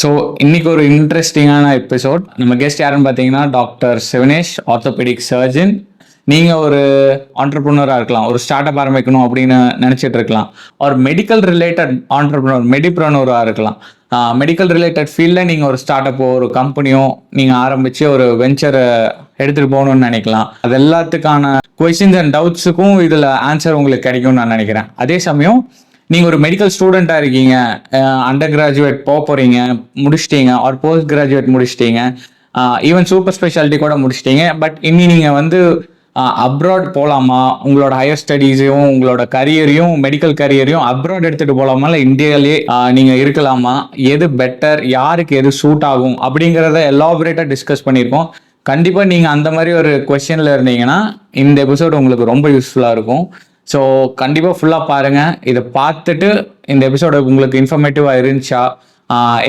So இன்னைக்கு ஒரு இன்ட்ரெஸ்டிங்கான எபிசோட். நம்ம கெஸ்ட் யாருன்னு பார்த்தீங்கன்னா டாக்டர் சிவனேஷ், ஆர்த்தோபெடிக் சர்ஜன். நீங்கள் ஒரு ஆண்டர்ப்ரனராக இருக்கலாம், ஒரு ஸ்டார்ட் அப் ஆரம்பிக்கணும் அப்படின்னு நினச்சிட்டு இருக்கலாம், ஒரு மெடிக்கல் ரிலேட்டட் ஆண்டர்ப்ரனர் மெடிப்ரனராக இருக்கலாம். மெடிக்கல் ரிலேட்டட் ஃபீல்டில் நீங்கள் ஒரு ஸ்டார்ட் அப்போ ஒரு கம்பெனியோ நீங்கள் ஆரம்பித்து ஒரு வெஞ்சரை எடுத்துகிட்டு போகணும்னு நினைக்கலாம். அது எல்லாத்துக்கான கொஸ்டின்ஸ் அண்ட் டவுட்ஸுக்கும் இதில் ஆன்சர் உங்களுக்கு கிடைக்கும்னு நான் நினைக்கிறேன். அதே சமயம் நீங்கள் ஒரு மெடிக்கல் ஸ்டூடெண்ட்டாக இருக்கீங்க, அண்டர் கிராஜுவேட் போக போகிறீங்க, முடிச்சிட்டீங்க, ஒரு போஸ்ட் கிராஜுவேட் முடிச்சிட்டீங்க, ஈவன் சூப்பர் ஸ்பெஷாலிட்டி கூட முடிச்சிட்டீங்க. பட் இனி நீங்கள் வந்து அப்ராட் போகலாமா, உங்களோட ஹையர் ஸ்டடீஸையும் உங்களோட கரியரையும் மெடிக்கல் கரியரையும் அப்ராட் எடுத்துகிட்டு போகலாமா, இல்லை இந்தியாவிலே நீங்கள் இருக்கலாமா, எது பெட்டர், யாருக்கு எது சூட் ஆகும் அப்படிங்கிறத எலாபரேட்டாக டிஸ்கஸ் பண்ணியிருக்கோம். கண்டிப்பாக நீங்கள் அந்த மாதிரி ஒரு கொஸ்டினில் இருந்தீங்கன்னா இந்த எபிசோட் உங்களுக்கு ரொம்ப யூஸ்ஃபுல்லாக இருக்கும். ஸோ கண்டிப்பாக ஃபுல்லாக பாருங்கள். இதை பார்த்துட்டு இந்த எபிசோட உங்களுக்கு இன்ஃபர்மேட்டிவாக இருந்துச்சா,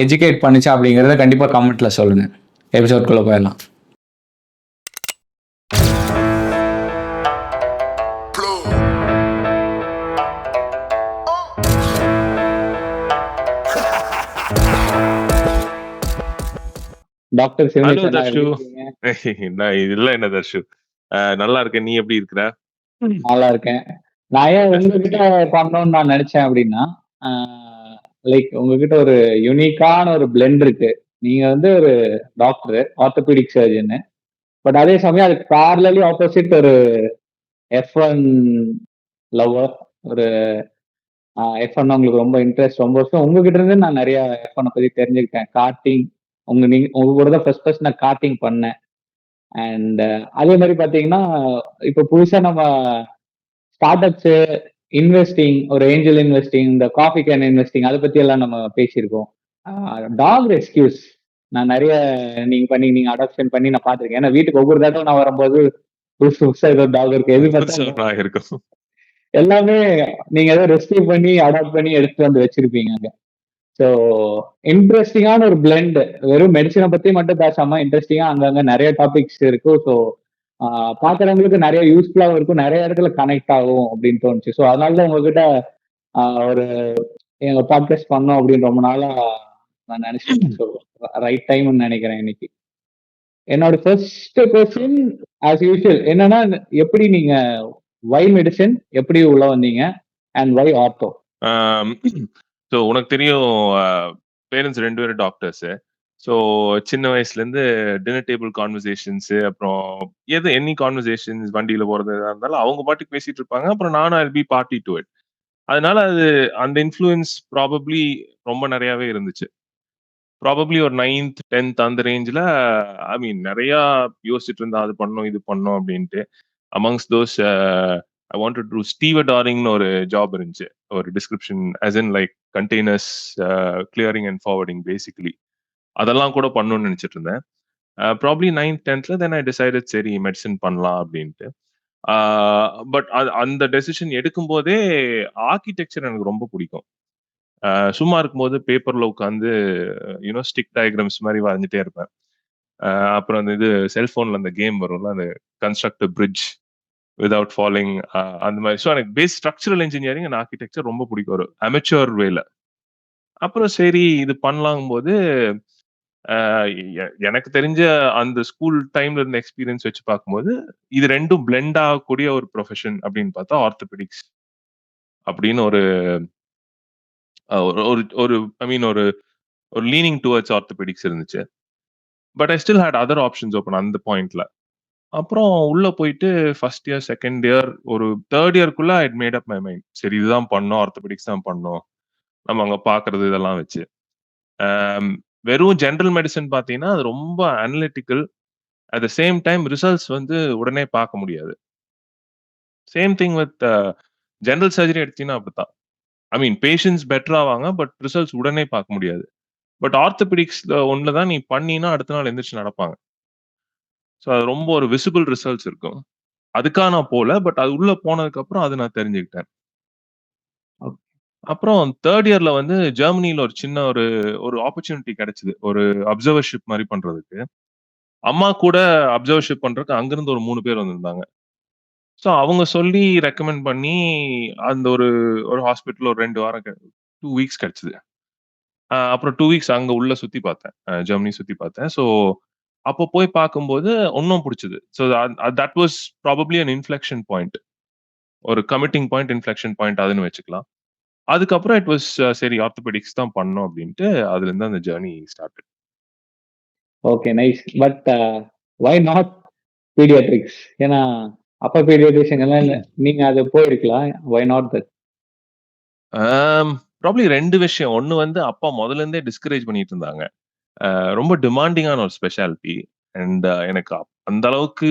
எஜுகேட் பண்ணிச்சா அப்படிங்கிறத கண்டிப்பாக கமெண்ட்டில் சொல்லுங்கள். எபிசோட்குள்ளே போயிடலாம். Doctor hello Dharshu. இதெல்லாம் என்ன தர்ஷு, நல்லா இருக்கேன். நீ எப்படி இருக்கிற? நல்லா இருக்கேன். நான் ஏன் உங்ககிட்ட பண்ணணும்னு நான் நினைச்சேன் அப்படின்னா, லைக் உங்ககிட்ட ஒரு யூனிக்கான ஒரு பிளெண்ட் இருக்கு. நீங்க வந்து ஒரு டாக்டர், ஆர்த்தோபெடிக் சர்ஜன். பட் அதே சமயம் அதுக்கு பேரலி ஆப்போசிட் ஒரு F1 லவர், ஒரு F1 உங்களுக்கு ரொம்ப இன்ட்ரெஸ்ட், ரொம்ப வருஷம் உங்ககிட்ட இருந்து நான் நிறைய F1 பத்தி தெரிஞ்சுக்கிட்டேன். கார்டிங், உங்க கூட தான் ஃபர்ஸ்ட் நான் கார்டிங் பண்ணேன். அண்ட் அதே மாதிரி பாத்தீங்கன்னா இப்ப புதுசா நம்ம ஸ்டார்ட் அப்ஸ், இன்வெஸ்டிங், ஒரு ஏஞ்சல் இன்வெஸ்டிங், இந்த காஃபி கேன் இன்வெஸ்டிங், அதை பத்தி எல்லாம் நம்ம பேசியிருக்கோம். டாக் ரெஸ்கியூஸ் நான் நிறைய நீங்க அடாப்ஷன் பண்ணி நான் பாத்திருக்கேன். ஏன்னா வீட்டுக்கு ஒவ்வொரு தடவை நான் வரும்போது புதுசா ஏதோ டாக் இருக்கு, எது பார்த்தா எல்லாமே நீங்க ஏதோ ரெஸ்கியூ பண்ணி அடாப்ட் பண்ணி எடுத்துட்டு வந்து வச்சிருப்பீங்க. ஸோ இன்ட்ரெஸ்டிங்கான ஒரு பிளெண்ட். வெறும் மெடிசனை பத்தி மட்டும் பேசாம இன்ட்ரெஸ்டிங்கா அங்கங்க நிறைய டாபிக்ஸ் இருக்கும். ஸோ பாக்குறவங்களுக்கு நிறைய யூஸ்ஃபுல்லாகவும் இருக்கும், நிறைய இடத்துல கனெக்ட் ஆகும் அப்படின்னு தோணுச்சு. ஸோ அதனால உங்ககிட்ட ஒரு எங்க பாட்காஸ்ட் பண்ணோம் அப்படின்னு ரொம்ப நாளா நான் நினைச்சேன். ஸோ ரைட் டைம்னு நினைக்கிறேன் இன்னைக்கு. என்னோட ஃபர்ஸ்ட் கொஸ்டின் ஆஸ் யூஷுவல் என்னன்னா, எப்படி நீங்க வை மெடிசன் எப்படி உள்ள வந்தீங்க அண்ட் வை ஆர்த்தோ? ஸோ உனக்கு தெரியும், பேரண்ட்ஸ் 2 பேரும் டாக்டர்ஸ். ஸோ சின்ன வயசுலேருந்து டின்னர் டேபிள் கான்வர்சேஷன்ஸு, அப்புறம் எனி கான்வர்சேஷன்ஸ், வண்டியில் போகிறது எதாக இருந்தாலும் அவங்க பாட்டுக்கு பேசிட்டு இருப்பாங்க. அப்புறம் நானும் I P party to it. அதனால அது அந்த இன்ஃப்ளூயன்ஸ் ப்ராபப்ளி ரொம்ப நிறையாவே இருந்துச்சு. ப்ராபப்ளி ஒரு 9th 10th அந்த ரேஞ்சில் ஐ மீன் நிறையா யோசிச்சுட்டு இருந்தா அது பண்ணோம் இது பண்ணோம் அப்படின்ட்டு. Amongst those I wanted to ஸ்டீவர்டாரிங்னு ஒரு ஜாப் இருந்துச்சு, ஒரு description as in like containers clearing and forwarding basically. அதெல்லாம் கூட பண்ணணும்னு நினைச்சிட்டு இருந்தேன். Probably 9th 10th then I decided சரி மெடிசன் பண்ணலாம் அப்படின்ட்டு. பட் அந்த டெசிஷன் எடுக்கும் போதே ஆர்கிடெக்சர் எனக்கு ரொம்ப பிடிக்கும். சும்மா இருக்கும்போது பேப்பர்ல உட்காந்து யூனோ ஸ்டிக் டயக்ராம்ஸ் மாதிரி வரைஞ்சிட்டே இருப்பேன். அப்புறம் அந்த இது செல்போன்ல அந்த கேம் வரும்ல, அந்த கன்ஸ்ட்ரக்ட் பிரிட்ஜ் வித்வுட் ஃபாலிங், அந்த மாதிரி. ஸோ எனக்கு base structural engineering and architecture ரொம்ப பிடிக்கும், ஒரு அமெச்சூர் வேல. அப்புறம் சரி இது பண்ணலாங்கும் போது எனக்கு தெரிஞ்ச அந்த ஸ்கூல் டைம்ல இருந்த எக்ஸ்பீரியன்ஸ் வச்சு பார்க்கும்போது இது ரெண்டும் பிளெண்ட் ஆகக்கூடிய ஒரு ப்ரொஃபஷன் அப்படின்னு பார்த்தா ஆர்த்தோபெடிக்ஸ் அப்படின்னு ஒரு ஒரு ஐ மீன் ஒரு லீனிங் டுவர்ட்ஸ் ஆர்த்தோபெடிக்ஸ் இருந்துச்சு. But I still had other options open அந்த பாயிண்ட்ல. அப்புறம் உள்ள போயிட்டு ஃபர்ஸ்ட் இயர் செகண்ட் இயர் ஒரு தேர்ட் இயர்க்குள்ள I made up my mind. சரி இதுதான் பண்ணோம், ஆர்த்தோபெடிக்ஸ் தான் பண்ணோம் நம்ம அங்க பாக்குறது இதெல்லாம் வச்சு. வெறும் ஜென்ரல் மெடிசன் பார்த்தீங்கன்னா அது ரொம்ப analytical. At the same time results வந்து உடனே பார்க்க முடியாது. Same thing with general surgery எடுத்தீங்கன்னா அப்படித்தான். ஐ மீன் பேஷண்ட்ஸ் பெட்டர் ஆவாங்க, பட் ரிசல்ட்ஸ் உடனே பார்க்க முடியாது. பட் ஆர்த்தோபெடிக்ஸ்ல ஒன்று தான் நீ பண்ணினா அடுத்த நாள் எந்திரிச்சு நடப்பாங்க. ஸோ அது ரொம்ப ஒரு விசிபிள் ரிசல்ட்ஸ் இருக்கும். அதுக்காக நான் போல, பட் அது உள்ள போனதுக்கு அப்புறம் அது நான் தெரிஞ்சுக்கிட்டேன். அப்புறம் தேர்ட் இயர்ல வந்து ஜெர்மனில ஒரு சின்ன ஒரு ஆப்பர்ச்சுனிட்டி கிடைச்சது, ஒரு அப்சர்வர்ஷிப் மாதிரி பண்றதுக்கு. அம்மா கூட அப்சர்வர்ஷிப் பண்றதுக்கு அங்கிருந்து ஒரு 3 பேர் வந்திருந்தாங்க. ஸோ அவங்க சொல்லி ரெக்கமெண்ட் பண்ணி அந்த ஒரு ஹாஸ்பிட்டல் ஒரு 2 வாரம் 2 வீக்ஸ் கிடைச்சது. அப்புறம் 2 வீக்ஸ் அங்க உள்ள சுத்தி பார்த்தேன். ஜெர்மனி சுத்தி பார்த்தேன். ஸோ அப்போ போய் பார்க்கும்போது இன்னும் புடிச்சது. So that was probably an inflection point. ஒரு கமிட்டிங் பாயிண்ட், இன்ஃப்ளெக்ஷன் பாயிண்ட் அதுன்னு வச்சுக்கலாம். அதுக்கப்புறம் இட் வாஸ் சரி ஆர்த்தோபெடிக்ஸ் தான் பண்ணணும் அப்படின்ட்டு அதுலேருந்து அந்த journey started. Okay, nice. But why not paediatrics? ஏன்னா அப்பா பீடியாட்ரிஷியன் எல்லாம் இல்ல. நீங்க அது போயிருக்கலாம். Why not that? ப்ராபப்லி 2 விஷயம். ஒண்ணு வந்து அப்பா முதல்ல இருந்தே டிஸ்கரேஜ் பண்ணிட்டு இருந்தாங்க. ரொம்ப டிமாண்டிங்கான ஒரு ஸ்பெஷாலிட்டி. அண்ட் எனக்கு அந்த அளவுக்கு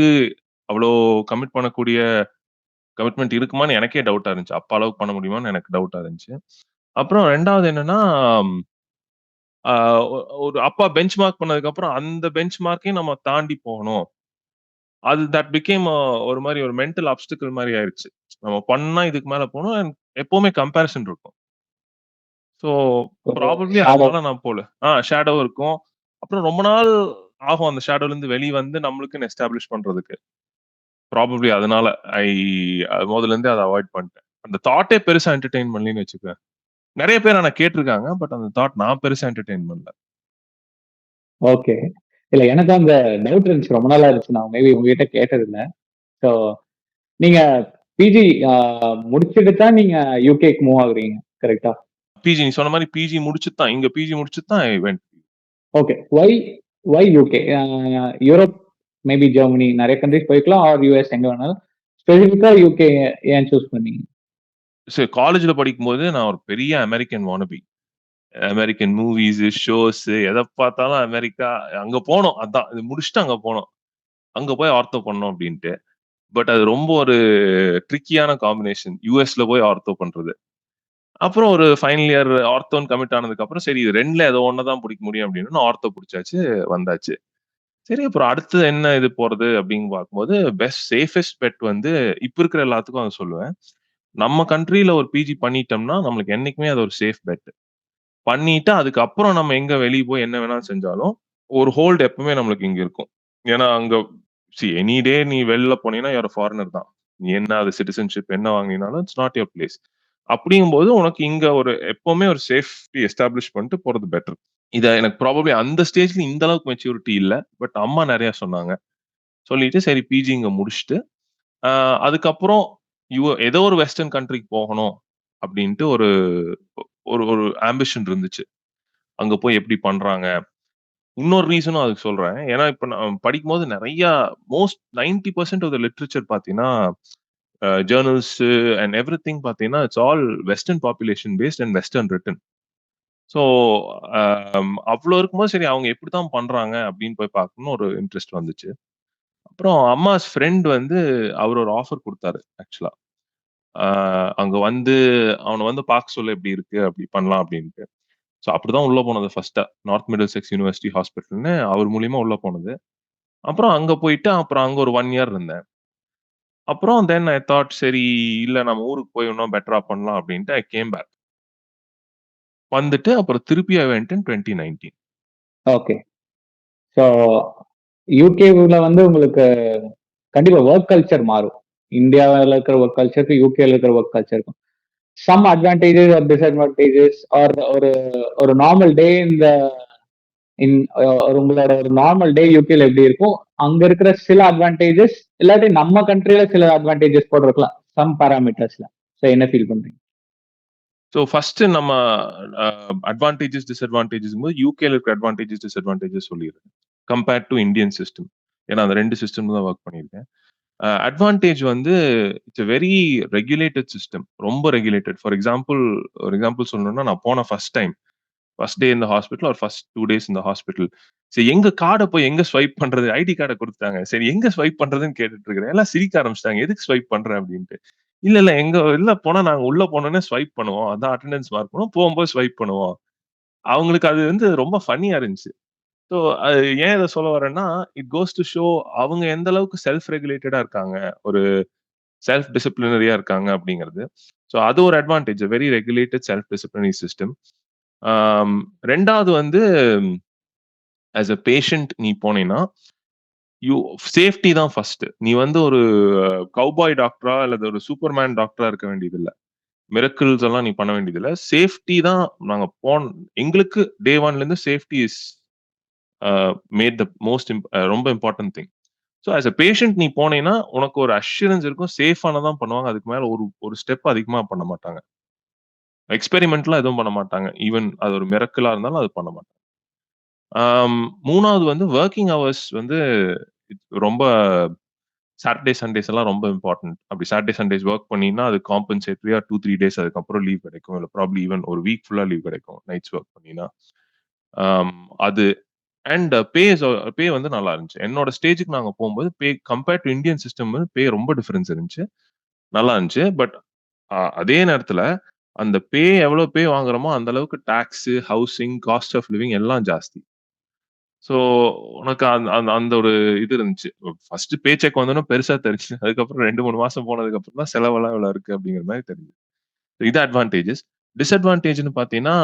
அவ்வளோ கமிட் பண்ணக்கூடிய கமிட்மெண்ட் இருக்குமான்னு எனக்கே டவுட்டா இருந்துச்சு. அப்பா அளவுக்கு பண்ண முடியுமான்னு எனக்கு டவுட்டா இருந்துச்சு. அப்புறம் 2வது என்னன்னா, அ ஒரு அப்பா பெஞ்ச் மார்க் பண்ணதுக்கப்புறம் அந்த பெஞ்ச் மார்க்கையும் நம்ம தாண்டி போகணும். அது தட் பிகேம் ஒரு மாரி ஒரு மென்டல் ஆப்ஸ்டிக்கிள் மாரி ஆயிருச்சு. நம்ம பண்ணா இதுக்கு மேல போணும். அண்ட் எப்பவுமே கம்பேரிசன் இருக்கும். ஸோ ஒரு ப்ராபப்ளி ஷேடோ. அதனால நான் போல. ஷேடோ இருக்கும். அப்புறம் ரொம்ப நாள் ஆகும் அந்த ஷேடோலருந்து வெளிய வந்து நம்மளுக்குன்னு எஸ்டாப்ளிஷ் பண்றதுக்கு. ப்ராபப்ளி அதனால ஐ மொதல்ல இருந்தே அத அவாய்ட் பண்ணிட்டேன். அந்த தாட்டே பெருசா என்டர்டெயின் பண்ணலன்னு வச்சுக்கோங்க. நெறைய பேர் ஆனா கேட்டுருக்காங்க. பட் அந்த தாட் நான் பெருசா என்டர்டெயின் பண்ணல. ஓகே. இல்ல, எனக்கு அந்த டவுட் இருந்துச்சு. ரொம்ப நாளா இருந்துச்சு. நான் மேபி உங்ககிட்ட கேட்டதில்ல. ஸோ நீங்க பிஜி முடிச்சுட்டு தான் நீங்க யுகேக்கு மூவ் ஆகுறீங்க, கரெக்ட்டா? பிஜி நீ சொன்ன மாரி பிஜி முடிச்சுட்டு தான் இங்க பிஜி முடிச்சுட்டு தான் I went. Okay. Why UK? Europe, maybe Germany நெறைய கண்ட்ரிஸ் போய்க்கலாம். ஆர் யுஎஸ், எங்க வேணாலும். ஸ்பெசிஃபிக்கா யுகே ஏன் சூஸ் பண்ணீங்க? சரி காலேஜ்ல படிக்கும்போது நான் ஒரு பெரிய American wannabe. American movies, shows எத பார்த்தாலும் அமெரிக்கா அங்க போணும். அதான் இது முடிச்சுட்டு அங்க போணும். அங்க போய் ஆர்த்தோ பண்ணணும் அப்டின்ட்டு. பட் அது ரொம்ப ஒரு ட்ரிக்கியான காம்பினேஷன். யுஎஸ்ல போய் ஆர்த்தோ பண்றது. அப்புறம் ஒரு ஃபைனல் இயர் ஆர்த்தோன்னு கமிட் ஆனதுக்கு அப்புறம் சரி இது 2ல ஏதோ ஒண்ண தான் புடிக்க முடியும் அப்டின்னு நான் ஆர்த்தோ புடிச்சாச்சு, வந்தாச்சு. சரி அப்புறம் அடுத்து என்ன இது போறது அப்டின்னு பார்க்கும்போது, சேஃபஸ்ட் பெட் வந்து இப்ப இருக்கிற எல்லாத்துக்கும் அத சொல்லுவேன். நம்ம கண்ட்ரில ஒரு பிஜி பண்ணிட்டோம்னா, நம்மளுக்கு என்னைக்குமே அது ஒரு சேஃப் பெட். பண்ணிட்டு அதுக்கப்புறம் நம்ம எங்க வெளிய போய் என்ன வேணாலும் செஞ்சாலும், ஒரு ஹோல்ட் எப்பவுமே நம்மளுக்கு இங்க இருக்கும். ஏன்னா அங்க எனி டே நீ வெளில போனீன்னா, யூ ஆர் எ ஃபாரினர் தான். நீ என்ன அது சிட்டிசன்ஷிப் என்ன வாங்கினீனாலும், இட்ஸ் நாட் யுவர் பிளேஸ். அப்படிங்கும்போது உனக்கு இங்க ஒரு எப்பவுமே ஒரு சேஃப்டி எஸ்டாப்ளிஷ் பண்ணிட்டு போறது பெட்டர். இத எனக்கு ப்ராபப்ளி அந்த ஸ்டேஜ்ல இந்த அளவுக்கு மெச்சூரிட்டி இல்ல. பட் அம்மா நெறைய சொன்னாங்க. சொல்லிட்டு சரி பிஜி இங்க முடிச்சுட்டு, அ அதுக்கப்புறம் ஏதோ ஒரு வெஸ்டர்ன் கண்ட்ரிக்கு போகணும் அப்படின்ட்டு ஒரு ஒரு ஒரு ஆம்பிஷன் இருந்துச்சு. அங்க போய் எப்படி பண்றாங்க? இன்னொரு ரீசனும் அதுக்கு சொல்றேன். ஏன்னா, இப்ப நான் படிக்கும்போது நெறையா மோஸ்ட் 90% ஆஃப் த லிட்டரேச்சர் பார்த்தீங்கன்னா, ஜர்னல்ஸ் அண்ட் எவ்ரிதிங் பார்த்தீங்கன்னா, it's all western population based and western written. So, அவ்ளோ இருக்கும்போது சரி அவங்க எப்படித்தான் பண்றாங்க அப்படின்னு போய் பார்க்கணும்னு ஒரு இன்ட்ரெஸ்ட் வந்துச்சு. அப்புறம் அம்மாஸ் ஃப்ரெண்ட் வந்து அவரு ஒரு ஆஃபர் குடுத்தாரு ஆக்சுவலா. அ அங்க வந்து அவன வந்து பார்க்க சொல்ல எப்படி இருக்கு? அப்படி பண்ணலாம் அப்படின்ட்டு. ஸோ அப்படிதான் உள்ள போனது ஃபர்ஸ்ட்டா. நார்த் மிடில்செக்ஸ் யுனிவர்சிட்டி ஹாஸ்பிட்டல்ன்னு அவர் மூலியமா உள்ள போனது. அப்புறம் அங்க போயிட்டு, அப்புறம் அங்க ஒரு 1 இயர் இருந்தேன். அப்புறம் தென் ஐ தாட் சரி இல்ல நம்ம ஊருக்கு போய் இன்னும் பெட்டரா பண்ணலாம் அப்டின்ட்டு ஐ கேம் பேக். வந்துட்டு அப்புறம் திருப்பி I went in 2019. Okay. So யுகேல வந்து உங்களுக்கு கண்டிப்பா வொர்க் கல்ச்சர் மாறும். இந்தியாவுல இருக்கிற வொர்க் கல்ச்சருக்கும், யுகேல இருக்கிற வொர்க் கல்ச்சருக்கும். Some advantages or disadvantages or ஒரு ஒரு நார்மல் டே இந்த இன் உங்களோட ஒரு நார்மல் டே யுகேல எப்படி இருக்கும்? அங்க இருக்கிற சில அட்வான்டேஜஸ் இல்லாட்டி நம்ம கண்ட்ரில சில அட்வான்டேஜஸ் கூட இருக்கலாம். சம் பாராமீட்டர்ஸ்ல. ஸோ என்ன ஃபீல் பண்றீங்க? ஸோ ஃபர்ஸ்ட் நம்ம அ அட்வான்டேஜஸ், டிஸ்அட்வான்டேஜஸ்ங்கும்போது யுகேல இருக்கிற அட்வான்டேஜஸ், டிஸ்அட்வான்டேஜஸ் சொல்லிர்றேன். Compared to Indian system. ஏன்னா அந்த 2 சிஸ்டம்ல தான் வொர்க் பண்ணியிருக்கேன். அட்வான்டேஜ் வந்து it's a very regulated system. ரொம்ப ரெகுலேட்டட். ஒரு எக்ஸாம்பிள் சொல்லணும்னா நான் போன first time. First day in the hospital or first 2 days in the hospital. சரி எங்க கார்ட போய் எங்க ஸ்வைப் பண்றது? ஐடி கார்ட குடுத்துட்டாங்க. சரி எங்க ஸ்வைப் பண்றதுன்னு கேட்டுட்டு இருக்கிறேன். எல்லாம் சிரிக்க ஆரம்பிச்சுட்டாங்க. எதுக்கு ஸ்வைப் பண்ற அப்டின்ட்டு. இல்ல இல்ல போனா நாங்க உள்ள போனோனே ஸ்வைப் பண்ணுவோம். அதான் அட்டெண்டன்ஸ் மார்க் பண்ணுவோம். போம்போது ஸ்வைப் பண்ணுவோம். அவங்களுக்கு அது வந்து ரொம்ப ஃபன்னியா இருந்துச்சு. ஸோ அது ஏன் இத சொல்ல வரேன்னா, இட் கோஸ் டூ ஷோ அவங்க எந்த அளவுக்கு செல்ஃப் ரெகுலேட்டடா இருக்காங்க. ஒரு செல்ஃப் டிசிப்ளினரியா இருக்காங்க அப்டிங்கிறது. ஸோ அது ஒரு advantage. Very regulated self disciplinary system. ஆம் 2வது வந்து ஆஸ் அ பேஷண்ட் நீ போனீன்னா, யூ சேஃப்டி தான் ஃபர்ஸ்ட். நீ வந்து ஒரு கவ்பாய் டாக்டரா அல்லது ஒரு சூப்பர்மேன் டாக்டரா இருக்க வேண்டியதில்ல. மிரக்கிள்ஸ் எல்லாம் நீ பண்ண வேண்டியதில்ல. சேஃப்டி தான் நாங்க எங்களுக்கு டே 1ல இருந்து safety is made the most ரொம்ப important thing. So as a patient நீ போனேன்னா, உனக்கு ஒரு அஷ்யூரன்ஸ் இருக்கும். சேஃபானதான் பண்ணுவாங்க. அதுக்கு மேல ஒரு ஒரு ஸ்டெப் அதிகமா பண்ண மாட்டாங்க. எக்ஸ்பெரிமெண்ட்லாம் எதுவும் பண்ண மாட்டாங்க. ஈவன் அது ஒரு மிரக்கிளா இருந்தாலும் அது பண்ண மாட்டாங்க. 3வது வந்து வொர்க்கிங் ஹவர்ஸ் வந்து ரொம்ப சாட்டர்டே, சண்டேஸ் எல்லாம் ரொம்ப இம்பார்ட்டன்ட். அப்படி சாட்டர்டே, சண்டேஸ் வொர்க் பண்ணீங்கன்னா, அது காம்பன்சேட்டரியா 2, 3 டேஸ் அதுக்கப்புறம் லீவ் கிடைக்கும். இல்ல ப்ராபப்லி ஈவன் ஒரு வீக் ஃபுல்லா லீவ் கிடைக்கும். நைட்ஸ் வொர்க் பண்ணீங்கன்னா. ஆம் அது அண்ட் பே வந்து நல்லா இருந்துச்சு. என்னோட ஸ்டேஜ்க்கு நாங்க போம்போது கம்பேர்ட் டூ இந்தியன் சிஸ்டம் பே ரொம்ப டிஃபரன்ஸ் இருந்துச்சு. நல்லா இருந்துச்சு. பட் அதே நேரத்துல அந்த எவ்வளோ வாங்குறோமோ அந்த அளவுக்கு tax, housing, cost of living எல்லாம் ஜாஸ்தி. ஸோ உனக்கு அந்த அந்த அந்த ஒரு இது இருந்துச்சு. ஃபர்ஸ்ட் பே செக் வந்தோனே பெருசா தெரிஞ்சுச்சு. அதுக்கப்புறம் 2, 3 மாசம் போனதுக்கு அப்புறம் தான் செலவெல்லாம் இவ்வளோ இருக்கு அப்படிங்கிற மாரி தெரிஞ்சது. இது அட்வான்டேஜஸ். டிஸ்அட்வான்டேஜ்ன்னு பார்த்தீங்கன்னா,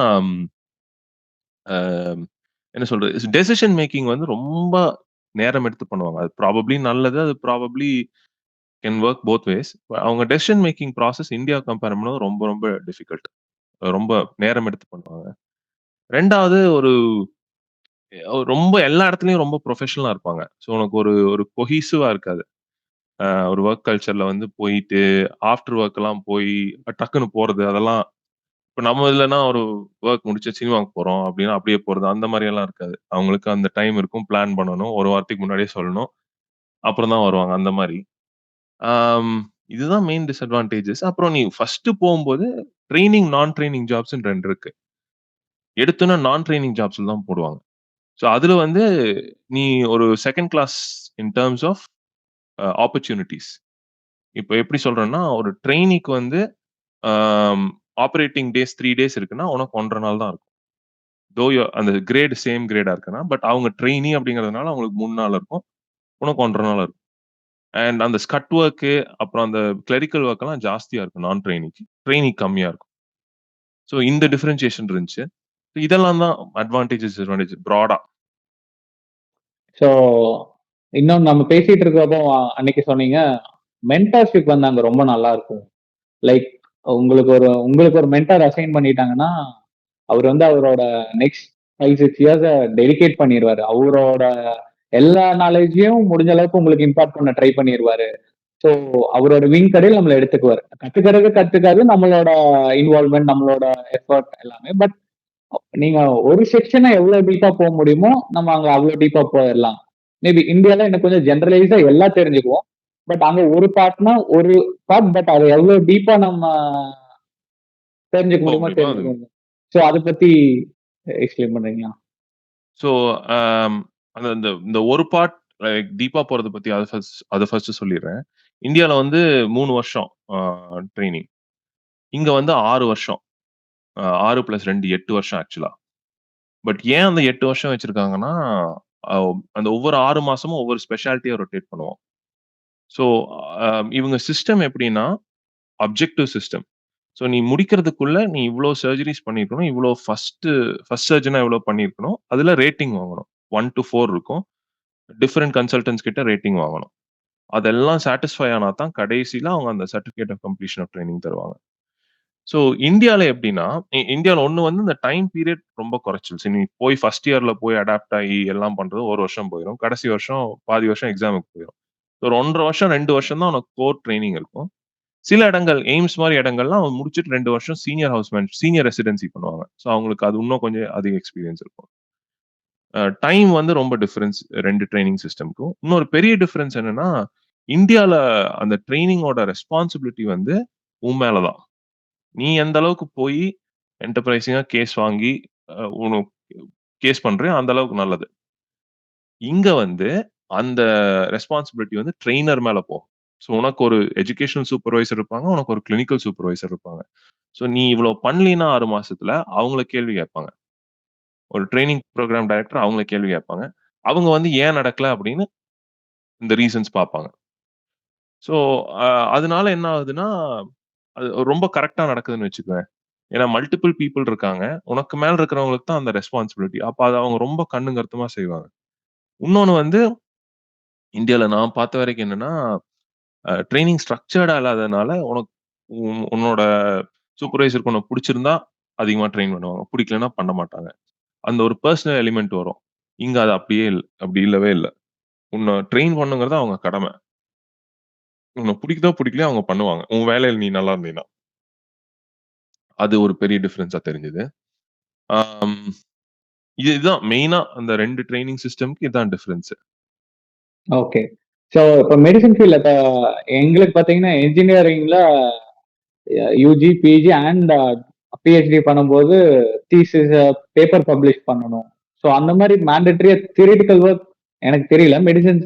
அ என்ன சொல்றது? டெசிஷன் மேக்கிங் வந்து ரொம்ப நேரம் எடுத்து பண்ணுவாங்க. அது ப்ராபப்லி நல்லது. அது probably can work both ways. அவங்க decision making process India compare பண்ணும்போது ரொம்ப ரொம்ப டிஃபிகல்ட். ரொம்ப நேரம் எடுத்து பண்ணுவாங்க. 2வது ரொம்ப எல்லா இடத்துலயும் ரொம்ப ப்ரொஃபஷனலா இருப்பாங்க. ஸோ உனக்கு ஒரு ஒரு கொஹீசிவா இருக்காது. ஒரு வொர்க் கல்ச்சர்ல வந்து போயிட்டு, ஆஃப்டர் வொர்க்லாம் போய் டக்குன்னு போறது அதெல்லாம் இப்ப நம்ம இதுலனா ஒரு வொர்க் முடிச்சு சினிமாக்கு போறோம் அப்டின்னா, அப்படியே போறது அந்த மாரியெல்லாம் இருக்காது. அவங்களுக்கு அந்த டைம் இருக்கும். பிளான் பண்ணணும். ஒரு வாரத்துக்கு முன்னாடியே சொல்லணும். அப்புறம் தான் வருவாங்க அந்த மாரி. ஆம் இதுதான் மெயின் டிஸ்அட்வான்டேஜஸ். அப்புறம் நீ ஃபர்ஸ்ட் போம்போது ட்ரெய்னிங், நான் ட்ரெய்னிங் ஜாப்ஸ்ன்னு 2 இருக்கு. எடுத்தோனே நான் ட்ரெய்னிங் ஜாப்ஸ்ல தான் போடுவாங்க. ஸோ அதுல வந்து நீ ஒரு second class in terms of opportunities. இப்ப எப்படி சொல்றேன்னா, ஒரு ட்ரெய்னிக்கு வந்து ஆப்பரேட்டிங் டேஸ் 3 டேஸ் இருக்குன்னா, உனக்கு 1 1/2 நாள் தான் இருக்கும். அந்த சேம் கிரேடா இருக்குன்னா, பட் அவங்க ட்ரெய்னி அப்படிங்கிறதுனால அவங்களுக்கு 3 நாள் இருக்கும். உனக்கு 1 1/2 நாள் இருக்கும். அண்ட் அந்த ஸ்கட் வொர்க்கு, அப்புறம் அந்த கிளரிக்கல் வொர்க் எல்லாம் ஜாஸ்தியா இருக்கும் நான் ட்ரெய்னிக்கு. ட்ரெய்னிக்கு கம்மியா இருக்கும். ஸோ இந்த டிஃபரன்ஷியேஷன் இருந்துச்சு. இதெல்லாம் தான் அட்வான்டேஜஸ், டிஸ்அட்வான்டேஜஸ் ப்ராடா. ஸோ இன்னும் நம்ம பேசிட்டு இருக்கிறப்போ அன்னைக்கு சொன்னீங்க மென்டர்ஷிப் வந்து அங்க ரொம்ப நல்லா இருக்கும். லைக் உங்களுக்கு ஒரு மென்டர் அசைன் பண்ணிட்டாங்கன்னா அவர் வந்து அவரோட நெக்ஸ்ட் 5, 6 இயர்ஸ் டெடிகேட் பண்ணிடுவாரு. அவரோட எல்லா நாலேஜையும் முடிஞ்ச அளவுக்கு உங்களுக்கு இம்பாக்ட் பண்ண ட்ரை பண்ணிடுவாரு. ஸோ அவரோட விங் கடையில் நம்மளை எடுத்துக்குவார். கத்துக்காது நம்மளோட இன்வால்மெண்ட், நம்மளோட எஃபர்ட் எல்லாமே. பட் நீங்க ஒரு செக்ஷனை எவ்வளவு டீப்பா போக முடியுமோ நம்ம அங்க அவ்வளவு டீப்பா போயிடலாம். மேபி இந்தியால எனக்கு கொஞ்சம் ஜெனரலைஸா எல்லாம் தெரிஞ்சுக்குவோம். பட் அங்க ஒரு பார்ட்னா ஒரு பார்ட், பட் அதை எவ்வளவு டீப்பா நம்ம தெரிஞ்சுக்க போக முடியுமோ முடியுமா? அது தெரிஞ்சுக்கணும். ஸோ அதை பத்தி எக்ஸ்பிளைன் பண்றீங்களா? ஸோ அந்த இந்த இந்த ஒரு பார்ட் டீப்பா போறத பத்தி அத ஃபர்ஸ்ட் சொல்லிர்றேன். இந்தியால வந்து 3 வருஷம் ட்ரெய்னிங். இங்க வந்து 6 வருஷம். 6 + 2 8 வருஷம் ஆக்சுவலா. பட் ஏன் அந்த 8 வருஷம் வச்சிருக்காங்கன்னா, அ அந்த ஒவ்வொரு 6 மாசமும் ஒவ்வொரு ஸ்பெஷாலிட்டியா ரொட்டேட் பண்ணுவோம். ஸோ இவங்க சிஸ்டம் எப்படின்னா, அப்ஜெக்டிவ் சிஸ்டம். ஸோ நீ முடிக்கிறதுக்குள்ள நீ இவ்ளோ சர்ஜரிஸ் பண்ணியிருக்கணும். ஃபர்ஸ்ட் சர்ஜனா இவ்ளோ பண்ணியிருக்கணும். அதுல ரேட்டிங் வாங்கணும். 1 to 4 இருக்கும். டிஃபரெண்ட் கன்சல்டன்ட்ஸ் கிட்ட ரேட்டிங் வாங்கணும். அதெல்லாம் சாட்டிஸ்ஃபை ஆனா தான் கடைசில அவங்க அந்த certificate of completion of training தருவாங்க. ஸோ இந்தியால எப்படின்னா, இந்தியால ஒண்ணு வந்து இந்த டைம் பீரியட் ரொம்ப குறைச்சிருச்சு. நீ போய் ஃபர்ஸ்ட் இயர்ல போய் அடாப்ட் ஆயி எல்லாம் பண்றது 1 வருஷம் போயிரும். கடைசி வருஷம் பாதி வருஷம் எக்ஸாமுக்கு போயிரும். ஒரு 1 1/2 வருஷம், 2 வருஷம் தான் உனக்கு கோர் ட்ரெய்னிங் இருக்கும். சில இடங்கள் எய்ம்ஸ் மாரி இடங்கள்லாம் அவங்க முடிச்சுட்டு 2 வருஷம் சீனியர் ரெசிடென்சி பண்ணுவாங்க. ஸோ அவங்களுக்கு அது இன்னும் கொஞ்சம் அதிக எக்ஸ்பீரியன்ஸ் இருக்கும். டைம் வந்து ரொம்ப டிஃபரன்ஸ் 2 ட்ரெய்னிங் சிஸ்டம்க்கும். இன்னொரு பெரிய டிஃபரன்ஸ் என்னன்னா, இந்தியால அந்த ட்ரெய்னிங்கோட ரெஸ்பான்சிபிலிட்டி வந்து உன் மேல தான். நீ எந்த அளவுக்கு போயி என்டர்பிரைசிங்கா கேஸ் வாங்கி உனக்கு கேஸ் பண்றியோ அந்த அளவுக்கு நல்லது. இங்க வந்து அந்த ரெஸ்பான்சிபிலிட்டி வந்து ட்ரெய்னர் மேல போகும். ஸோ உனக்கு ஒரு எஜுகேஷனல் சூப்பர்வைசர் இருப்பாங்க. உனக்கு ஒரு கிளினிக்கல் சூப்பர்வைசர் இருப்பாங்க. ஸோ நீ இவ்வளோ பண்ணலின்னா 6 மாசத்துல அவங்கள கேள்வி கேட்பாங்க. ஒரு ட்ரெய்னிங் புரோகிராம் டைரக்டர் அவங்கள கேள்வி கேட்பாங்க. அவங்க வந்து ஏன் நடக்கல அப்படின்னு இந்த ரீசன்ஸ் பார்ப்பாங்க. ஸோ அ அதனால என்ன ஆகுதுன்னா, அது ரொம்ப கரெக்ட்டா நடக்குதுன்னு வச்சுக்கோயேன். ஏன்னா மல்டிபிள் பீப்பிள் இருக்காங்க. உனக்கு மேல இருக்கிறவங்களுக்கு தான் அந்த ரெஸ்பான்சிபிலிட்டி. அப்ப அத அவங்க ரொம்ப கண்ணும் கருத்துமா செய்வாங்க. இன்னொன்னு வந்து இந்தியால நான் பார்த்த வரைக்கும் என்னன்னா, ட்ரெய்னிங் ஸ்ட்ரக்சர்டா இல்லாதனால உனக்கு உன்னோட சூப்பர்வைசருக்கு உன்ன புடிச்சிருந்தா அதிகமா ட்ரெயின் பண்ணுவாங்க. புடிக்கலன்னா பண்ண மாட்டாங்க. அந்த ஒரு பெர்சனல் எலிமெண்ட் வரும். இங்க அது அப்படி இல்லவே இல்ல. உன்ன ட்ரெயின் பண்ணுங்கிறது அவங்க கடமை. உன்ன புடிக்குதோ, புடிக்கலையோ அவங்க பண்ணுவாங்க. உன் வேலையில நீ நல்லா இருந்தீன்னா. அது ஒரு பெரிய டிஃபரன்ஸா தெரிஞ்சது. ஆம். இதுதான் மெயினா அந்த 2 ட்ரெய்னிங் சிஸ்டம்க்கு இதான் டிஃபரன்ஸ். ஓகே. ஸோ இப்ப மெடிசின் ஃபீல்ட்ல இப்ப எங்களுக்கு பார்த்தீங்கன்னா, என்ஜினியரிங்ல யுஜி, பிஜி அண்ட் பிஹெச்டி பண்ணும்போது தீசிஸ், பேப்பர் பப்ளிஷ் பண்ணணும். ஸோ அந்த மாரி மேண்டேட்டரியா தியரிட்டிக்கல் ஒர்க் எனக்கு தெரியல. மெடிசின்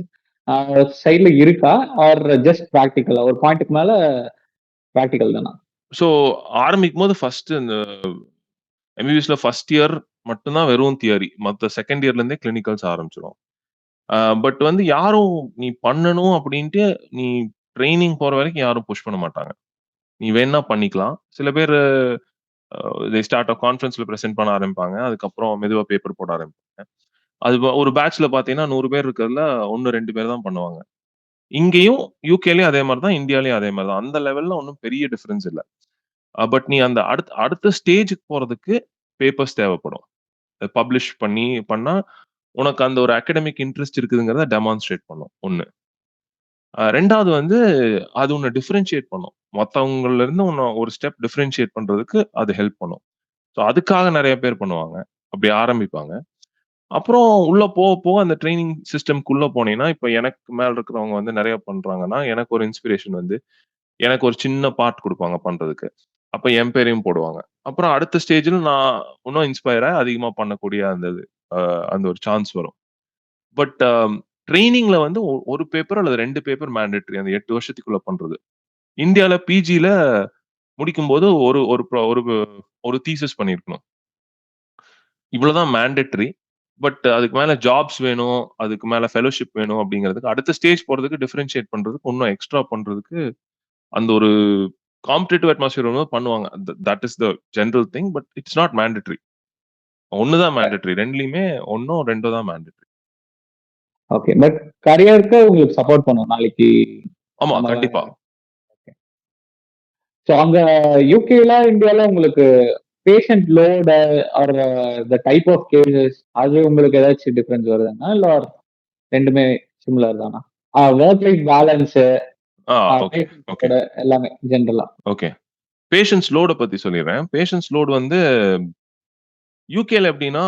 சைட்ல இருக்கா? ஆர் ஜஸ்ட் பிராக்டிகலா? ஒரு பாயிண்ட்க்கு மேல பிராக்டிகல் தானா? ஸோ ஆரம்பிக்கும்போது ஃபர்ஸ்ட் இந்த எம்பிபிஎஸ்ல ஃபர்ஸ்ட் இயர் மட்டும் தான் வெறும் தியரி. மத்த செகண்ட் இயர்ல இருந்தே கிளினிக்கல்ஸ் ஆரம்பிச்சுரும். பட் வந்து யாரும் நீ பண்ணணும் அப்டின்ட்டு நீ ட்ரெய்னிங் போற வரைக்கும் யாரும் புஷ் பண்ண மாட்டாங்க. நீ வேணா பண்ணிக்கலாம். சில பேரு தே ஸ்டார்ட் கான்ஃபரன்ஸ்ல பிரசன்ட் பண்ண ஆரம்பிப்பாங்க. அதுக்கப்புறம் மெதுவா பேப்பர் போட ஆரம்பிப்பாங்க. அது ஒரு பேட்ச்ல பார்த்தீங்கன்னா 100 பேர் இருக்கிறதுல 1, 2 பேர் தான் பண்ணுவாங்க. இங்கேயும் யுகேலயும் அதே மாரி தான், இந்தியாலயும் அதே மாரி தான். அந்த லெவல்ல ஒண்ணும் பெரிய டிஃபரன்ஸ் இல்ல. பட் நீ அந்த அடுத்த ஸ்டேஜ்க்கு போறதுக்கு பேப்பர்ஸ் தேவைப்படும். பப்ளிஷ் பண்ணா, உனக்கு அந்த ஒரு அகாடமிக் இன்ட்ரெஸ்ட் இருக்குதுங்கிறத டெமான்ஸ்ட்ரேட் பண்ணும். 1. 2வது வந்து அது உன்ன டிஃபரன்ஷியேட் பண்ணும். மத்தவங்கள்ல இருந்து உன்ன ஒரு ஸ்டெப் டிஃபரன்ஷியேட் பண்றதுக்கு அது ஹெல்ப் பண்ணும். ஸோ அதுக்காக நெறைய பேர் பண்ணுவாங்க. அப்படி ஆரம்பிப்பாங்க. அப்புறம் உள்ள போக, போக அந்த ட்ரெய்னிங் சிஸ்டம்க்குள்ள போனீங்கன்னா, இப்ப எனக்கு மேல இருக்கிறவங்க வந்து நெறைய பண்றாங்கன்னா, எனக்கு ஒரு இன்ஸ்பிரேஷன் வந்து, எனக்கு ஒரு சின்ன பார்ட் குடுப்பாங்க பண்றதுக்கு. அப்ப என் பேரையும் போடுவாங்க. அப்புறம் அடுத்த ஸ்டேஜ்ல நான் இன்னும் இன்ஸ்பயர் ஆயி அதிகமா பண்ணக்கூடிய அந்த இது, அந்த ஒரு சான்ஸ் வரும். பட் ட்ரெய்னிங்ல வந்து ஒரு பேப்பர் அல்லது 2 பேப்பர் மேண்டேட்டரி. அந்த 8 வருஷத்துக்குள்ள பண்றது. இந்தியால பிஜில முடிக்கும்போது ஒரு ஒரு ஒரு ஒரு தீசிஸ் பண்ணியிருக்கணும். இவ்வளவுதான் மேண்டேட்டரி. பட் அதுக்கு மேல ஜாப்ஸ் வேணும், அதுக்கு மேல ஃபெலோஷிப் வேணும் அப்படிங்கிறதுக்கு, அடுத்த ஸ்டேஜ் போறதுக்கு டிஃபரன்ஷியேட் பண்றதுக்கு, இன்னும் எக்ஸ்ட்ரா பண்றதுக்கு, அந்த ஒரு காம்படிட்டிவ் அட்மாஸ்பியர் வரும்போது பண்ணுவாங்க. That is the general thing. But it's not mandatory. 1 தான் மேண்டேட்டரி. 2லயுமே 1ஓ 2ஓ தான் மேண்டேட்டரி. ஓகே. பட் கரியருக்கு உங்களுக்கு சப்போர்ட் பண்ணும். நாளைக்கு ஆமா, நம்ம கண்டிப்பா. ஸோ அங்க யுகேல, இந்தியால உங்களுக்கு patient load or the type of cases அது உங்களுக்கு ஏதாச்சும் டிஃபரன்ஸ் வருதுங்களா? இல்ல 2மே சிமிலர் தானா? Work life balance, okay, patient okay, load எல்லாமே ஜெனரலா. ஓகே. பேஷன்ஸ் லோட பத்தி சொல்லிர்றேன். பேஷன்ஸ் லோட் வந்து யுகேல எப்படின்னா,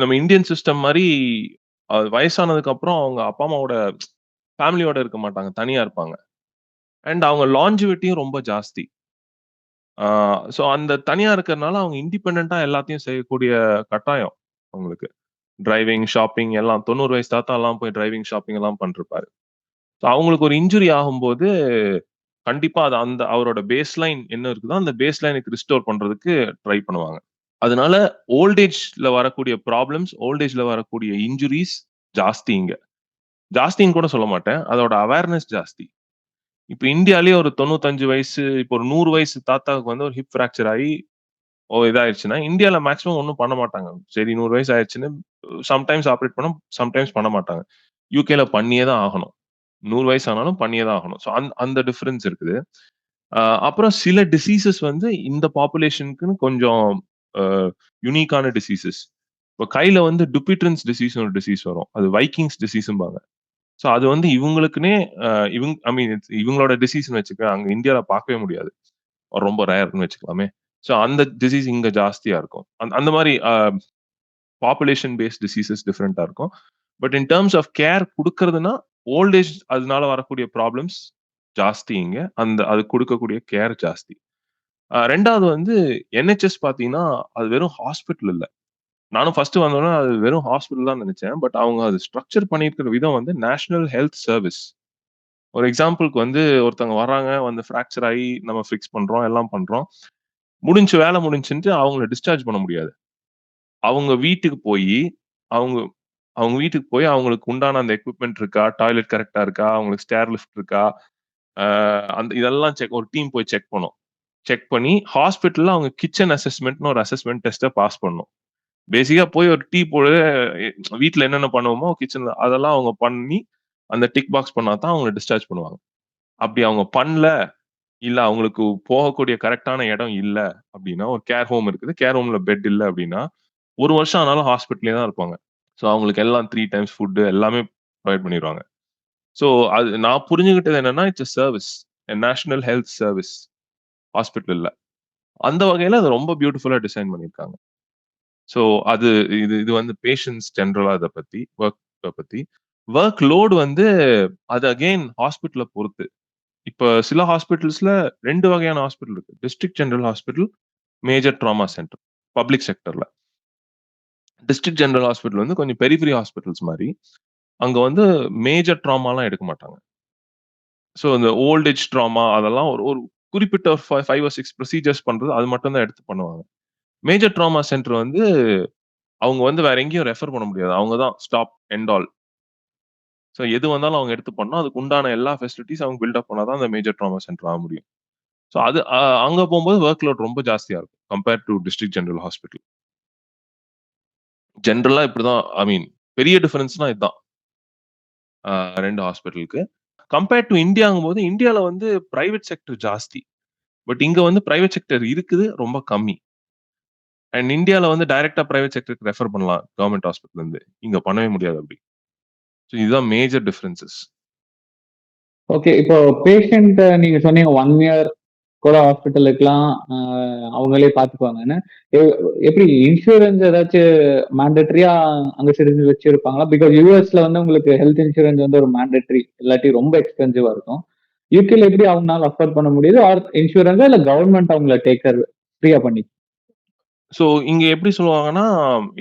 நம்ம இந்தியன் சிஸ்டம் மாரி வயசானதுக்கு அப்புறம் அவங்க அப்பா, அம்மாவோட ஃபேமிலியோட இருக்க மாட்டாங்க. தனியா இருப்பாங்க. அண்ட் அவங்க லாஞ்சிவிட்டியும் ரொம்ப ஜாஸ்தி. ஆ சோ அந்த தனியா இருக்கறனால அவங்க இண்டிபெண்டன்ட்டா எல்லாத்தையும் செய்யக்கூடிய கட்டாயம் அவங்களுக்கு. டிரைவிங், ஷாப்பிங் எல்லாம் 90 வயசு தாத்தாலாம் போய் டிரைவிங், ஷாப்பிங் எல்லாம் பண்ணிருப்பாரு. சோ அவங்களுக்கு ஒரு இன்ஜுரி ஆகும்போது, கண்டிப்பா அது அந்த அவரோட பேஸ் லைன் என்ன இருக்குதோ, அந்த பேஸ் லைனுக்கு ரிஸ்டோர் பண்றதுக்கு ட்ரை பண்ணுவாங்க. அதனால ஓல்ட் ஏஜ்ல வரக்கூடிய ப்ராப்ளம்ஸ், ஓல்ட் ஏஜ்ல வரக்கூடிய இன்ஜுரீஸ் ஜாஸ்தி இங்க. ஜாஸ்தின்னு கூட சொல்ல மாட்டேன். அதோட அவேர்னஸ் ஜாஸ்தி. இப்ப இந்தியாலயே ஒரு 95 வயசு, இப்போ ஒரு 100 வயசு தாத்தாவுக்கு வந்து ஒரு ஹிப் ஃப்ராக்சர் ஆயி இதாயிருச்சுன்னா, இந்தியால மேக்ஸிமம் ஒண்ணும் பண்ண மாட்டாங்க. சரி 100 வயசு ஆயிருச்சுன்னு சம்டைம்ஸ் ஆப்பரேட் சம்டைம்ஸ் பண்ண மாட்டாங்க. யுகேல பண்ணியே தான் ஆகணும். 100 வயசு ஆனாலும் பண்ணியே தான் ஆகணும். சோ அந்த டிஃபரன்ஸ் இருக்குது. அ அப்புறம் சில டிசீஸஸ் வந்து இந்த பாப்புலேஷனுக்குன்னு கொஞ்சம் அ யூனிக்கான டிசீஸஸ். இப்ப கையில வந்து டுபிட்ரின்ஸ் டிசீஸ்ன்னு ஒரு டிசீஸ் வரும். அது வைக்கிங்ஸ் டிசீஸ்ம்பாங்க. சோ அது வந்து இவங்களுக்குன்னே அ ஐ மீன் இவங்களோட டிசீஸ்ன்னு வச்சுக்க அங்க இந்தியால பார்க்கவே முடியாது. ரொம்ப ரேர்ன்னு வச்சுக்கலாமே. சோ அந்த டிசீஸ் இங்க ஜாஸ்தியா இருக்கும். அந்த மாரி பாப்புலேஷன் பேஸ்ட் டிசீஸஸ் டிஃபரெண்ட்டா இருக்கும். But in terms of care குடுக்கறதுன்னா, ஓல்ட் ஏஜ் அதனால வரக்கூடிய ப்ராப்ளம்ஸ் ஜாஸ்தி இங்க. அது குடுக்கக்கூடிய கேர் ஜாஸ்தி. 2வது வந்து என்ஹெச்எஸ் பார்த்தீங்கன்னா, அது வெறும் ஹாஸ்பிட்டல் இல்ல. நானும் ஃபர்ஸ்ட் வந்தோனே அது வெறும் ஹாஸ்பிட்டல் தான் நெனச்சேன். பட் அவங்க அது ஸ்ட்ரக்சர் பண்ணியிருக்கிற விதம் வந்து நேஷனல் ஹெல்த் சர்விஸ். ஒரு எக்ஸாம்பிள்க்கு வந்து ஒருத்தவங்க வர்றாங்க, வந்து ஃப்ராக்சர் ஆயி நம்ம ஃபிக்ஸ் பண்றோம், எல்லாம் பண்றோம். வேல முடிஞ்சுன்ட்டு அவங்கள டிஸ்சார்ஜ் பண்ண முடியாது. அவங்க வீட்டுக்கு போயி, அவங்க அவங்க வீட்டுக்கு போய் அவங்களுக்கு உண்டான அந்த எக்விப்மென்ட் இருக்கா? டாய்லெட் கரெக்ட்டா இருக்கா? அவங்களுக்கு ஸ்டேர் லிஃப்ட் இருக்கா? அ இதெல்லாம் ஒரு டீம் போய் செக் பண்ணும். செக் பண்ணி ஹாஸ்பிட்டல்ல அவங்க கிட்சன் அசஸ்மென்ட்ன்னு ஒரு அசஸ்மென்ட் டெஸ்ட்ட பாஸ் பண்ணணும். பேசிக்கா போய் ஒரு டீ போடு, எ வீட்ல என்னென்ன பண்ணுவோமோ கிட்சன்ல அதெல்லாம் அவங்க பண்ணி, அந்த டிக் பாக்ஸ் பண்ணா தான் அவங்கள டிஸ்சார்ஜ் பண்ணுவாங்க. அப்படி அவங்க பண்ணல, இல்ல அவங்களுக்கு போகக்கூடிய கரெக்ட்டான இடம் இல்ல அப்படின்னா, ஒரு கேர் ஹோம் இருக்குது. கேர் ஹோம்ல பெட் இல்ல அப்படின்னா, 1 வருஷம் ஆனாலும் ஹாஸ்பிட்டல்லயே தான் இருப்பாங்க. ஸோ அவங்களுக்கு எல்லாம் 3 டைம்ஸ் ஃபுட் எல்லாமே ப்ரொவைட் பண்ணிருவாங்க. ஸோ அது நான் புரிஞ்சுகிட்டது என்னன்னா, it's a service. National health service ஹாஸ்பிட்டல்ல. அந்த வகையில அத ரொம்ப பியூட்டிஃபுல்லா டிசைன் பண்ணியிருக்காங்க. ஸோ அது இது இது வந்து பேஷன்ட்ஸ் ஜெனரலா இத பத்தி, பத்தி. வொர்க் லோட் வந்து அது அகைன் ஹாஸ்பிட்டல பொறுத்து. இப்ப சில ஹாஸ்பிட்டல்ஸ்ல 2 வகையான ஹாஸ்பிட்டல் இருக்கு. District general hospital, major trauma centre. Public செக்டர்ல. டிஸ்ட்ரிக்ட் ஜெனரல் ஹாஸ்பிட்டல் வந்து கொஞ்சம் பெரிஃபெரி ஹாஸ்பிட்டல்ஸ் மாரி. அங்க வந்து மேஜர் ட்ராமாலாம் எடுக்க மாட்டாங்க. ஸோ இந்த ஓல்ட் ஏஜ் ட்ராமா அதெல்லாம் ஒரு ஒரு குறிப்பிட்ட 5 ஆர் 6 ப்ரொசீஜர்ஸ் பண்றது அது மட்டும் தான் எடுத்து பண்ணுவாங்க. மேஜர் ட்ராமா சென்டர் வந்து அவங்க வந்து வேற எங்கேயும் ரெஃபர் பண்ண முடியாது. அவங்க தான் ஸ்டாப், எண்ட் ஆல். ஸோ எது வந்தாலும் அவங்க எடுத்து பண்ணணும். அதுக்கு உண்டான எல்லா ஃபெசிலிட்டீஸ் அவங்க பில்ட் அப் பண்ணா தான் அந்த மேஜர் ட்ராமா சென்டர் ஆக முடியும். ஸோ அது அங்க போம்போது வொர்க் லோட் ரொம்ப ஜாஸ்தியா இருக்கும். Compared to district general hospital. ஜெனரலா இப்படிதான் ஐ மீன் பெரிய டிஃபரன்ஸ்னா இதான். 2 ஹாஸ்பிட்டலுக்கு. கம்பேர்ட் டூ இந்தியாங்கும்போது, இந்தியால வந்து பிரைவேட் செக்டர் ஜாஸ்தி. பட் இங்க வந்து பிரைவேட் செக்டர் இருக்குது, ரொம்ப கம்மி. அண்ட் இந்தியால வந்து டைரக்ட்டா பிரைவேட் செக்டருக்கு ரெஃபர் பண்ணலாம். கவர்ன்மென்ட் ஹாஸ்பிட்டல்ல இருந்து. இங்க பண்ணவே முடியாது அப்படி. ஸோ இதுதான் மேஜர் டிஃபரன்ஸஸ். ஓகே. இப்போ பேஷண்ட் நீங்க சொன்னீங்க 1 இயர் கூட ஹாஸ்பிட்டலுக்குலாம் அவங்களே பார்த்துக்குவாங்கன்னு. எ எப்படி இன்சூரன்ஸ் ஏதாச்சும் மேண்டேட்டரியா அங்க சிட்டிசன்ஸ் வச்சிருப்பாங்களா? பிகாஸ் யுஎஸ்ல வந்து உங்களுக்கு ஹெல்த் இன்சூரன்ஸ் வந்து ஒரு மேண்டேட்டரி. இல்லாட்டி ரொம்ப எக்ஸ்பென்சிவா இருக்கும். யுகேல எப்படி அவங்கனால அஃபோர்ட் பண்ண முடியுது? ஆர் இன்சூரன்ஸா இல்ல கவர்ன்மெண்ட் அவங்கள டேக் கேர் ஃப்ரீயா பண்ணி ஸோ இங்க எப்படி சொல்லுவாங்கன்னா,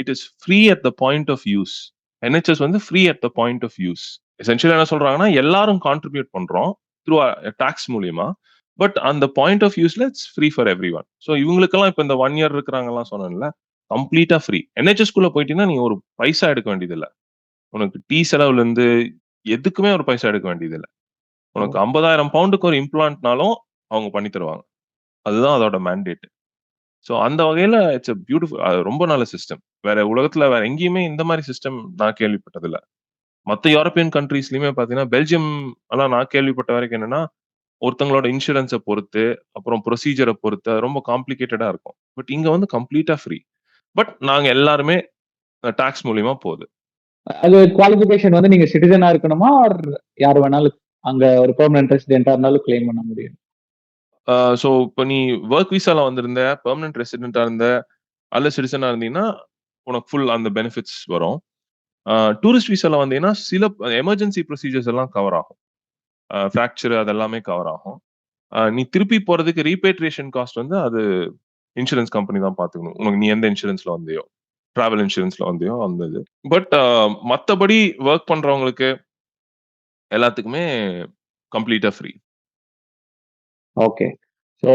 it is free at the point of use. NHS வந்து free at the point of use. எசென்ஷியலா என்ன சொல்றாங்கன்னா, எல்லாரும் கான்ட்ரிபியூட் பண்றோம். த்ரூ டாக்ஸ் மூலியமா. பட் அந்த பாயிண்ட் ஆஃப் யூஸ்ல it's free for everyone. So இவங்களுக்கெல்லாம் இப்ப இந்த 1 இயர் இருக்கிறாங்கலாம் சொன்னேன்ல, கம்ப்ளீட்டா ஃப்ரீ. என்ஹெச்எஸ்குள்ள போயிட்டீங்கன்னா, நீங்க ஒரு பைசா எடுக்க வேண்டியதில்ல. உனக்கு டீ செலவுலருந்து எதுக்குமே ஒரு பைசா எடுக்க வேண்டியதில்ல. உனக்கு 50,000 பவுண்டுக்கு ஒரு இம்ப்ளான்ட்னாலும் அவங்க பண்ணி தருவாங்க. அதுதான் அதோட மேண்டேட். ஸோ அந்த வகையில இட்ஸ் a பியூட்டிஃபுல் ரொம்ப நல்ல சிஸ்டம். வேற உலகத்துல வேற எங்கேயுமே இந்த மாரி சிஸ்டம் நான் கேள்விப்பட்டதில்ல. மத்த யூரோப்பியன் கண்ட்ரீஸ்லயுமே பார்த்தீங்கன்னா, பெல்ஜியம் எல்லாம் நான் கேள்விப்பட்ட வரைக்கும் என்னன்னா, ஒருத்தங்களோட இன்சூரன்ஸ பொறுத்து, அப்புறம் ப்ரொசீஜர பொறுத்து அது ரொம்ப காம்ப்ளிகேட்டடா இருக்கும். பட் இங்க வந்து கம்ப்ளீட்டா ஃப்ரீ. பட் நாங்க எல்லாருமே டாக்ஸ் மூலியமா போகுது. அது குவாலிஃபிகேஷன் வந்து நீங்க சிட்டிசனா இருக்கணுமா? ஆர் யார் வேணாலும் அங்க ஒரு பெர்மனன்ட் ரெசிடென்ட்டா இருந்தாலும் கிளைம் பண்ண முடியும்? ஸோ இப்ப நீ வொர்க் விசால வந்திருந்த, பெர்மனன்ட் ரெசிடென்ட்டா இருந்த, அல்ல சிட்டிசனா இருந்தீங்கன்னா, உனக்கு ஃபுல் அந்த பெனிஃபிட்ஸ் வரும். டூரிஸ்ட் விசால வந்தீங்கன்னா, சில எமர்ஜென்சி ப்ரொசீஜர்ஸ் எல்லாம் கவர் ஆகும். ஃப்ராக்சர் அது எல்லாமே கவர் ஆகும். நீ திருப்பி போறதுக்கு ரீபேட்ரியேஷன் காஸ்ட் வந்து அது இன்சூரன்ஸ் கம்பெனி தான் பார்த்துக்கணும். உனக்கு நீ எந்த இன்சூரன்ஸ்ல வந்தியோ, டிராவல் இன்சூரன்ஸ்ல வந்தியோ அந்த இது. பட் மத்தபடி வொர்க் பண்றவங்களுக்கு எல்லாத்துக்குமே கம்ப்ளீட்டா ஃப்ரீ. ஓகே. ஸோ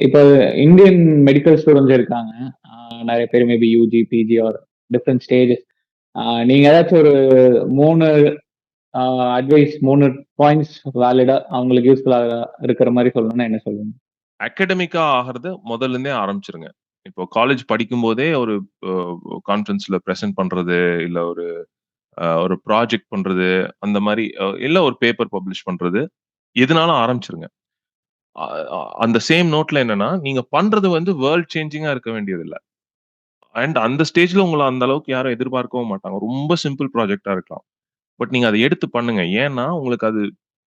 இப்போ இந்தியன் மெடிக்கல் ஸ்டூடெண்ட்ஸ் இருக்காங்க. நெறைய பேர் maybe UG, PG or different stages. நீங்க ஏதாச்சும் ஒரு 3 அட்வைஸ் 3 பாயிண்ட்ஸ் வேலிடா அவங்களுக்கு யூஸ்ஃபுல்லா இருக்கிற மாரி சொல்லணும்னா என்ன சொல்லுவீங்க? அகாடமிக்கா ஆகுறத முதல்ல இருந்தே ஆரம்பிச்சுருங்க. இப்போ காலேஜ் படிக்கும்போதே ஒரு அ கான்ஃபரன்ஸ்ல பிரசன்ட் பண்றது, இல்ல ஒரு ப்ராஜெக்ட் பண்றது, அந்த மாரி இல்ல ஒரு பேப்பர் பப்ளிஷ் பண்றது, எதுனாலும் ஆரம்பிச்சுருங்க. அ அ அந்த சேம் நோட்ல என்னன்னா, நீங்க பண்றது வந்து வேர்ல்ட் சேஞ்சிங்கா இருக்க வேண்டியதில்ல. அண்ட் அந்த ஸ்டேஜ்ல உங்கள அந்த அளவுக்கு யாரும் எதிர்பார்க்கவும் மாட்டாங்க. ரொம்ப சிம்பிள் ப்ராஜெக்ட்டா இருக்கலாம். பட் நீங்க அத எடுத்து பண்ணுங்க. ஏன்னா, உங்களுக்கு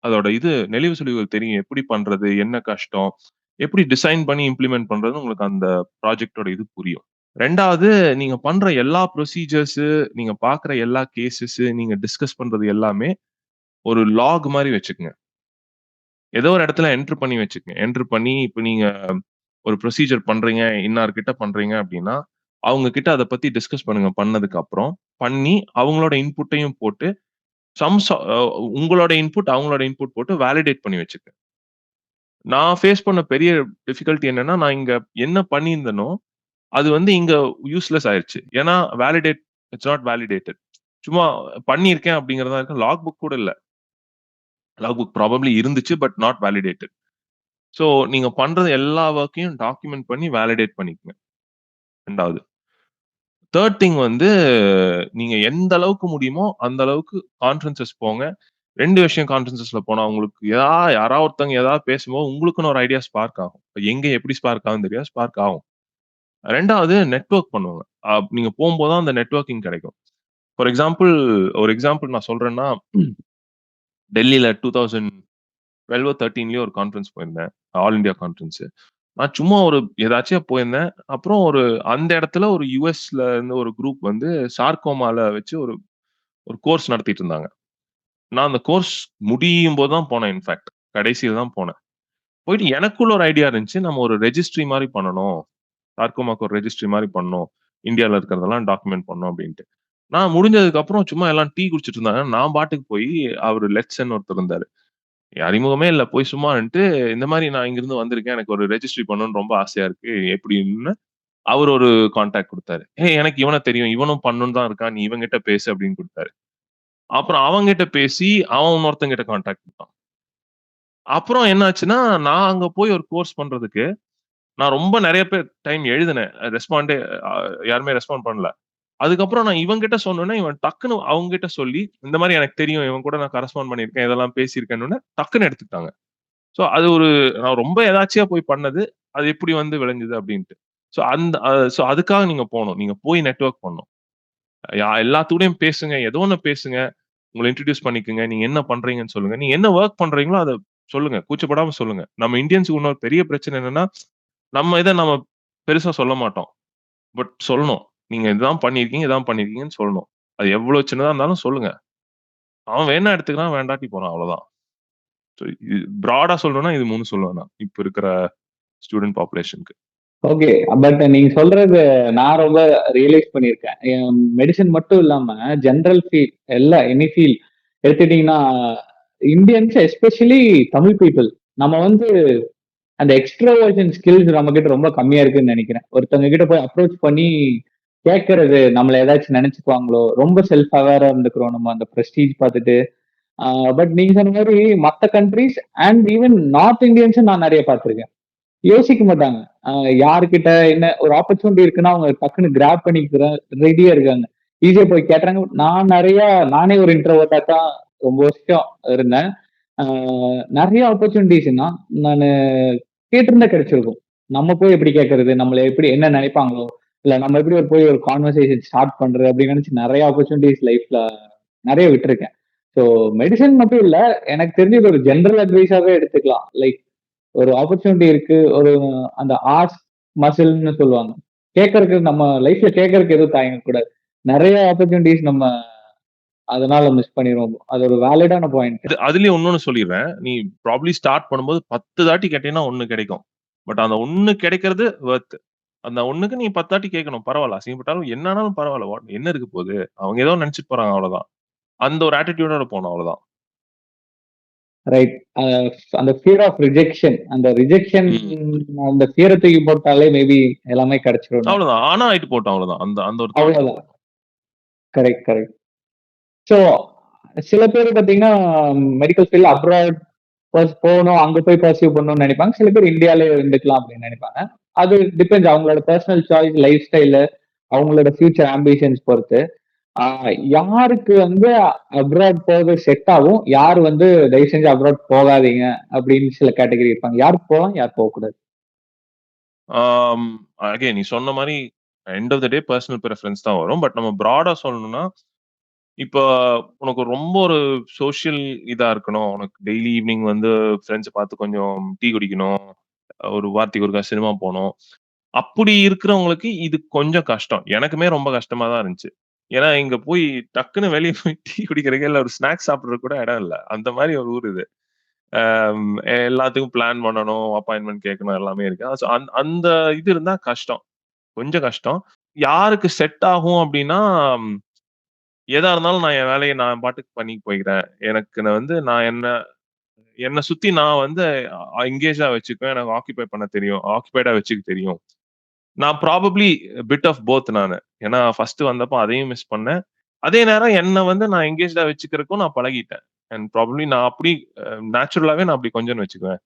அதோட நெளிவு சுளிவுகள் தெரியும். எப்படி பண்றது? என்ன கஷ்டம்? எப்படி டிசைன் பண்ணி இம்ப்ளிமெண்ட் பண்றதுன்னு உங்களுக்கு அந்த ப்ராஜெக்ட்டோட புரியும். 2வது நீங்க பண்ற எல்லா ப்ரொசீஜர்ஸு, நீங்க பார்க்குற எல்லா கேஸஸு, நீங்க டிஸ்கஸ் பண்றது எல்லாமே ஒரு லாக் மாரி வச்சுக்கங்க. ஏதோ ஒரு இடத்துல என்டர் பண்ணி வச்சுக்கங்க. என்டர் பண்ணி இப்ப நீங்க ஒரு ப்ரொசீஜர் பண்றீங்க, இன்னார்கிட்ட பண்றீங்க அப்டின்னா, அவங்க கிட்ட அத பத்தி டிஸ்கஸ் பண்ணுங்க பண்ணதுக்கு அப்புறம். பண்ணி அவங்களோட இன்புட்டையும் போட்டு, சம் ச அ உங்களோட இன்புட், அவங்களோட இன்புட் போட்டு வேலிடேட் பண்ணி வச்சுக்கங்க. நான் ஃபேஸ் பண்ண பெரிய டிஃபிகல்டி என்னன்னா, நான் இங்க என்ன பண்ணியிருந்தேனோ, அது வந்து இங்க யூஸ்லெஸ் ஆயிருச்சு. ஏன்னா இட்ஸ் நாட் வேலிடேட்டட். சும்மா பண்ணியிருக்கேன் அப்டிங்கிறதா இருக்கு. லாக் புக் கூட இல்ல. லாக் புக் ப்ராபப்லி இருந்துச்சு. But not validated. ஸோ நீங்க பண்றது எல்லா வொர்க்கையும் டாக்குமெண்ட் பண்ணி வேலிடேட் பண்ணிக்கங்க. 2வது. 3 திங் வந்து நீங்க எந்த அளவுக்கு முடியுமோ, அந்த அளவுக்கு கான்ஃபரன்ஸஸ் போங்க. 2 விஷயம் கான்ஃபரன்ஸஸ்ல போனா உங்களுக்கு யாராவது ஒருத்தவங்க ஏதாவது பேசும்போது உங்களுக்குன்னு ஒரு ஐடியா ஸ்பார்க் ஆகும். எங்க எப்படி ஸ்பார்க் ஆகும்னு தெரியாது. ஸ்பார்க் ஆகும். 2வது நெட்வொர்க் பண்ணுவாங்க. நீங்க போம்போது தான் அந்த நெட்வொர்க்கிங் கிடைக்கும். ஃபார் எக்ஸாம்பிள் ஒரு எக்ஸாம்பிள் நான் சொல்றேன்னா, டெல்லில 2012 13லயோ ஒரு கான்ஃபரன்ஸ் போயிருந்தேன். All India conference. நான் சும்மா ஒரு எதாச்சும் போயிருந்தேன். அப்புறம் அந்த இடத்துல ஒரு யுஎஸ்ல இருந்து ஒரு குரூப் வந்து சார்கோமால வச்சு ஒரு ஒரு கோர்ஸ் நடத்திட்டு இருந்தாங்க. நான் அந்த கோர்ஸ் முடியும்போது தான் போனேன் இன்ஃபாக்ட். கடைசில தான் போனேன். போயிட்டு எனக்குள்ள ஒரு ஐடியா இருந்துச்சு. நம்ம ஒரு ரெஜிஸ்ட்ரி மாரி பண்ணணும். சார்கோமாக்கு ஒரு ரெஜிஸ்ட்ரி மாரி பண்ணணும். இந்தியால இருக்கிறதெல்லாம் டாக்குமெண்ட் பண்ணணும் அப்டின்ட்டு. நான் முடிஞ்சதுக்கு அப்புறம் சும்மா எல்லாம் டீ குடிச்சிட்டு இருந்தாங்க. நான் பாட்டுக்கு போய் அவரு லெட்சன் ஒருத்தர் இருந்தாரு. அறிமுகமே இல்ல. போய் சும்மா நின்னுட்டு, இந்த மாரி நான் இங்கிருந்து வந்திருக்கேன். எனக்கு ஒரு ரெஜிஸ்ட்ரி பண்ணணும்னு ரொம்ப ஆசையா இருக்கு. எப்படின்னு அவரு ஒரு கான்டாக்ட் குடுத்தாரு. எனக்கு இவன தெரியும். இவனும் பண்ணணும்னு தான் இருக்கான். நீ இவன்கிட்ட பேசு அப்படின்னு குடுத்தாரு. அப்புறம் அவன்கிட்ட பேசி, அவன் இன்னொருத்தன்கிட்ட கான்டாக்ட் குடுத்தான். அப்புறம் என்ன ஆச்சுன்னா, நான் அங்க போய் ஒரு கோர்ஸ் பண்றதுக்கு, நான் ரொம்ப நெறைய பேர் டைம் எழுதினேன். ரெஸ்பாண்டே அ யாருமே ரெஸ்பாண்ட் பண்ணல. அதுக்கப்புறம் நான் இவன்கிட்ட சொன்னோனே, இவன் டக்குனு அவங்ககிட்ட சொல்லி, இந்த மாரி எனக்கு தெரியும். இவன் கூட நான் கரஸ்பாண்ட் பண்ணியிருக்கேன். இதெல்லாம் பேசியிருக்கேன்னோனே, டக்குன்னு எடுத்துக்கிட்டாங்க. சோ அது நான் ரொம்ப எதார்ச்சியா போய் பண்ணது. அது எப்படி வந்து விளைஞ்சது அப்டின்ட்டு. சோ அந்த சோ அதுக்காக நீங்க போணும். நீங்க போய் நெட்வொர்க் பண்ணணும். எல்லாத்துக்கூடயும் பேசுங்க. ஏதோ ஒண்ணு பேசுங்க. உங்கள இன்ட்ரோடியூஸ் பண்ணிக்கங்க. நீங்க என்ன பண்றீங்கன்னு சொல்லுங்க. நீங்க என்ன வொர்க் பண்றீங்களோ அத சொல்லுங்க. கூச்சப்படாம சொல்லுங்க. நம்ம இந்தியன்ஸ்க்கு இன்னொரு பெரிய பிரச்சனை என்னன்னா, நம்ம பெருசா சொல்ல மாட்டோம். பட் சொல்லணும். நீங்க இதுதான் பண்ணியிருக்கீங்க, இதான் பண்ணியிருக்கீங்கன்னு சொல்லணும். அது எவ்ளோ சின்னதா இருந்தாலும் சொல்லுங்க. அவன் வேணா எடுத்துக்கிறான், வேண்டாட்டி போறான் அவ்வளோதான். சோ இது ப்ராடா சொல்லணும்னா இது 3 சொல்லுவேன் நான். இப்ப இருக்கிற ஸ்டூடண்ட் பாப்புலேஷன்க்கு. ஓகே. பட் நீங்க சொல்றது நான் ரொம்ப ரியலைஸ் பண்ணியிருக்கேன். மெடிசின் மட்டும் இல்லாம ஜெனரல் ஃபீல்ட் எனி ஃபீல்ட் எடுத்துட்டீங்கன்னா, இந்தியன்ஸ் எஸ்பெஷலி தமிழ் பீப்பிள் நம்ம வந்து அந்த எக்ஸ்ட்ரோவர்ஷன் ஸ்கில்ஸ் நம்ம கிட்ட ரொம்ப கம்மியா இருக்குன்னு நினைக்கிறேன். ஒருத்தவங்க கிட்ட போய் அப்ரோச் பண்ணி கேட்கறது நம்மள ஏதாச்சும் நினைச்சுக்குவாங்களோ, ரொம்ப செல்ஃப் அவேரா இருந்துக்கிறோம் நம்ம அந்த பிரஸ்டீஜ் பார்த்துட்டு. பட் நீங்க சொன்ன மாதிரி மத்த கண்ட்ரீஸ் அண்ட் ஈவன் நார்த் இந்தியன்ஸும் நான் நிறைய பார்த்திருக்கேன். யோசிக்க மாட்டாங்க. யாருகிட்ட என்ன ஒரு ஆப்பர்ச்சுனிட்டி இருக்குன்னா, அவங்க டக்குன்னு கிராப் பண்ணிக்கிற ரெடியா இருக்காங்க. ஈஸியா போய் கேட்டுறாங்க. நானே ஒரு இன்ட்ரோவர்ட்டா தான் ரொம்ப வருஷம் இருந்தேன். ஆ நெறைய ஆப்பர்ச்சுனிட்டீஸ்ன்னா, நானு கேட்டிருந்தா கிடைச்சிருக்கும். நம்ம போய் எப்படி கேட்கறது? நம்மள எப்படி என்ன நினைப்பாங்களோ? இல்ல நம்ம எப்படி போய் ஒரு கான்வர்சேஷன் ஸ்டார்ட் பண்றது அப்படின்னு நினைச்சு நெறைய ஆப்பர்ச்சுனிட்டீஸ் லைஃப்ல நெறைய விட்டுருக்கேன். ஸோ மெடிசின் மட்டும் இல்ல. எனக்கு தெரிஞ்சு இது ஒரு ஜெனரல் அட்வைஸாவே எடுத்துக்கலாம். லைக் ஒரு ஆப்பர்ச்சுனிட்டி இருக்கு. அந்த ஆர்ட்ஸ் மசில்ன்னு சொல்லுவாங்க. கேட்கறக்கு நம்ம லைஃப்ல கேட்கறக்கு எதுவும் தயங்கக்கூடாது. நெறைய ஆப்பர்ச்சுனிட்டீஸ் நம்ம அதனால மிஸ் பண்ணிருவோம். அது ஒரு வேலிடான பாயிண்ட். அதுலயும் இன்னொன்னு சொல்லிர்றேன். நீ ப்ராபப்லி ஸ்டார்ட் பண்ணும்போது 10 தாட்டி கேட்டீங்கன்னா 1 கிடைக்கும். பட் அந்த 1 கிடைக்கிறது வொர்த். அந்த 1க்கு நீ 10 தாட்டி கேட்கணும். பரவால்ல. அசிங்கப்பட்டாலும் என்ன ஆனாலும் பரவால்ல. என்ன இருக்க போது? அவங்க ஏதோ நெனச்சுட்டு போறாங்க அவ்வளவுதான். அந்த ஒரு ஆட்டிட்யூடோட போணும் அவ்வளவுதான். ரைட். அ அந்த ஃபியர் ஆஃப் ரிஜெக்ஷன் ம். அந்த ஃபியர தூக்கி போட்டாலே மேபி எல்லாமே கிடைச்சிரும்னு. அவ்வளவுதான். ஆனா ஆயிட்டு போட்டும் அவ்வளவுதான். அந்த அந்த ஒரு தாட். அவ்வளவுதான். Correct, correct. ஸோ சில பேர் பார்த்தீங்கன்னா, மெடிக்கல் ஃபீல்ட்ல அப்ராட் போணும், அங்க போய் பர்சியூ பண்ணணும்னு நினைப்பாங்க. சில பேர் இந்தியாலயே இருந்துக்கலாம் அப்படின்னு நினைப்பாங்க. அது டிபெண்ட்ஸ் அவங்களோட பெர்சனல் சாய்ஸ், லைஃப் ஸ்டைலு, அவங்களோட ஃபியூச்சர் ஆம்பிஷன்ஸ் பொறுத்து. யாருக்கு வந்து அப்ராட் போறது செட் ஆகும், யார் வந்து தயவு செஞ்சு அப்ராட் போகாதீங்க அப்படின்னு சில கேட்டகரி இருப்பாங்க. யார் போலாம், யார் போகக்கூடாது. ஆம் அகைன் நீ சொன்ன மாரி end of the day personal preference தான் வரும். பட் நம்ம ப்ராடா சொல்லணும்னா, இப்ப உனக்கு ரொம்ப ஒரு சோசியல் இதா இருக்கணும். உனக்கு டெய்லி ஈவ்னிங் வந்து ஃபிரெண்ட்ஸ பார்த்து கொஞ்சம் டீ குடிக்கணும். ஒரு வாரத்துக்கு ஒருக்கா சினிமா போணும். அப்படி இருக்கிறவங்களுக்கு இது கொஞ்சம் கஷ்டம். எனக்குமே ரொம்ப கஷ்டமா தான் இருந்துச்சு. ஏன்னா இங்க போய் டக்குனு வெளிய போய் டீ குடிக்கிறதுக்கு இல்ல ஒரு ஸ்நாக்ஸ் சாப்பிடுறதுக்கு கூட இடம் இல்ல. அந்த மாரி ஒரு ஊர் இது. எல்லாத்துக்கும் பிளான் பண்ணணும், அப்பாயின்ட்மென்ட் கேட்கணும் எல்லாமே இருக்கு. சோ அந்த இது இருந்தா கஷ்டம். கொஞ்சம் கஷ்டம். யாருக்கு செட் ஆகும் அப்டின்னா, எதா இருந்தாலும் நான் என் வேலைய நான் பாட்டுக்கு பண்ணிட்டு போய்க்கிறேன். எனக்கு நான் என்ன என்ன சுத்தி நான் எங்கேஜா வச்சுக்குவேன். எனக்கு ஆக்கியூபை பண்ண தெரியும். ஆக்கியூபைடா வச்சுக்க தெரியும். நான் ப்ராபப்ளி பிட் ஆஃப் போத் நானு. ஏன்னா ஃபர்ஸ்ட் வந்தப்போ அதையும் மிஸ் பண்ணேன். அதே நேரம் என்ன நான் எங்கேஜ்டா வச்சுக்கிறதுக்கும் நான் பழகிட்டேன். அண்ட் ப்ராபப்ளி நான் அப்படி நேச்சுரலாவே நான் அப்படி கொஞ்சம்னு வச்சுக்குவேன்.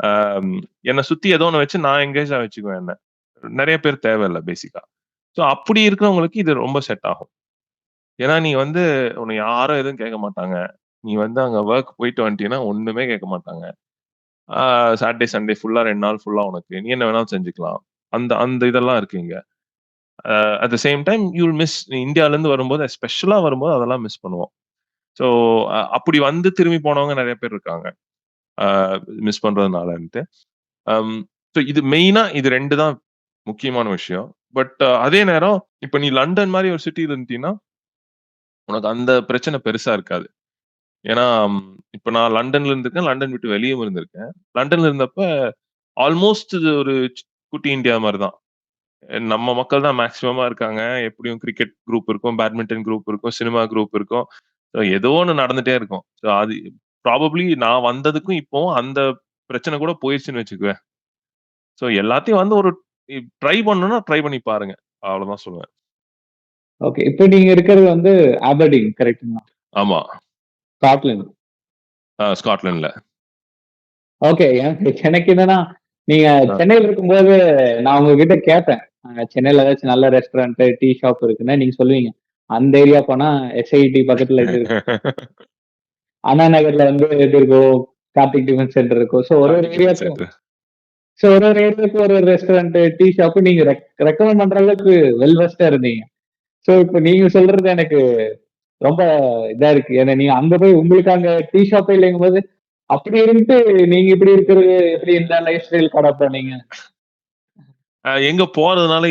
அம் என்ன சுத்தி ஏதோ ஒண்ணு வச்சு நான் எங்கேஜா வச்சுக்குவேன் என்ன. நெறைய பேர் தேவையில்ல பேசிக்கா. சோ அப்படி இருக்கிறவங்களுக்கு இது ரொம்ப செட் ஆகும். ஏன்னா நீ உன்ன யாரும் எதுவும் கேட்க மாட்டாங்க. நீ வந்து அங்க ஒர்க் போயிட்டு வந்துட்டீன்னா ஒண்ணுமே கேட்க மாட்டாங்க. சாட்டர்டே, சண்டே ஃபுல்லா 2 நாள் ஃபுல்லா உனக்கு. நீ என்ன வேணாலும் செஞ்சுக்கலாம். அந்த அந்த இதெல்லாம் இருக்கு இங்க. At the same time you will miss இந்தியாலருந்து வரும்போது ஸ்பெஷலா வரும்போது அதெல்லாம் மிஸ் பண்ணுவோம். ஸோ அப்படி வந்து திரும்பி போனவங்க நெறைய பேர் இருக்காங்க. அ மிஸ் பண்றதுனாலன்ட்டு. அம் ஸோ இது மெயினா இது 2 தான் முக்கியமான விஷயம். பட் அதே நேரம் இப்ப நீ லண்டன் மாரி ஒரு சிட்டில இருந்தீன்னா, உனக்கு அந்த பிரச்சனை பெருசா இருக்காது. ஏன்னா, இப்ப நான் லண்டன்ல இருந்திருக்கேன். லண்டன் விட்டு வெளியும் இருந்திருக்கேன். லண்டன்ல இருந்தப்ப ஆல்மோஸ்ட் இது ஒரு குட்டி இந்தியா மாரி தான். நம்ம மக்கள் தான் மேக்ஸிமமா இருக்காங்க. எப்படியும் கிரிக்கெட் குரூப் இருக்கும், பேட்மிண்டன் குரூப் இருக்கும், சினிமா குரூப் இருக்கும். ஸோ ஏதோ ஒண்ணு நடந்துட்டே இருக்கும். ஸோ அது ப்ராபப்ளி நான் வந்ததுக்கும் இப்பவும் அந்த பிரச்சனை கூட போயிருச்சுன்னு வச்சுக்குவேன். ஸோ எல்லாத்தையும் வந்து ஒரு ட்ரை பண்ணணும்னா ட்ரை பண்ணி பாருங்க. அவ்வளவுதான் சொல்லுவேன். ஓகே. இப்ப நீங்க இருக்கிறது வந்து அபர்டீன் கரெக்ட்டுங்களா? ஆமா. ஸ்காட்லாந்து. ஸ்காட்லாண்ட்ல. ஓகே. எனக்கு என்னன்னா, நீங்க அ. சென்னையில இருக்கும்போது நான் உங்ககிட்ட கேட்டேன். சென்னையில ஏதாச்சும் நல்ல ரெஸ்டாரண்ட், டீ ஷாப் இருக்குன்னா, நீங்க சொல்லுவீங்க. அந்த ஏரியா போனா எஸ்ஐடி பக்கத்துல இது இருக்கும். அண்ணா நகர்ல வந்து இது இருக்கும். கார்த்திக் டிஃபன் சென்டர் இருக்கும். Karthik tiffin centre. ஒரு ஒரு ஏரியாவுக்கு ஒரு ரெஸ்டாரண்ட், டீ ஷாப் நீங்க ரெக்கமெண்ட் பண்ற அளவுக்கு வெல் வெஸ்டா இருந்தீங்க. சோ இப்ப நீங்க சொல்றது எனக்கு ரொம்ப இதா இருக்கு. ஏன்னா நீங்க அங்க போய் உங்களுக்கு அங்க டீ ஷாப்பே இல்லைங்கும்போது, அப்படி இருந்துட்டு நீங்க இப்படி இருக்கிறது எப்படி இந்த லைஃப் ஸ்டைல் அடாப்ட் பண்ணீங்க? எங்க போறதுனால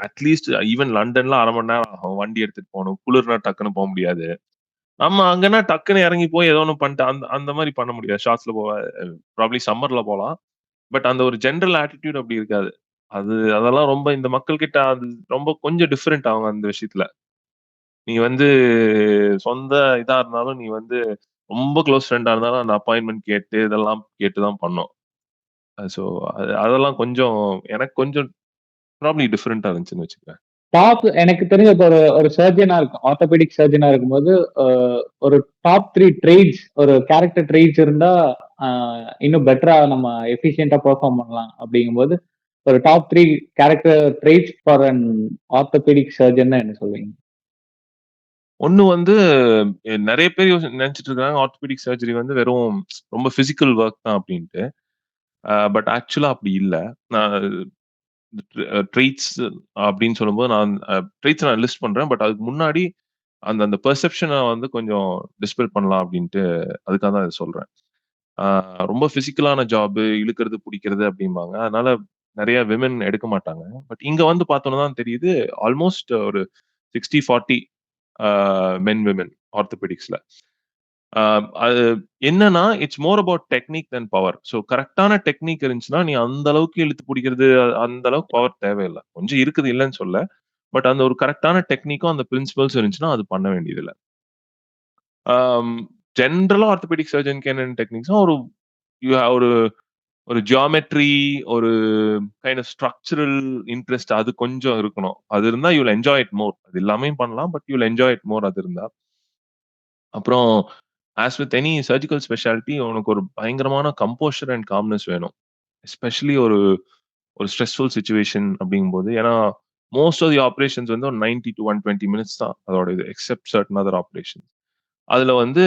அட்லீஸ்ட் ஈவன் லண்டன்ல 1/2 மணி நேரம் ஆகும். வண்டி எடுத்துட்டு போணும். குளிர்னா டக்குன்னு போ முடியாது. நம்ம அங்கன்னா டக்குன்னு இறங்கி போய் ஏதோ ஒண்ணு பண்ணிட்டு அந்த அந்த மாரி பண்ண முடியாது. ஷார்ட்ஸ்ல ப்ராபப்ளி சம்மர்ல போலாம். பட் அந்த ஒரு ஜெனரல் ஆட்டிட்யூட் அப்படி இருக்காது. அதெல்லாம் ரொம்ப இந்த மக்கள் கிட்ட அது ரொம்ப கொஞ்சம் டிஃபரெண்ட் ஆகும் அந்த விஷயத்துல. நீ வந்து சொந்த இதா இருந்தாலும் நீ வந்து ரொம்ப க்ளோஸ் ஃப்ரெண்டா இருந்தாலும் அந்த அப்பாயின்ட்மென்ட் கேட்டு இதெல்லாம் கேட்டு தான் பண்ணணும். சோ அதெல்லாம் கொஞ்சம் எனக்கு கொஞ்சம் ப்ராபப்ளி டிஃபரெண்ட்டா இருந்துச்சுன்னு வச்சுக்கோங்க. எனக்கு தெரிஞ்ச இப்ப ஒரு ஒரு சர்ஜனா இருக்கும். ஆர்த்தோபெடிக் சர்ஜனா இருக்கும்போது, அ ஒரு டாப் 3 ட்ரெய்ட்ஸ் ஒரு கேரக்டர் ட்ரெய்ட்ஸ் இருந்தா, அ இன்னும் பெட்டரா நம்ம எஃபிஷியன்ட்டா பெர்ஃபார்ம் பண்ணலாம் அப்படிங்கும்போது, ஒரு top 3 character traits for an orthopaedic சர்ஜன்னா என்ன சொல்வீங்க? ஒண்ணு வந்து நெறைய பேர் நெனச்சுட்டு இருக்காங்க ஆர்த்தோபெடிக் சர்ஜரி வந்து வெறும் ரொம்ப பிசிக்கல் வொர்க் தான் அப்டின்ட்டு. பட் ஆக்சுவலா அப்படி இல்ல. நான் ட்ரெய்ட்ஸ் அப்படின்னு சொல்லும்போது நான் ட்ரெய்ட்ஸ் நான் லிஸ்ட் பண்றேன். பட் அதுக்கு முன்னாடி அந்த அந்த பெர்செப்ஷன வந்து கொஞ்சம் டிஸ்பெல் பண்ணலாம் அப்படின்ட்டு அதுக்காக தான் இத சொல்றேன். ஆ ரொம்ப பிசிக்கலான ஜாப் இழுக்கிறது, புடிக்கிறது அப்படிம்பாங்க. அதனால நெறைய விமென் எடுக்க மாட்டாங்க. பட் இங்க வந்து பார்த்தோன தான் தெரியுது ஆல்மோஸ்ட் ஒரு 60, 40 ஆ மென், விமென் ஆர்த்தோபெடிக்ஸ்ல. ஆ அது என்னன்னா, it's more about technique then power. So கரெக்ட்டான டெக்னிக் இருந்துச்சுன்னா, நீ அந்த அளவுக்கு இழுத்து புடிக்கிறது, அந்த அளவுக்கு பவர் தேவையில்ல. கொஞ்சம் இருக்குது இல்லன்னு சொல்லல. பட் அந்த ஒரு கரெக்ட்டான டெக்னிக்கும், அந்த பிரின்சிபல்ஸ் இருந்துச்சுன்னா, அது பண்ண வேண்டியதில்ல. ஆம் ஜெனரலா ஆர்த்தோபெடிக் சர்ஜன்க்கு என்னென்ன டெக்னிக்ஸ்னா, ஒரு ஒரு ஜியோமெட்ரி, ஒரு கைண்ட் ஆஃப் ஸ்ட்ரக்சரல் இன்ட்ரெஸ்ட் அது கொஞ்சம் இருக்கணும். அது இருந்தா you will enjoy it more. அது இல்லாமயும் பண்ணலாம். But you will enjoy it more அது இருந்தா. அப்புறம் as with any surgical speciality உனக்கு ஒரு பயங்கரமான கம்போஷர் அண்ட் காம்னஸ் வேணும். எஸ்பெஷலி ஒரு ஒரு ஸ்ட்ரெஸ்ஃபுல் சிச்சுவேஷன் அப்படிங்கும்போது. ஏன்னா, மோஸ்ட் ஆஃப் தி ஆப்பரேஷன்ஸ் வந்து ஒரு 90 டூ 120 மினிட்ஸ் தான் அதோட இது. Except certain other operations. அதுல வந்து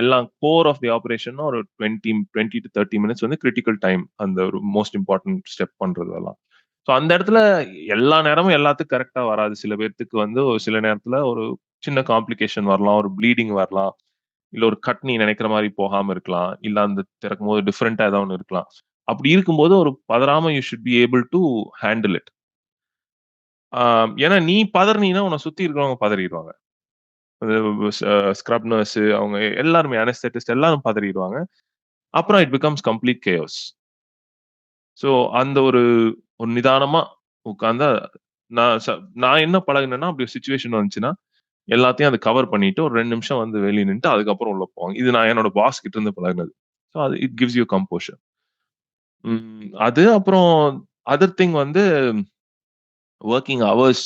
எல்லாம் கோர் ஆஃப் தி ஆப்பரேஷன் ஒரு 20 டூ 30 மினிட்ஸ் வந்து கிரிட்டிக்கல் டைம். அந்த ஒரு மோஸ்ட் இம்பார்ட்டன்ட் ஸ்டெப் பண்றதெல்லாம். ஸோ அந்த இடத்துல எல்லா நேரமும் எல்லாத்துக்கும் கரெக்ட்டா வராது. சில பேத்துக்கு வந்து ஒரு சில நேரத்துல ஒரு சின்ன காம்ப்ளிகேஷன் வரலாம். ஒரு ப்ளீடிங் வரலாம். இல்ல ஒரு கட் நீ நினைக்கிற மாரி போகாம இருக்கலாம். இல்ல அந்த திறக்கும்போது டிஃபரெண்ட்டா ஏதாவது ஒண்ணு இருக்கலாம். அப்படி இருக்கும்போது ஒரு பதறாம you should be able to handle it. ஆ ஏன்னா நீ பதறுனீன்னா உன்ன சுத்தி இருக்கிறவங்க பதறிருவாங்க. அது ஸ்க்ரப் நர்ஸ் அவங்க எல்லாருமே அனஸ்தெட்டிஸ்ட் எல்லாரும் பதறிருவாங்க. அப்புறம் it becomes complete chaos. So அந்த ஒரு ஒரு நிதானமா உட்கார்ந்தா நான் நான் என்ன பழகுனேன்னா, அப்படி ஒரு சிச்சுவேஷன் வந்துச்சுன்னா, எல்லாத்தையும் அத கவர் பண்ணிட்டு ஒரு 2 நிமிஷம் வந்து வெளிய நின்னுட்டு அதுக்கப்புறம் உள்ள போவாங்க. இது நான் என்னோட பாஸ் கிட்ட இருந்து பழகுனது. ஸோ அது இட் கிவ்ஸ் யூ கம்போஷர். அது அப்புறம் அதர் திங் வந்து வொர்க்கிங் ஹவர்ஸ்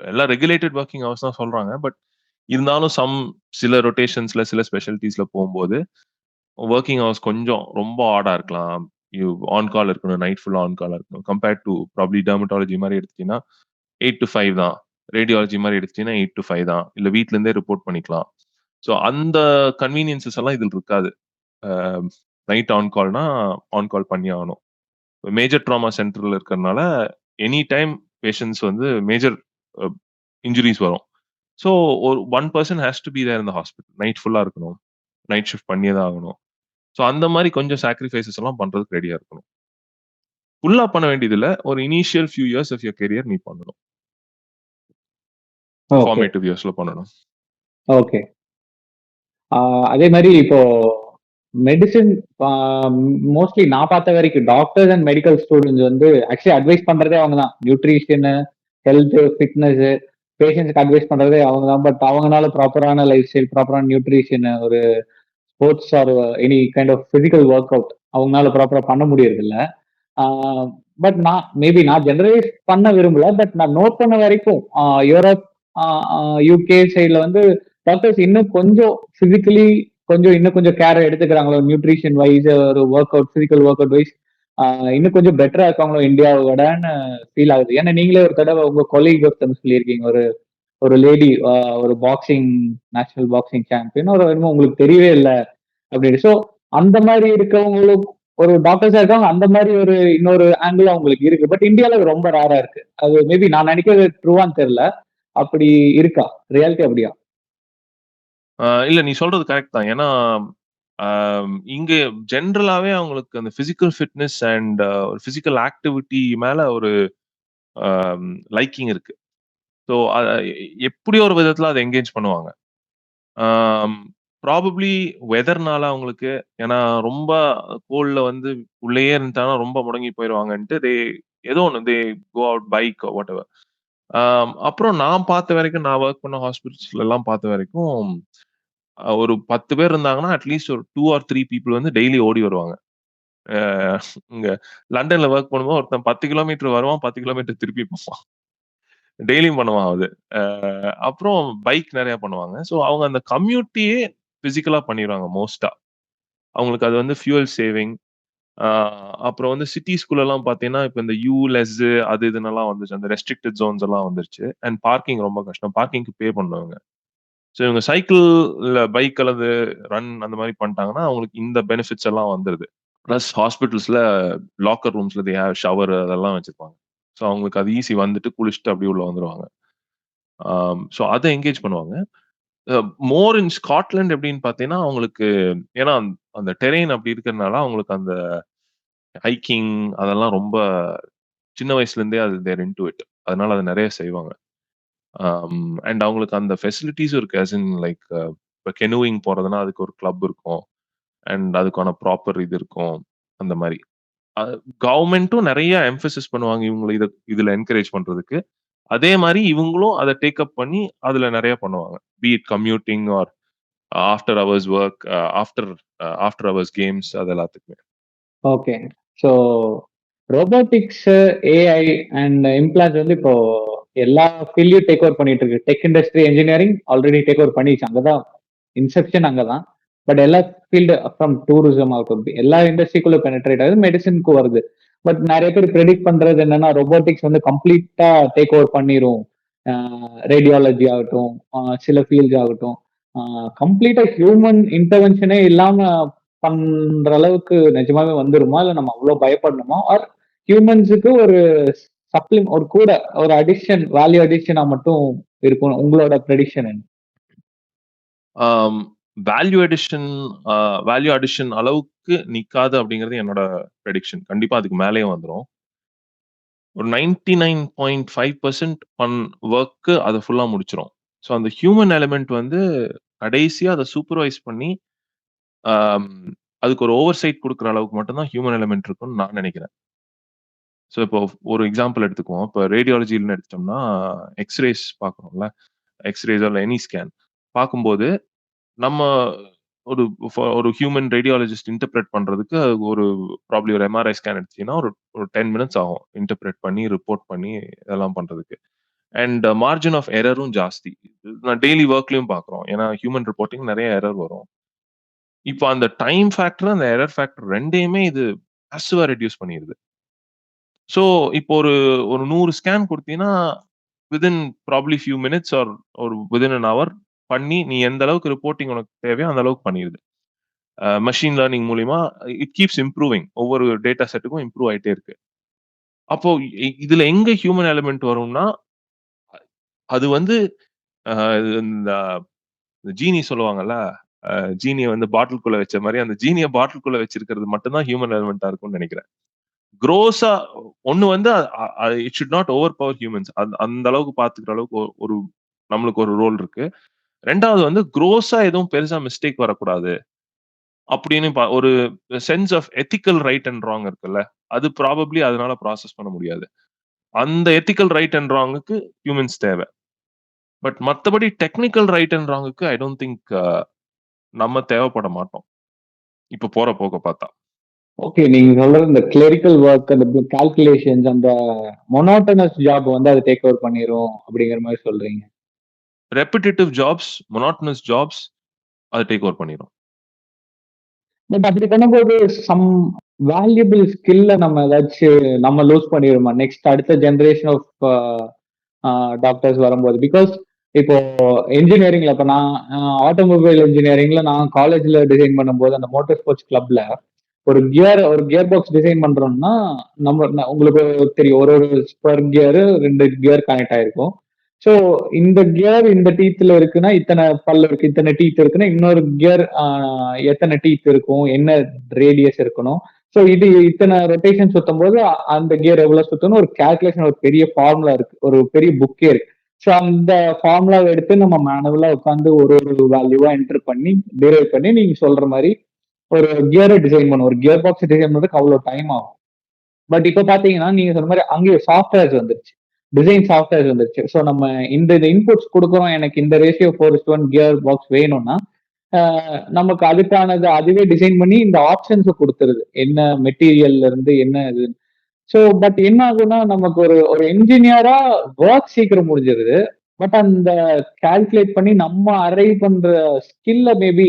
எல்லாம் ரெகுலேட்டட் வொர்க்கிங் ஹவர்ஸ் தான் சொல்றாங்க. பட் இருந்தாலும் சில ரொட்டேஷன்ஸ்ல சில ஸ்பெஷாலிட்டீஸ்ல போம்போது, வொர்க்கிங் ஹவர்ஸ் கொஞ்சம் ரொம்ப ஆடா இருக்கலாம். யூ ஆன் கால் இருக்கணும். நைட் ஃபுல்லா ஆன் காலா இருக்கணும். கம்பேர்ட் டூ ப்ராபப்லி டெர்மடாலஜி மாரி எடுத்துட்டீங்கன்னா, 8 டூ 5 தான். ரேடியாலஜி மாரி எடுத்துட்டீங்கன்னா 8 டூ 5 தான். இல்ல வீட்ல இருந்தே ரிப்போர்ட் பண்ணிக்கலாம். ஸோ அந்த கன்வீனியன்ஸஸ் எல்லாம் இதில் இருக்காது. நைட் ஆன் கால்னா ஆன் கால் பண்ணி ஆகணும். மேஜர் ட்ராமா சென்டர்ல இருக்கிறதுனால எனி டைம் பேஷண்ட்ஸ் வந்து மேஜர் இன்ஜுரிஸ் வரும். ஸோ ஒரு one person has to be there in the hospital. Night ஃபுல்லா இருக்கணும். நைட் ஷிஃப்ட் பண்ணியே தான் ஆகணும். ஸோ அந்த மாதிரி கொஞ்சம் சாக்ரிஃபைசஸ் எல்லாம் பண்றதுக்கு ரெடியா இருக்கணும். ஃபுல்லா பண்ண வேண்டியதில்ல. ஒரு initial few years of your career நீ பண்ணணும். ஓகே ஃபார்மேட்டிவ் இயர்ஸ்ல பண்ணணும். ஓகே. அதே மாதிரி இப்போ மெடிசின் மோஸ்ட்லி நான் பார்த்த வரைக்கும் டாக்டர்ஸ் அண்ட் மெடிக்கல் ஸ்டூடெண்ட்ஸ் வந்து ஆக்சுவலி அட்வைஸ் பண்றதே அவங்க தான். நியூட்ரிஷன், ஹெல்த், ஃபிட்னஸ், பேஷண்ட்ஸ்க்கு அட்வைஸ் பண்றதே அவங்க தான். பட் அவங்களால ப்ராப்பரான லைஃப் ஸ்டைல், ப்ராப்பரான நியூட்ரிஷன், ஒரு sports or any kind of physical workout அவங்களால ப்ராப்பரா பண்ண முடியறது இல்ல. பட் நான் ஜெனரலைஸ் பண்ண விரும்பல. பட் நான் நோட் பண்ண வரைக்கும் யூரோப், யூகே சைட்ல வந்து டாக்டர்ஸ் இன்னும் கொஞ்சம் பிசிக்கலி இன்னும் கொஞ்சம் கேர் எடுத்துக்கிறாங்களோ, நியூட்ரிஷன் வைஸ், ஒரு workout, physical workout wise இன்னும் கொஞ்சம் பெட்டரா இருக்காங்களோ இந்தியாவோடன்னு ஃபீல் ஆகுது. ஏன்னா நீங்களே ஒரு தடவை உங்க கொலீக் ஒருத்தர் சொல்லியிருக்கீங்க, ஒரு லேடி, ஒரு பாக்ஸிங், நேஷனல் பாக்ஸிங் சாம்பியன், ஒரு என்னமோ உங்களுக்கு தெரியவே இல்லை அப்படின்னு. ஸோ அந்த மாதிரி இருக்கவங்களுக்கு ஒரு டாக்டர்ஸா இருக்காங்க, அந்த மாதிரி ஒரு இன்னொரு ஆங்கிள் அவங்களுக்கு இருக்கு. பட் இந்தியால ரொம்ப ரேரா இருக்கு. அது மேபி நான் நினைக்கிறது ட்ரூவான்னு தெரியல. அப்படி இருக்கா? ரியாலிட்டி அப்படியா? இல்ல நீ சொல்றது கரெக்ட் தான். ஏன்னா இங்க ஜென்ரலாவே அவங்களுக்கு அந்த பிசிக்கல் ஃபிட்னஸ் அண்ட் ஒரு பிசிக்கல் ஆக்டிவிட்டி மேல ஒரு லைக்கிங் இருக்கு. ஸோ எப்படி ஒரு விதத்துல அதை என்கேஜ் பண்ணுவாங்க. ப்ராபப்ளி வெதர்னால அவங்களுக்கு, ஏன்னா ரொம்ப கோல்ட்ல வந்து உள்ளேயே இருந்துட்டாங்கன்னா ரொம்ப முடங்கி போயிடுவாங்கன்ட்டு ஏதோ ஒன்று go out bike what ever. அப்புறம் நான் பார்த்த வரைக்கும், நான் ஒர்க் பண்ண ஹாஸ்பிட்டல்ஸ்ல எல்லாம் பார்த்த வரைக்கும் ஒரு 10 பேர் இருந்தாங்கன்னா அட்லீஸ்ட் ஒரு 2 ஆர் 3 பீப்புள் வந்து டெய்லி ஓடி வருவாங்க. இங்க லண்டன்ல ஒர்க் பண்ணும்போது ஒருத்தன் 10 கிலோமீட்டர் வருவான், 10 கிலோமீட்டர் திருப்பி போவான். டெய்லியும் பண்ணுவான் அது. அப்புறம் பைக் நிறைய பண்ணுவாங்க. ஸோ அவங்க அந்த கம்யூட்டியே பிசிக்கலா பண்ணிடுவாங்க மோஸ்டா. அவங்களுக்கு அது வந்து ஃபியூயல் சேவிங். அப்புறம் வந்து சிட்டிஸ்குள்ள எல்லாம் பார்த்தீங்கன்னா, இப்ப இந்த லெஸ் அது இதுன்னெல்லாம் வந்துச்சு. அந்த ரெஸ்ட்ரிக்டட் ஜோன்ஸ் எல்லாம் வந்துருச்சு. அண்ட் பார்க்கிங் ரொம்ப கஷ்டம். பார்க்கிங்க்கு பே பண்ணுவாங்க. ஸோ இவங்க சைக்கிள் இல்ல பைக் அல்லது ரன் அந்த மாதிரி பண்ணிட்டாங்கன்னா, அவங்களுக்கு இந்த பெனிஃபிட்ஸ் எல்லாம் வந்துருது. பிளஸ் ஹாஸ்பிட்டல்ஸ்ல லாக்கர் ரூம்ஸ்ல ஷவர் அதெல்லாம் வச்சிருப்பாங்க. ஸோ அவங்களுக்கு அது ஈஸி, வந்துட்டு குளிச்சுட்டு அப்படியே உள்ள வந்துருவாங்க. ஸோ அத என்கேஜ் பண்ணுவாங்க. மோர் இன் ஸ்காட்லாண்ட் எப்படின்னு பார்த்தீங்கன்னா, அவங்களுக்கு ஏன்னா அந்த டெரெயின் அப்படி இருக்கிறதுனால அவங்களுக்கு அந்த ஹைக்கிங் அதெல்லாம் ரொம்ப சின்ன வயசுல இருந்தே அது தேர் இன்டு இட். அதனால அத நெறைய செய்வாங்க. அண்ட் அவங்களுக்கு அந்த ஃபெசிலிட்டீஸும் இருக்கு. ஆஸ் இன் லைக் இப்ப கெனூயிங் போறதுன்னா அதுக்கு ஒரு கிளப் இருக்கும். அண்ட் அதுக்கான ப்ராப்பர் இது இருக்கும். அந்த மாரி. அ கவர்ன்மென்ட்டும் நெறைய எம்பசிஸ் பண்ணுவாங்க இவங்கள இதுல என்கரேஜ் பண்றதுக்கு. அதே மாரி இவங்களும் அத டேக் அப் பண்ணி அதுல நெறைய பண்ணுவாங்க. Be it commuting or after hours work, after hours games அது எல்லாத்துக்குமே. Okay. So robotics, AI and implant வந்து இப்போ எல்லா ஃபீல்டையும் டேக் ஓவர் பண்ணிட்டு இருக்கு. Tech industry, engineering already take over பண்ணிடுச்சு. அங்கதான் இன்செப்ஷன் அங்கதான். பட் எல்லா ஃபீல்டு ஃப்ரம் டூரிசம் ஆகட்டும், எல்லா இண்டஸ்ட்ரிக்குள்ள பெனிட்ரேட் ஆகுது, மெடிசனுக்கு வருது. பட் நிறைய பேர் ப்ரெடிக்ட் பண்றது என்னன்னா, ரோபோட்டிக்ஸ் வந்து கம்ப்ளீட்டா டேக் ஓவர் பண்ணிரும். ரேடியாலஜி ஆகட்டும், சில ஃபீல்ட்ஸ் ஆகட்டும், கம்ப்ளீட்டா ஹியூமன் இன்டர்வென்ஷனே இல்லாம பண்ற அளவுக்கு நிஜமாவே வந்துருமா? இல்ல நம்ம அவ்வளவு பயப்படணுமா? ஆர் ஹியூமன்ஸுக்கு ஒரு ஒரு கூட ஒரு அடிஷன், வேல்யூ அடிஷனா மட்டும் இருக்கும். உங்களோட ப்ரெடிக்ஷன் என்ன? ஆம் வேல்யூ அடிஷன் வேல்யூ அடிஷன் அளவுக்கு நிக்காது அப்படிங்கிறது என்னோட ப்ரெடிக்ஷன். கண்டிப்பா அதுக்கு மேலயும் வந்துரும். ஒரு 99.5% வொர்க் அத ஃபுல்லா முடிச்சுரும். ஸோ அந்த ஹியூமன் எலிமெண்ட் வந்து கடைசியா அத சூப்பர்வைஸ் பண்ணி, ஆம் அதுக்கு ஒரு ஓவர்சைட் குடுக்குற அளவுக்கு மட்டும் தான் ஹியூமன் எலிமெண்ட் இருக்கும்னு நான் நெனைக்கிறேன். ஸோ இப்போ ஒரு எக்ஸாம்பிள் எடுத்துக்குவோம். இப்போ ரேடியாலஜின்னு எடுத்துட்டோம்னா, எக்ஸ்ரேஸ் பார்க்குறோம்ல. எக்ஸ்ரேஸ் இல்ல எனி ஸ்கேன் பார்க்கும்போது, நம்ம ஒரு ஒரு ஹியூமன் ரேடியாலஜிஸ்ட் இன்டர்பிரெட் பண்றதுக்கு ஒரு ப்ராபப்லி ஒரு எம்ஆர்ஐ ஸ்கேன் எடுத்தீங்கன்னா, ஒரு ஒரு 10 மினிட்ஸ் ஆகும். இன்டர்பிரெட் பண்ணி, ரிப்போர்ட் பண்ணி இதெல்லாம் பண்றதுக்கு. அண்ட் மார்ஜின் ஆஃப் எரரும் ஜாஸ்தி. நான் டெய்லி வொர்க்லயும் பார்க்குறோம். ஏன்னா ஹியூமன் ரிப்போர்ட்டிங் நெறைய எரர் வரும். இப்போ அந்த டைம் ஃபேக்டர், அந்த எரர் ஃபேக்டர் 2யுமே இது மேசிவா ரெட்யூஸ் பண்ணிருது. ஸோ இப்போ ஒரு ஒரு 100 ஸ்கேன் குடுத்தீங்கன்னா, within probably few minutes R within an hour பண்ணி நீ எந்த அளவுக்கு ரிப்போர்ட்டிங் உனக்கு தேவையோ அந்த அளவுக்கு பண்ணிடுது. மெஷின் லேர்னிங் மூலியமா இட் கீப்ஸ் இம்ப்ரூவிங். ஒவ்வொரு டேட்டா செட்டுக்கும் இம்ப்ரூவ் ஆயிட்டே இருக்கு. அப்போ இதுல எங்க ஹியூமன் எலிமெண்ட் வரும்னா, அது வந்து இந்த ஜீனி சொல்லுவாங்கல்ல, ஜீனிய வந்து பாட்டிலுக்குள்ள வச்ச மாரி, அந்த ஜீனிய பாட்டிலுக்குள்ள வச்சிருக்கிறது மட்டும் தான் ஹியூமன் எலிமெண்ட்டா இருக்கும்னு நெனைக்கிறேன். குரோஸா ஒண்ணு வந்து it should not over power humans. அந்த அளவுக்கு பார்த்துக்கிற அளவுக்கு ஒரு நம்மளுக்கு ஒரு ரோல் இருக்கு. 2வது வந்து குரோஸா எதுவும் பெருசா மிஸ்டேக் வரக்கூடாது. அப்படின்னு ஒரு sense of ethical right and wrong இருக்குல்ல. அது ப்ராபப்ளி அதனால ப்ராசஸ் பண்ண முடியாது. அந்த எத்திக்கல் ரைட் அண்ட் ராங்குக்கு ஹியூமன்ஸ் தேவை. பட் மத்தபடி டெக்னிக்கல் ரைட் அண்ட் ராங்குக்கு ஐ டோன்ட் திங்க் நம்ம தேவைப்பட மாட்டோம். இப்ப போற போக்க பார்த்தா. ஓகே. நீங்க சொல்றது இந்த கிளரிக்கல் ஒர்க், அந்த கால்குலேஷன்ஸ், அந்த மொனோட்டனஸ் ஜாப் வந்து அது டேக் ஓவர் பண்ணிரும் அப்படிங்கிற மாரி சொல்றீங்க. ரெப்பிட்டிட்டிவ் ஜாப்ஸ், மோனோட்டனஸ் ஜாப்ஸ் அத டேக் ஓவர் பண்ணிரும். பட் அப்படி பண்ணும்போது சம் வேல்யூபிள் ஸ்கில்ல நம்ம நம்ம லூஸ் பண்ணிருமா? நெக்ஸ்ட் அடுத்த ஜெனரேஷன் ஆஃப் டாக்டர்ஸ் வரும்போது. பிகாஸ் இப்போ என்ஜினியரிங்ல இப்ப நான் ஆட்டோமொபைல் இன்ஜினியரிங்ல நான் காலேஜ்ல டிசைன் பண்ணும்போது அந்த மோட்டார் ஸ்போர்ட்ஸ் கிளப்ல ஒரு கியர் பாக்ஸ் டிசைன் பண்றோம்னா உங்களுக்கு தெரியும், ஒரு ஒரு ஸ்பர் கியர் 2 கியர் கனெக்ட் ஆயிருக்கும். ஸோ இந்த கியர் இந்த டீத்ல இருக்குன்னா இத்தனை பல்லு இருக்கு, இத்தனை டீத் இருக்குன்னா இன்னொரு கியர் எத்தனை டீத் இருக்கும், என்ன ரேடியஸ் இருக்கணும். ஸோ இது இத்தனை ரொட்டேஷன் சுத்தும் போது அந்த கியர் எவ்வளவு சுத்தணும், ஒரு கால்குலேஷன், ஒரு பெரிய ஃபார்முலா இருக்கு, ஒரு பெரிய புக்கே இருக்கு. ஸோ அந்த ஃபார்முலாவை எடுத்து நம்ம மேனுவலா உட்காந்து ஒரு ஒரு வேல்யூவா என்டர் பண்ணி டிரைவ் பண்ணி நீங்க சொல்ற மாதிரி ஒரு கியரை டிசைன் பண்ணும். ஒரு கியர் பாக்ஸ் டிசைன் பண்றதுக்கு அவ்வளவு டைம் ஆகும். பட் இப்ப பாத்தீங்கன்னா நீங்க சொன்ன மாதிரி அங்கேயே சாஃப்ட்வேர்ஸ் வந்துருச்சு, டிசைன் சாஃப்ட்வேர்ஸ் வந்துருச்சு. ஸோ நம்ம இந்த இன்புட்ஸ் கொடுக்குறோம், எனக்கு இந்த ரேஷியோ 4:1 கியர் பாக்ஸ் வேணும்னா நமக்கு அதுக்கானது அதுவே டிசைன் பண்ணி இந்த ஆப்ஷன்ஸ் கொடுத்துருது, என்ன மெட்டீரியல்ல இருந்து என்ன இது. ஸோ பட் என்ன ஆகும்னா நமக்கு ஒரு ஒரு என்ஜினியரா ஒர்க் சீக்கிரம் முடிஞ்சிருது. பட் அந்த கால்குலேட் பண்ணி நம்ம அரைவ் பண்ற ஸ்கில்ல மேபி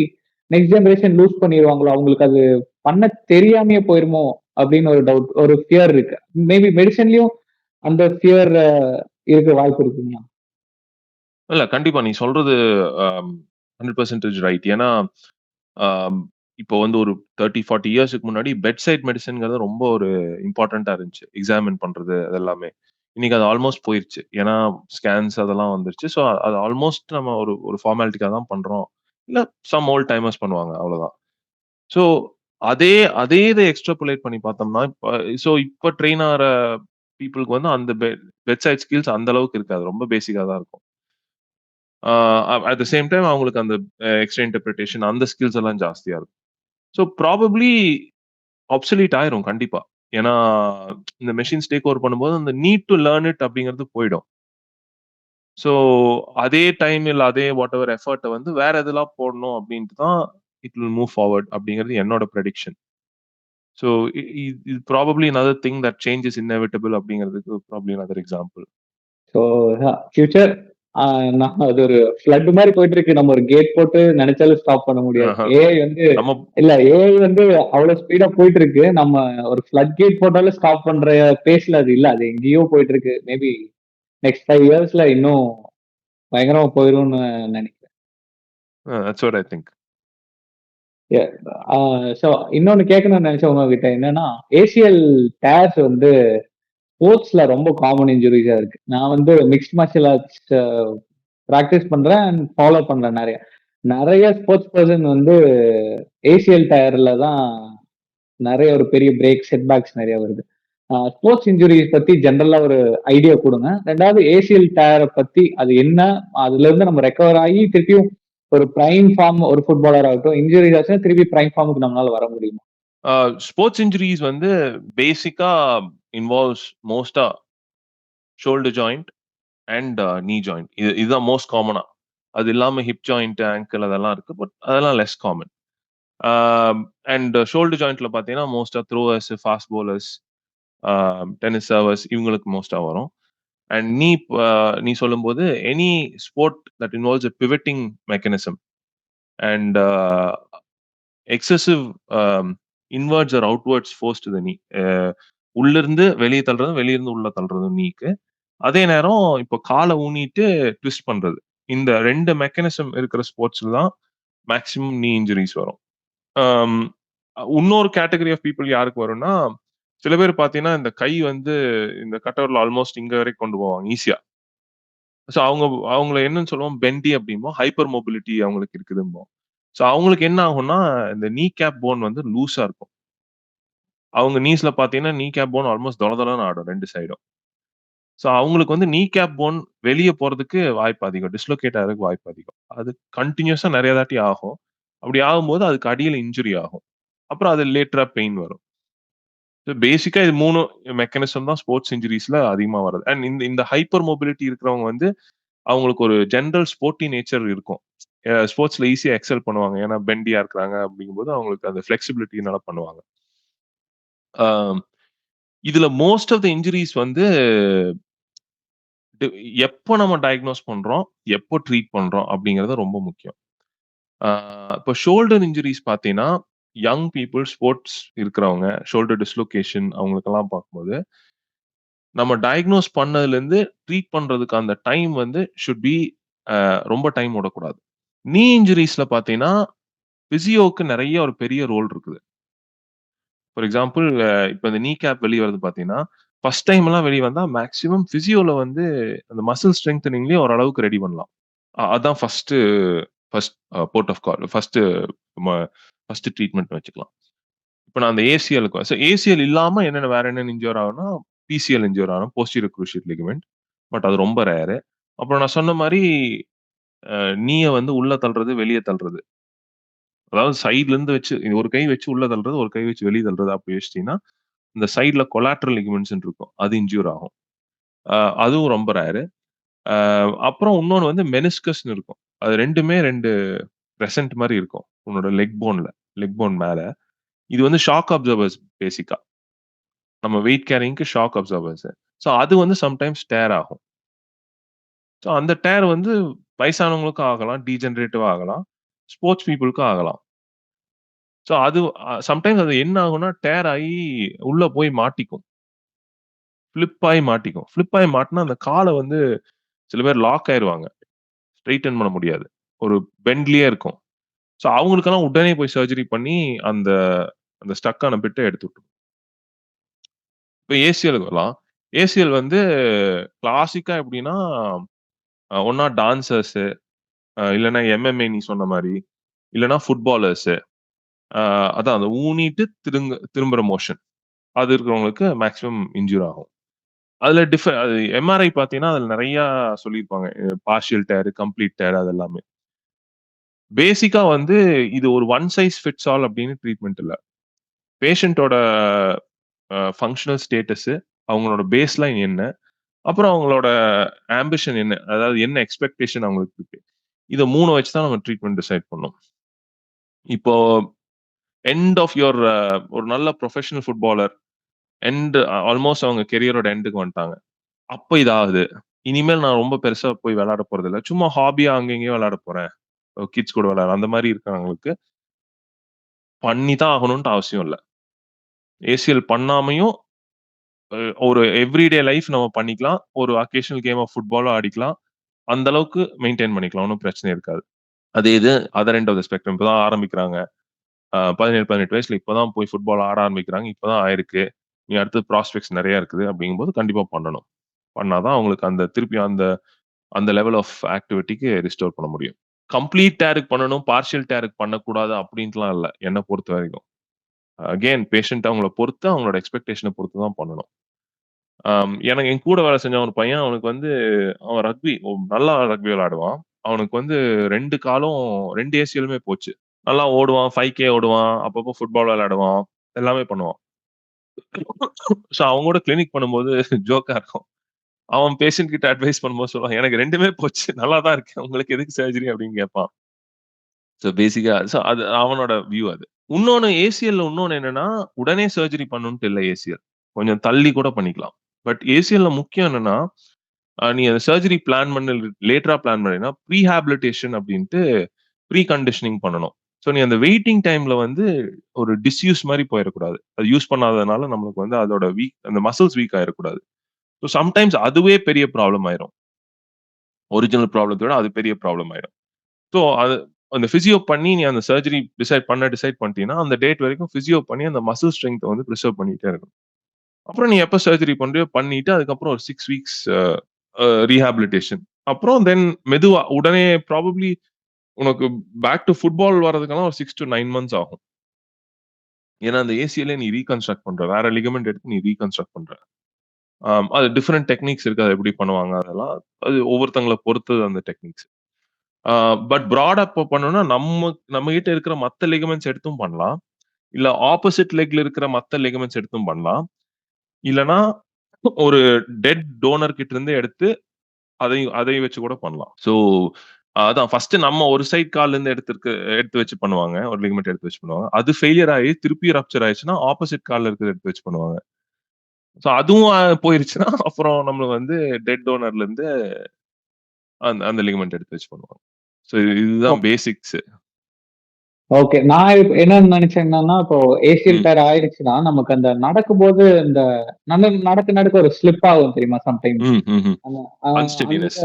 நெக்ஸ்ட் ஜெனரேஷன் லூஸ் பண்ணிடுவாங்களோ, அவங்களுக்கு அது பண்ண தெரியாமையே போயிருமோ அப்படின்னு ஒரு டவுட், ஒரு ஃபியர் இருக்கு. மேபி மெடிசன்லயும் அந்த ஃபியர் இருக்க வாய்ப்பு இருக்குங்களா? இல்ல கண்டிப்பா நீ சொல்றது 100% ரைட். ஏன்னா, ஆம், இப்போ வந்து ஒரு 30, 40 இயர்ஸ்க்கு முன்னாடி பெட் சைட் மெடிசின்ங்கிறது ரொம்ப ஒரு இம்பார்ட்டன்ட்டா இருந்துச்சு. எக்ஸாமின் பண்றது அது எல்லாமே. இன்னைக்கு அது ஆல்மோஸ்ட் போயிருச்சு. ஏன்னா ஸ்கேன்ஸ் அதெல்லாம் வந்துருச்சு. ஸோ அது ஆல்மோஸ்ட் நம்ம ஒரு ஒரு ஃபார்மாலிட்டிக்கா தான் பண்றோம். இல்ல சம் ஓல்ட் டைமர்ஸ் பண்ணுவாங்க. அவ்வளோதான். ஸோ அதே அதே இத எக்ஸ்ட்ராபுலேட் பண்ணி பார்த்தோம்னா, இப்ப ட்ரெயின் ஆற பீப்பிள்க்கு வந்து அந்த பெட் சைட் ஸ்கில்ஸ் அந்த அளவுக்கு இருக்காது. ரொம்ப பேசிக்கா தான் இருக்கும். ஆ அட் த சேம் டைம் அவங்களுக்கு அந்த எக்ஸ்ட்ரா இன்டர்பிரிட்டேஷன் அந்த ஸ்கில்ஸ் எல்லாம் ஜாஸ்தியா இருக்கும். ஸோ ப்ராபப்ளி ஆப்சொலீட் ஆயிரும் கண்டிப்பா. ஏன்னா, இந்த மெஷின்ஸ் டேக் ஓவர் பண்ணும்போது அந்த நீட் டூ லேர்ன் இட் அப்படிங்கிறது போயிடும். ஸோ அதே டைம் இல்ல அதே வாட்டெவர் எஃபோர்ட்ட வந்து வேற எதெல்லாம் போடணும் அப்படின்ட்டு தான் இட் வில் மூவ் ஃபார்வர்ட் அப்படிங்கிறது என்னோட பிரெடிக்ஷன். ஸோ இது probably another thing that change is inevitable அப்படிங்கிறதுக்கு probably another example. So future நான் அது ஒரு ஃப்ளட் மாதிரி போயிட்டு இருக்கு. நம்ம ஒரு கேட் போட்டு நினைச்சாலும் ஸ்டாப் பண்ண முடியாது. ஏஐ வந்து நம்ம இல்ல, ஏஐ வந்து அவ்வளவு ஸ்பீடா போயிட்டு இருக்கு. நம்ம ஒரு ஃப்ளட் கேட் போட்டாலும் ஸ்டாப் பண்ற பேஸ்ல அது இல்ல. அது எங்கேயோ போயிட்டு இருக்கு. மேபி நெக்ஸ்ட் 5 இயர்ஸ்ல இன்னும் பயங்கரமா போயிரும்னு நினைக்கிறேன். That's what I think. So இன்னொன்னு கேட்கணும்னு நினைச்சேன் உங்ககிட்ட. என்னன்னா ஏசிஎல் டேர்ஸ் வந்து ஸ்போர்ட்ஸ்ல ரொம்ப காமன் இன்ஜுரிஸா இருக்கு. நான் வந்து மிக்ஸ்ட் மார்ஷியல் ஆர்ட்ஸ் ப்ராக்டிஸ் பண்றேன் அண்ட் ஃபாலோ பண்றேன். நிறைய நிறைய ஸ்போர்ட்ஸ் பர்சன் வந்து ஏசிஎல் டயர்ல தான் நிறைய ஒரு பெரிய பிரேக் செட்பேக்ஸ் நிறைய வருது. ஸ்போர்ட்ஸ் இன்ஜுரிஸ் பத்தி ஜென்ரலா ஒரு ஐடியா கொடுங்க. ரெண்டாவது ஏசிஎல் டயரை பத்தி அது என்ன, அதுல இருந்து நம்ம ரெக்கவர் ஆகி திருப்பியும் ஒரு பிரைம் ஃபார்ம், ஒரு ஃபுட்பாலர் ஆகட்டும், இன்ஜுரிஸ் ஆச்சுன்னா திருப்பி பிரைம் ஃபார்முக்கு நம்மளால வர முடியுமா? ஸ்போர்ட்ஸ் இன்ஜுரிஸ் வந்து பேசிக்கா இன்வால்வ்ஸ் மோஸ்டா ஷோல்டர் ஜாயிண்ட் அண்ட் நீ ஜாயிண்ட். இதுதான் மோஸ்ட் காமனா. அது இல்லாம ஹிப் ஜாயிண்ட், ஆங்கிள் அதெல்லாம் இருக்கு. பட் அதெல்லாம் லெஸ் காமன். அண்ட் ஷோல்டர் ஜாயிண்ட்ல பார்த்தீங்கன்னா மோஸ்டா throwers, fast bowlers, tennis servers இவங்களுக்கு மோஸ்டா வரும். அண்ட் நீ சொல்லும்போது any sport that involves a pivoting mechanism and excessive inwards or outwards force to the knee. உள்ளிருந்து வெளியே தள்ளுறதும் வெளியிருந்து உள்ள தள்ளுறதும் நீக்கு. அதே நேரம் இப்போ காலை ஊனிட்டு ட்விஸ்ட் பண்றது. இந்த 2 மெக்கானிசம் இருக்கிற ஸ்போர்ட்ஸ்ல தான் மேக்ஸிமம் நீ இன்ஜுரீஸ் வரும். ஆம், இன்னொரு கேட்டகரி ஆஃப் பீப்பிள் யாருக்கு வரும்னா, சில பேர் பார்த்தீங்கன்னா, இந்த கை வந்து இந்த கட்டவிரல் ஆல்மோஸ்ட் இங்க வரைக்கும் கொண்டு போவாங்க ஈஸியா. ஸோ அவங்கள என்னன்னு சொல்லுவோம் பென்டி அப்படிம்போம். ஹைப்பர் மொபிலிட்டி அவங்களுக்கு இருக்குதும்போம். ஸோ அவங்களுக்கு என்ன ஆகும்னா, இந்த நீ கேப் போன் வந்து லூஸா இருக்கும். அவங்க நீஸ்ல பார்த்தீங்கன்னா, நீ கேப் போன் ஆல்மோஸ்ட் தொல தொலன்னு ஆடும் 2 சைடும். ஸோ அவங்களுக்கு வந்து நீ கேப் போன் வெளிய போறதுக்கு வாய்ப்பு அதிகம். டிஸ்லோகேட் ஆகுறதுக்கு வாய்ப்பு அதிகம். அது கன்டினியூஸா நெறைய தாட்டி ஆகும். அப்படி ஆகும்போது அதுக்கு அடியில இன்ஜுரி ஆகும். அப்புறம் அது லேட்டரா பெயின் வரும். ஸோ பேசிக்கா இது 3 மெக்கானிசம் தான் ஸ்போர்ட்ஸ் இன்ஜுரீஸ்ல அதிகமா வருது. அண்ட் இந்த இந்த ஹைப்பர் மொபிலிட்டி இருக்கிறவங்க வந்து அவங்களுக்கு ஒரு ஜெனரல் ஸ்போர்ட்டி நேச்சர் இருக்கும். ஸ்போர்ட்ஸ்ல ஈஸியா எக்ஸெல் பண்ணுவாங்க. ஏன்னா பெண்டியா இருக்கிறாங்க அப்படிங்கும்போது அவங்களுக்கு அந்த ஃப்ளெக்சிபிலிட்டினால பண்ணுவாங்க. ஆ இதுல மோஸ்ட் ஆஃப் த இன்ஜுரீஸ் வந்து டு எப்போ நம்ம டயக்னோஸ் பண்றோம், எப்போ ட்ரீட் பண்றோம் அப்படிங்கிறது ரொம்ப முக்கியம். ஆ இப்போ ஷோல்டர் இன்ஜுரீஸ் பார்த்தீங்கன்னா, யங் பீப்பிள் ஸ்போர்ட்ஸ் இருக்கிறவங்க, ஷோல்டர் டிஸ்லோகேஷன் அவங்களுக்கெல்லாம் பார்க்கும்போது, நம்ம டயக்னோஸ் பண்ணதுலேருந்து ட்ரீட் பண்றதுக்கு அந்த டைம் வந்து ஷுட் பி ரொம்ப டைம் விடக்கூடாது. நீ இன்ஜுரீஸ்ல பார்த்தீங்கன்னா, பிசியோவுக்கு நெறைய ஒரு பெரிய ரோல் இருக்குது. ஃபார் எக்ஸாம்பிள் இப்ப இந்த நீ கேப் வெளிய வருது பார்த்தீங்கன்னா, ஃபர்ஸ்ட் டைம்லாம் வெளிய வந்தா மேக்ஸிமம் பிசியோல வந்து அந்த மசில் ஸ்ட்ரெங்தனிங்லயே ஓரளவுக்கு ரெடி பண்ணலாம். அதான் போர்ட் ஆஃப் கால். ம ஃபர்ஸ்ட் ட்ரீட்மெண்ட்னு வச்சுக்கலாம். இப்ப நான் அந்த ஏசிஎல்க்கு ஏசிஎல் இல்லாம வேற என்னென்ன இன்ஜூர் ஆகும்னா, பிசிஎல் இன்ஜூர் ஆகும். Posterior cruciate ligament. பட் அது ரொம்ப ரேர். அப்புறம் நான் சொன்ன மாரி நீய வந்து உள்ள தள்ளுறது, வெளிய தள்ளுறது. அதாவது சைட்ல இருந்து வச்சு ஒரு கை வச்சு உள்ள தள்ளுறது, ஒரு கை வச்சு வெளிய தள்ளுறது அப்படி வச்சுட்டீங்கன்னா, இந்த சைட்ல கொலாட்ரல் லிகமெண்ட்ஸ்ன்னு இருக்கும். அது இன்ஜூர் ஆகும். அ அதுவும் ரொம்ப ரேர். அ அப்புறம் இன்னொன்னு வந்து மெனிஸ்கஸ்ன்னு இருக்கும். அது 2மே 2 கிரசன்ட் மாரி இருக்கும். உன்னோட லெக் போன் மேல. இது வந்து ஷாக் அப்சர்வர்ஸ் பேசிக்கா. நம்ம வெயிட் கேரிங்க்கு ஷாக் அப்சர்வர்ஸ். ஸோ அது வந்து சம்டைம்ஸ் டேர் ஆகும். ஸோ அந்த டேர் வந்து வயசானவங்களுக்கும் ஆகலாம், டீஜெனரேட்டிவா ஆகலாம். ஸ்போர்ட்ஸ் பீப்பிள்க்கும் ஆகலாம். ஸோ அது சம்டைம்ஸ் அது என்ன ஆகும்னா, டேர் ஆயி உள்ள போய் மாட்டிக்கும். ஃபிளிப் ஆயி மாட்டுனா அந்த கால வந்து சில பேர் லாக் ஆயிருவாங்க. ஸ்ட்ரெய்ட்டன் பண்ண முடியாது. ஒரு பெண்ட்லயே இருக்கும். ஸோ அவங்களுக்கெல்லாம் உடனே போய் சர்ஜரி பண்ணி அந்த அந்த ஸ்டக் ஆன பிட்ட எடுத்து விட்டுரும். இப்ப ஏசிஎல்க்கு வரலாம். ஏசிஎல் வந்து கிளாசிக்கா எப்படின்னா, ஒண்ணா டான்சர்ஸு, இல்லன்னா எம்எம்ஏ நீ சொன்ன மாரி, இல்லன்னா ஃபுட்பாலர்ஸு. அ அதான் அந்த ஊனிட்டு திரும்புற மோஷன். அது இருக்கிறவங்களுக்கு மேக்ஸிமம் இன்ஜூர் ஆகும். அதுல அது எம்ஆர்ஐ பார்த்தீங்கன்னா, அதுல நெறையா சொல்லியிருப்பாங்க. பார்ஷியல் டேர், கம்ப்ளீட் டேர் அது எல்லாமே. பேசிக்கா வந்து இது ஒரு ஒன் சைஸ் ஃபிட்ஸ் ஆல் அப்படின்னு ட்ரீட்மெண்ட் இல்ல. பேஷண்டோட ஃபங்ஷனல் ஸ்டேட்டஸு, அவங்களோட பேஸ் லைன் என்ன? அப்புறம் அவங்களோட ஆம்பிஷன் என்ன? அதாவது என்ன எக்ஸ்பெக்டேஷன் அவங்களுக்கு இருக்கு? இத 3 வச்சு தான் நம்ம ட்ரீட்மெண்ட் டிசைட் பண்ணணும். இப்போ எண்ட் ஆஃப் யுவர் ஒரு நல்ல புரொஃபஷனல் ஃபுட்பாலர் ஆல்மோஸ்ட் அவங்க கெரியரோட எண்டுக்கு வந்துட்டாங்க. அப்ப இது ஆகுது. இனிமேல் நான் ரொம்ப பெருசா போய் விளையாட போறதில்ல. சும்மா ஹாபியா அங்க இங்கேயும் விளையாட போறேன். கிட்ஸ் கூட விளையாட அந்த மாரி இருக்கிறவங்களுக்கு பண்ணி தான் ஆகணும்ன்ட்டு அவசியம் இல்ல. ஏசிஎல் பண்ணாமயும் அ ஒரு எவ்ரிடே லைஃப் நம்ம பண்ணிக்கலாம். ஒரு அக்கேஷனல் கேம் ஆஃப் ஃபுட்பாலும் ஆடிக்கலாம். அந்த அளவுக்கு மெயின்டெயின் பண்ணிக்கலாம். ஒண்ணும் பிரச்சனை இருக்காது. அதே இது other end of the spectrum. இப்ப தான் ஆரம்பிக்கிறாங்க. 17, 18 வயசுல இப்ப தான் போய் ஃபுட்பால் ஆட ஆரம்பிக்கிறாங்க. இப்ப தான் ஆயிருக்கு. இனி அடுத்து ப்ராஸ்பெக்ட்ஸ் நெறைய இருக்குது அப்படிங்கும்போது கண்டிப்பா பண்ணணும். பண்ணா தான் அவங்களுக்கு அந்த திருப்பி அந்த அந்த லெவல் ஆஃப் ஆக்டிவிட்டிக்கு ரிஸ்டோர் பண்ண முடியும். கம்ப்ளீட் டேர்க்கு பண்ணணும், பார்ஷியல் டேர்க்கு பண்ணக்கூடாது அப்டின்ட்டுலாம் இல்ல. என்ன பொறுத்தவரைக்கும். அகைன் பேஷண்ட் அவங்கள பொறுத்து, அவங்களோட எக்ஸ்பெக்டேஷன பொறுத்து தான் பண்ணணும். எனக்கு என் கூட வேலை செஞ்ச ஒரு பையன், அவனுக்கு வந்து அவன் நல்லா ரக்பி விளையாடுவான். அவனுக்கு வந்து 2 காலும் 2 ஏசிஎலுமே போச்சு. நல்லா ஓடுவான், 5K ஓடுவான், அப்பப்போ ஃபுட்பால் விளையாடுவான், எல்லாமே பண்ணுவான். ஸோ அவங்க கூட கிளினிக் பண்ணும்போது ஜோக்கா இருக்கும். அவன் பேஷண்ட் கிட்ட அட்வைஸ் பண்ணும்போது சொல்லுவான், "எனக்கு 2மே போச்சு. நல்லா தான் இருக்கேன். உங்களுக்கு எதுக்கு சர்ஜரி?" அப்படின்னு கேட்பான். அது அவனோட வியூ அது. இன்னொன்னு என்னன்னா, உடனே சர்ஜரி பண்ணணும்ன்ட்டு இல்ல ஏசிஎல். கொஞ்சம் தள்ளி கூட பண்ணிக்கலாம். பட் ஏசிஎல்ல முக்கியம் என்னன்னா, நீ அந்த சர்ஜரி லேட்டரா பிளான் பண்ணீன்னா, ப்ரீஹாபிலிடேஷன் அப்டின்ட்டு ப்ரீ கண்டிஷனிங் பண்ணணும். ஸோ நீ அந்த வெயிட்டிங் டைம்ல வந்து ஒரு டிஸ்யூஸ் மாரி போயிறக்கூடாது. அது யூஸ் பண்ணாததுனால நம்மளுக்கு வந்து அந்த மசில்ஸ் வீக் ஆயிறக்கூடாது. ஸோ சம்டைம்ஸ் அதுவே பெரிய ப்ராப்ளம் ஆயிரும். ஒரிஜினல் ப்ராப்ளத்த விட அது பெரிய ப்ராப்ளம் ஆயிடும். ஸோ அது அந்த பிசியோ பண்ணி நீ அந்த சர்ஜரி டிசைட் பண்ணிட்டீங்கன்னா, அந்த டேட் வரைக்கும் பிசியோ பண்ணி அந்த மசில் ஸ்ட்ரெங்த்த வந்து பிரிசர்வ் பண்ணிட்டே இருக்கணும். அப்புறம் நீ எப்ப சர்ஜரி பண்றியோ பண்ணிட்டு, அதுக்கப்புறம் ஒரு 6 வீக்ஸ் ரீஹாபிலிட்டேஷன். அப்புறம் தென் மெதுவா உடனே ப்ராபப்ளி உனக்கு பேக் டூ ஃபுட்பால் வரதுக்கெல்லாம் ஒரு 6 டூ 9 மந்த்ஸ் ஆகும். ஏன்னா, அந்த ஏசிஎல்லே நீ ரீகன்ஸ்ட்ரக்ட் பண்ற. வேற லிகமெண்ட் எடுத்து நீ ரீகன்ஸ்ட்ரக்ட் பண்ற. அது டிஃபரெண்ட் டெக்னிக்ஸ் இருக்கு. அத எப்படி பண்ணுவாங்க அதெல்லாம். அது ஒவ்வொருத்தங்கள பொறுத்தது அந்த டெக்னிக்ஸ். ஆ பட் பிராடா இப்ப பண்ணணும்னா, நம்ம கிட்ட இருக்கிற மத்த லிகமெண்ட்ஸ் எடுத்தும் பண்ணலாம். இல்ல ஆப்போசிட் லெக்ல இருக்கிற மத்த லிகமெண்ட்ஸ் எடுத்தும் பண்ணலாம். இல்லன்னா, ஒரு டெட் டோனர் கிட்ட இருந்து எடுத்து அதை வச்சு கூட பண்ணலாம். ஸோ அதான் ஃபர்ஸ்ட் நம்ம ஒரு சைட் கால்ல இருந்து எடுத்து வச்சு பண்ணுவாங்க. ஒரு லிகமெண்ட் எடுத்து வச்சு பண்ணுவாங்க. அது ஃபெயிலியர் ஆயி திருப்பி ரப்சர் ஆயிருச்சுன்னா, ஆப்போசிட் கால்ல இருக்கிறத எடுத்து வச்சு பண்ணுவாங்க. ஸோ அதுவும் போயிருச்சுன்னா, அப்புறம் நம்மளுக்கு வந்து டெட் டோனர்ல இருந்து அந்த அந்த லிகமெண்ட் எடுத்து வச்சு பண்ணுவாங்க. ஸோ இதுதான் பேசிக்ஸ். ஓகே. நான் இப்ப என்ன நினைச்சேன்னா, இப்போ ஏசிஎல் ம். டயர் ஆயிடுச்சுன்னா, நமக்கு அந்த நடக்கும்போது இந்த நடக்க நடக்க ஒரு ஸ்லிப் ஆகும் தெரியுமா சம்டைம்ஸ். ம். ம்ஹ்ம். அந்த அ அந்த அன்ஸ்டெடினஸ்.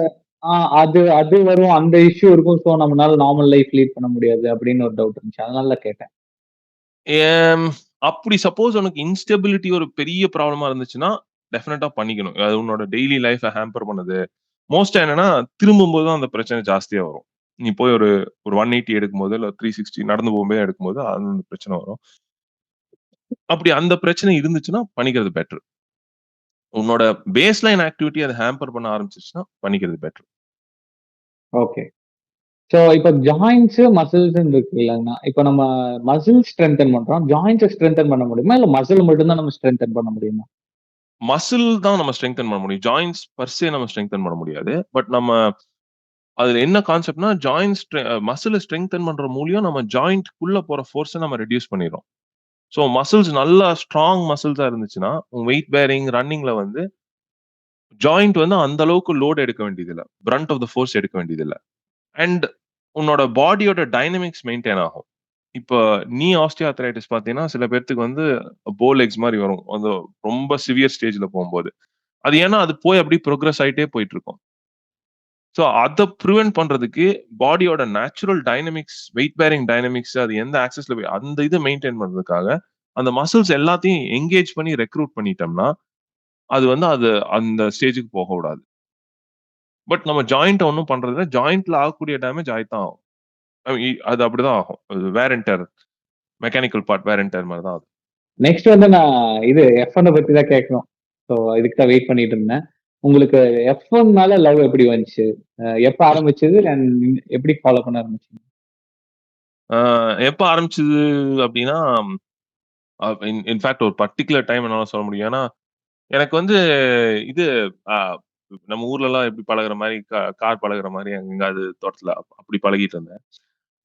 அது அது வரும். அந்த இஷ்யூ இருக்கும். ஸோ நம்மனால நார்மல் லைஃப் லீட் பண்ண முடியாது அப்படின்னு ஒரு டவுட் இருந்துச்சு. அதனால தான் கேட்டேன். ஏம் அப்படி சப்போஸ் உனக்கு இன்ஸ்டெபிலிட்டி ஒரு பெரிய ப்ராப்ளமா இருந்துச்சுன்னா, டெஃபினட்டா பண்ணிக்கணும். அது உன்னோட டெய்லி லைஃப்ப ஹேம்பர் பண்ணுது. மோஸ்ட்டா என்னன்னா, திரும்பும்போது தான் அந்த பிரச்சனை ஜாஸ்தியா வரும். நீ போய் ஒரு ஒரு 180 எடுக்கும்போது, இல்ல 360 நடந்து போகும்போது எடுக்கும்போது, அந்த பிரச்சனை வரும். அப்படி அந்த பிரச்சனை இருந்துச்சுன்னா, பண்ணிக்கிறது பெட்டர். உன்னோட பேஸ் லைன் ஆக்டிவிட்டி அத ஹேம்பர் பண்ண ஆரம்பிச்சுச்சுன்னா, பண்ணிக்கிறது பெட்டர். ஓகே. ஸோ இப்ப ஜாயிண்ட்ஸ், மசில்ஸ்ன்னு இருக்கு இல்லன்னா, இப்ப நம்ம மசில் ஸ்ட்ரெங்தன் பண்றோம். ஜாயிண்ட்ஸ ஸ்ட்ரெங்தன் பண்ண முடியுமா? இல்ல மசில் மட்டும் தான் நம்ம ஸ்ட்ரெங்தன் பண்ண முடியுமா? மசில் தான் நம்ம ஸ்ட்ரெங்தன் பண்ண முடியும். ஜாயிண்ட்ஸ் பெர் சே நம்ம ஸ்ட்ரெங்தன் பண்ண முடியாது. பட் நம்ம அதுல என்ன கான்செப்ட்னா, மசில ஸ்ட்ரெங்தன் பண்ற மூலியம் நம்ம ஜாயிண்ட்க்குள்ள போற ஃபோர்ஸ நம்ம ரெடியூஸ் பண்ணிர்றோம். ஸோ மசில்ஸ் நல்லா ஸ்ட்ராங் மசில்ஸா இருந்துச்சுன்னா, உன் வெயிட் பேரிங், ரன்னிங்ல வந்து ஜாயிண்ட் வந்து அந்த அளவுக்கு லோட் எடுக்க வேண்டியதில்ல. பிரண்ட் ஆஃப் த ஃபோர்ஸ் எடுக்க வேண்டியதில்ல. அண்ட் உன்னோட பாடியோட டைனமிக்ஸ் மெயின்டெயின் ஆகும். இப்ப ஆஸ்டியோஆர்த்ரைட்டிஸ் பார்த்தீங்கன்னா, சில பேத்துக்கு வந்து லெக்ஸ் மாரி வரும். அந்த ரொம்ப சிவியர் ஸ்டேஜ்ல போம்போது. அது ஏன்னா, அது போய் அப்படியே புரோகிரஸ் ஆயிட்டே போயிட்டுருக்கும். ஸோ அத பிரிவென்ட் பண்றதுக்கு பாடியோட natural dynamics, weight bearing dynamics அது எந்த ஆக்சஸ்ல அந்த இத மெயின்டெயின் பண்றதுக்காக, அந்த மசில்ஸ் எல்லாத்தையும் எங்கேஜ் பண்ணி ரெக்ரூட் பண்ணிட்டோம்னா, அது அந்த ஸ்டேஜ்க்கு போக விடாது. பட் நம்ம ஜாயிண்ட்ட ஒண்ணும் பண்றதில்ல. ஜாயிண்ட்ல ஆகக்கூடிய டேமேஜ் ஆயித்தான் ஆகும். அது அப்படிதான் ஆகும். அது wear and tear mechanical part wear and tear மாரி தான் ஆகும். நெக்ஸ்ட் வந்து நான் இது F1 பத்தி தான் கேட்கணும். ஸோ இதுக்கு தான் வெயிட் பண்ணிட்டு இருந்தேன். உங்களுக்கு F1 மேல லவ் எப்படி வந்துச்சு? எப்ப ஆரம்பிச்சது? அண்ட் எப்படி ஃபாலோ பண்ண ஆரம்பிச்சீங்க? ஆ எப்ப ஆரம்பிச்சது அப்படின்னா, இன்ஃபாக்ட் ஒரு பர்ட்டிகுலர் டைம் என்னால சொல்ல முடியும். ஏன்னா, எனக்கு வந்து இது அ நம்ம ஊர்லலாம் எப்படி பழகுற மாரி கார் பழகுற மாரி எங்கேயாவது தோட்டத்துல அப்படி பழகிட்டு இருந்தேன்.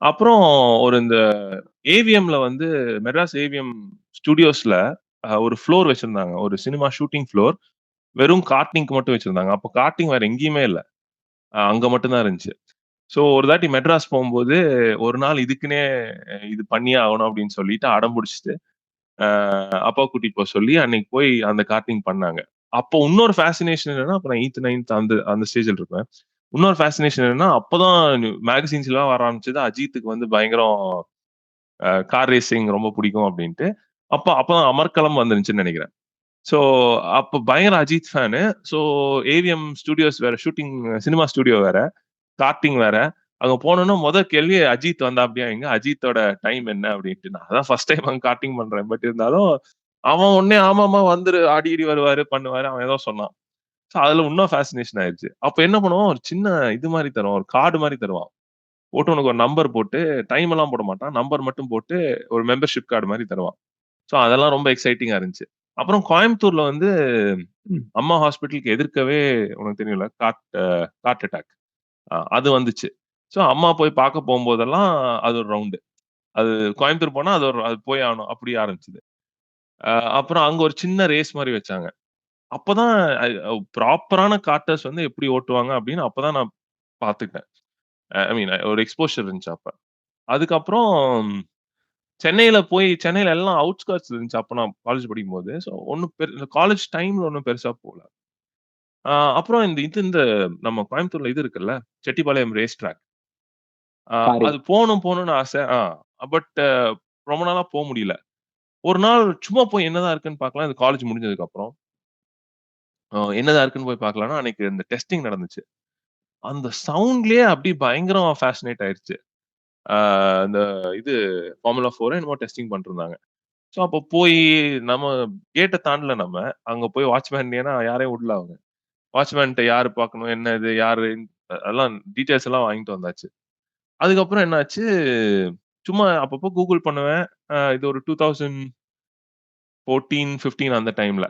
அப்புறம் இந்த ஏவிஎம்ல வந்து மெட்ராஸ் ஏவிஎம் ஸ்டுடியோஸ்ல ஒரு ஃப்ளோர் வச்சிருந்தாங்க. ஒரு சினிமா ஷூட்டிங் ஃப்ளோர். வெறும் கார்ட்டிங்க்கு மட்டும் வச்சிருந்தாங்க. அப்ப கார்ட்டிங் வேற எங்கேயுமே இல்ல. அங்க மட்டும் தான் இருந்துச்சு. ஸோ ஒரு தாட்டி மெட்ராஸ் போம்போது, ஒரு நாள் இதுக்குன்னே இது பண்ணியே ஆகணும் அப்படின்னு சொல்லிட்டு அடம் புடிச்சுட்டு, அ அப்பாவ கூட்டிட்டு சொல்லி அன்னைக்கு போய் அந்த கார்ட்டிங் பண்ணாங்க. அப்போ இன்னொரு ஃபேசினேஷன் என்னன்னா, அப்ப நான் 8த், 9த் அந்த அந்த ஸ்டேஜ்ல இருப்பேன். இன்னொரு ஃபேசினேஷன் என்னன்னா, அப்பதான் மேகசின்ஸ்லாம் வர ஆரம்பிச்சது. அஜித்துக்கு வந்து பயங்கரம் கார் ரேசிங் ரொம்ப பிடிக்கும் அப்டின்ட்டு. அப்பதான் அமர்க்களம் வந்துருந்துச்சுன்னு நெனைக்கிறேன். ஸோ அப்ப பயங்கர Ajith fan. So AVM studios வேற ஷூட்டிங் சினிமா ஸ்டுடியோ வேற, கார்ட்டிங் வேற. அங்க போனோனே கேள்வி அஜித் வந்தாப்டியா? எங்க அஜித்தோட டைம் என்ன அப்டின்ட்டு. நான் அதான் ஃபர்ஸ்ட் டைம் அங்க கார்ட்டிங் பண்றேன். பட் இருந்தாலும் அவன் உடனே ஆமாமா வந்துரு ஆடி கீடி வருவாரு, பண்ணுவாரு. அவன் ஏதோ சொன்னான். ஸோ அதுல இன்னும் ஃபேசினேஷன் ஆயிருச்சு. அப்ப என்ன பண்ணுவான், ஒரு சின்ன இது மாரி தருவான். ஒரு கார்டு மாரி தருவான். போட்டு உனக்கு ஒரு நம்பர் போட்டு, டைம் எல்லாம் போட மாட்டான். நம்பர் மட்டும் போட்டு ஒரு மெம்பர்ஷிப் கார்டு மாரி தருவான். ஸோ அதெல்லாம் ரொம்ப எக்ஸைட்டிங்கா இருந்துச்சு. அப்புறம் கோயம்புத்தூர்ல வந்து அம்மா ஹாஸ்பிட்டலுக்கு எதிர்க்கவே உனக்கு தெரியும்ல, கார்ட் அட்டாக். அது வந்துச்சு. ஸோ அம்மா போய் பார்க்க போம்போதெல்லாம் அது ஒரு ரவுண்டு. அது கோயம்புத்தூர் போனா அது போயே ஆகணும். அப்படி ஆரம்பிச்சது. அ அப்புறம் அங்க ஒரு சின்ன ரேஸ் மாரி வச்சாங்க. அப்பதான் ப்ராப்பரான கார்ட்டர்ஸ் வந்து எப்படி ஓட்டுவாங்க அப்படின்னு அப்பதான் நான் பார்த்துக்கிட்டேன். ஐ மீன் ஒரு எக்ஸ்போஷர் இருந்துச்சு அப்ப. அதுக்கப்புறம் சென்னையில எல்லாம் அவுட்ஸ்கர்ட்ஸ்ல இருந்துச்சு. அப்ப நான் காலேஜ் படிக்கும்போது. ஸோ ஒண்ணும் காலேஜ் டைம்ல ஒண்ணும் பெருசா போல. அப்புறம் இந்த நம்ம கோயம்புத்தூர்ல இது இருக்குல்ல, செட்டிப்பாளையம் ரேஸ் ட்ராக். சாரி. அது போணும்னு ஆசை. பட் ரொம்ப நாளா முடியல. ஒரு நாள் சும்மா போய் என்னதான் இருக்குன்னு பார்க்கலாம். இது காலேஜ் முடிஞ்சதுக்கு அப்புறம். என்னதான் இருக்குன்னு போய் பார்க்கலான்னா, அன்னைக்கு இந்த டெஸ்டிங் நடந்துச்சு. அந்த சவுண்ட்லயே அப்படியே பயங்கரமா ஃபாசினேட் ஆயிருச்சு. ஆ இந்த இது ஃபார்முலா 4 என்னமோ டெஸ்டிங் பண்ணிட்டுருந்தாங்க. ஸோ அப்போ போய் நம்ம கேட்ட தாண்டல நம்ம. அங்க போய் வாட்ச்மேன் ஏன்னா யாரையும் விடல அவங்க. வாட்ச்மேன்ட்ட யாரு பார்க்கணும், என்ன இது, யாரு அதெல்லாம் டீட்டெயில்ஸ் எல்லாம் வாங்கிட்டு வந்தாச்சு. அதுக்கப்புறம் என்னாச்சு, சும்மா அப்பப்போ கூகுள் பண்ணுவேன். இது ஒரு 2014, 15 அந்த டைம்ல.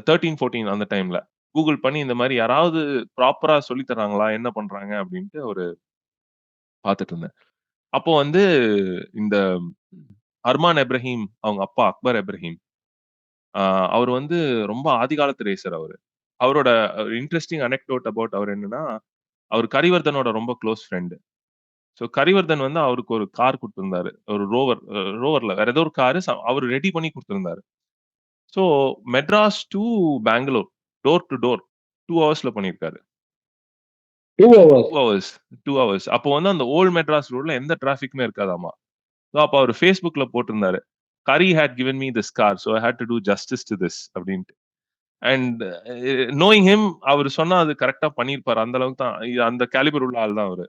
13, 14 அந்த டைம்ல. கூகுள் பண்ணி இந்த மாரி யாராவது ப்ராப்பரா சொல்லி தர்றாங்களா? என்ன பண்றாங்க? அப்டின்ட்டு பார்த்துட்டு இருந்தேன். அப்போ இந்த அர்மான் எப்ராஹிம் அவங்க அப்பா அக்பர் எப்ராஹிம். அ அவரு ரொம்ப ஆதிகாலத்து ரேசர் அவரு. அவரோட இன்ட்ரஸ்டிங் அனெக்டோட் அபௌட் அவர் என்னன்னா, அவரு கரிவர்தனோட ரொம்ப குளோஸ் ஃபிரெண்ட். ஸோ கரிவர்தன் அவருக்கு ஒரு கார் குடுத்திருந்தாரு. ஒரு ரோவர்ல வேற ஏதோ ஒரு காரு அவரு ரெடி பண்ணி குடுத்திருந்தாரு. So Madras to Bangalore door to door 2 ஹவர்ஸ்ல பண்ணியிருக்காரு. 2 ஹவர்ஸ். 2 hours 2 hours. அப்போ அந்த ஓல்ட் மெட்ராஸ் ரோட்ல எந்த டிராபிக்குமே இருக்காதாமா. ஸோ அப்ப அவரு Facebookல போட்டிருந்தாரு. "Kari had given me this car. So I had to do justice to this" அப்டின்ட்டு. அண்ட் நோயிங் ஹிம் அவரு சொன்னா அது கரெக்ட்டா பண்ணியிருப்பாரு. அந்த அளவுக்கு தான் அந்த கேலிபர் உள்ள ஆள் தான் அவரு.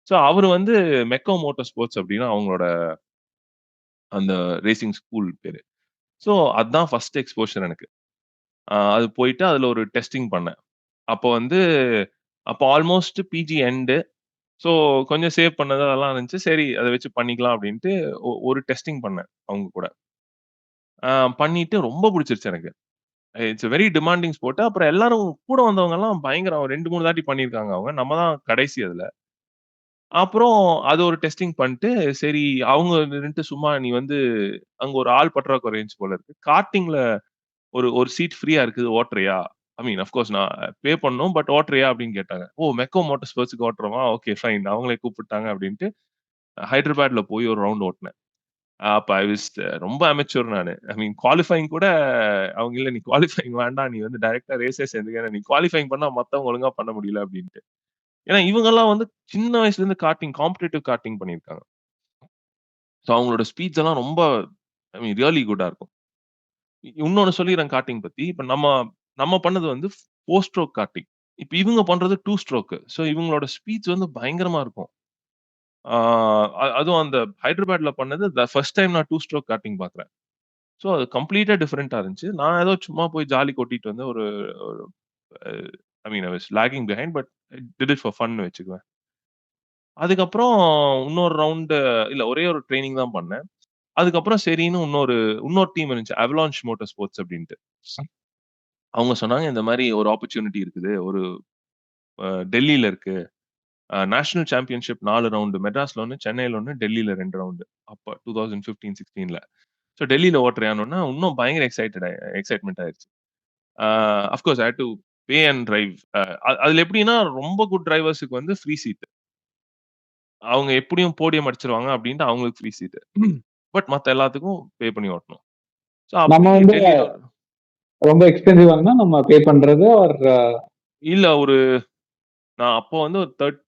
ஸோ அவரு மெக்கோ மோட்டார் ஸ்போர்ட்ஸ் அப்டின்னு அவங்களோட அந்த ரேசிங் ஸ்கூல் பேரு. ஸோ அதான் ஃபர்ஸ்ட் எக்ஸ்போஷர் எனக்கு. அது போயிட்டு அதுல ஒரு டெஸ்டிங் பண்ணேன். அப்போ அப்போ ஆல்மோஸ்ட் பிஜி எண்டு. ஸோ கொஞ்சம் சேவ் பண்ணது அதெல்லாம் இருந்துச்சு. சரி அத வச்சு பண்ணிக்கலாம் அப்டின்ட்டு ஒரு டெஸ்டிங் பண்ணேன் அவங்க கூட. அ பண்ணிட்டு ரொம்ப புடிச்சிருச்சு எனக்கு. It's a very demanding sport. அப்புறம் எல்லாரும் கூட வந்தவங்கலாம் பயங்கரம் 2, 3 தாட்டி பண்ணியிருக்காங்க அவங்க. நம்ம தான் கடைசி அதுல. அப்புறம் அது ஒரு டெஸ்டிங் பண்ட்டு, சரி அவங்க நின்னுட்டு சும்மா நீ அங்க ஒரு ஆள் பற்றாக்குறை இருந்துச்சு போல இருக்கு. கார்ட்டிங்ல ஒரு ஒரு சீட் ஃப்ரீயா இருக்குது ஓட்டுறியா? ஐ மீன் ஆஃப் கோர்ஸ் நான் பே பண்ணணும். பட் ஓட்டுறியா? அப்படின்னு கேட்டாங்க. ஓ! மெக்கோ மோட்டார் ஸ்போர்ட்ஸ்க்கு ஓட்டுறோமா? Okay fine. அவங்களே கூப்பிட்டாங்க அப்படின்ட்டு ஹைதராபாத்ல போய் ஒரு ரவுண்ட் ஓட்டுனேன். அப்ப ஐ வாஸ் ரொம்ப அமெச்சூர் நானு. ஐ மீன் குவாலிஃபையிங் கூட அவங்க இல்ல நீ குவாலிஃபையிங் வேண்டாம். நீ டைரக்ட்டா ரேஸே சேர்ந்துக்க. நீ குவாலிஃபையிங் பண்ணா மத்தவங்க ஒழுங்கா பண்ண முடியல அப்படின்ட்டு. ஏன்னா இவங்கலாம் சின்ன வயசுல இருந்து காம்படிட்டிவ் கார்ட்டிங் பண்ணியிருக்காங்க. ஸோ அவங்களோட ஸ்பீச் எல்லாம் ரொம்ப ஐ மீன் ரியலி குட்டா இருக்கும். இன்னொன்னு சொல்லிர்றேன் கார்ட்டிங் பத்தி. இப்ப நம்ம நம்ம பண்ணது 4 ஸ்ட்ரோக் கார்ட்டிங். இப்ப இவங்க பண்றது 2 ஸ்ட்ரோக். ஸோ இவங்களோட ஸ்பீச் பயங்கரமா இருக்கும். ஆ அதுவும் அந்த ஹைதராபாத்ல பண்ணது ஃபர்ஸ்ட் டைம் நான் 2 ஸ்ட்ரோக் கார்ட்டிங் பார்க்குறேன். ஸோ அது கம்ப்ளீட்டா டிஃபரெண்ட்டா இருந்துச்சு. நான் ஏதோ சும்மா போய் ஜாலி கொட்டிட்டு ஒரு ஒரு uh I mean I was lagging behind but did it for ஃபன்னு வச்சுக்குவேன். அதுக்கப்புறம் இன்னொரு ரவுண்டு இல்ல ஒரே ஒரு ட்ரெய்னிங் தான் பண்ணேன். அதுக்கப்புறம் சரின்னு இன்னொரு டீம் இருந்துச்சு. அவலான்ச் மோட்டார் ஸ்போர்ட்ஸ் அப்டின்ட்டு. அவங்க சொன்னாங்க, இந்த மாரி ஒரு ஆப்பர்ச்சுனிட்டி இருக்குது. டெல்லில இருக்கு. National championship 4 round. மெட்ராஸ்ல 1, சென்னையில 1, டெல்லில 2 ரவுண்டு. அப்ப 2015, 16ல. ஸோ டெல்லில ஓட்டுறியான்னோன, இன்னும் பயங்கர எக்ஸைட்மென்ட் ஆயிருச்சு. ஆ of course I had to pay and drive. அதுல எப்படின்னா, ரொம்ப குட் டிரைவர்ஸ்க்கு ஃப்ரீ சீட். அவங்க எப்படியும் போடியம் அடிச்சுருவாங்க அப்படின்ட்டு அவங்களுக்கு ஃப்ரீ சீட். பட் மத்த எல்லாத்துக்கும் பே பண்ணி ஓட்டணும். ஸோ நம்ம அப்படி டெல்லில ரொம்ப எக்ஸ்பென்சிவ் நம்ம பே பண்றது ஆர் இல்ல நான் அப்போ ஒரு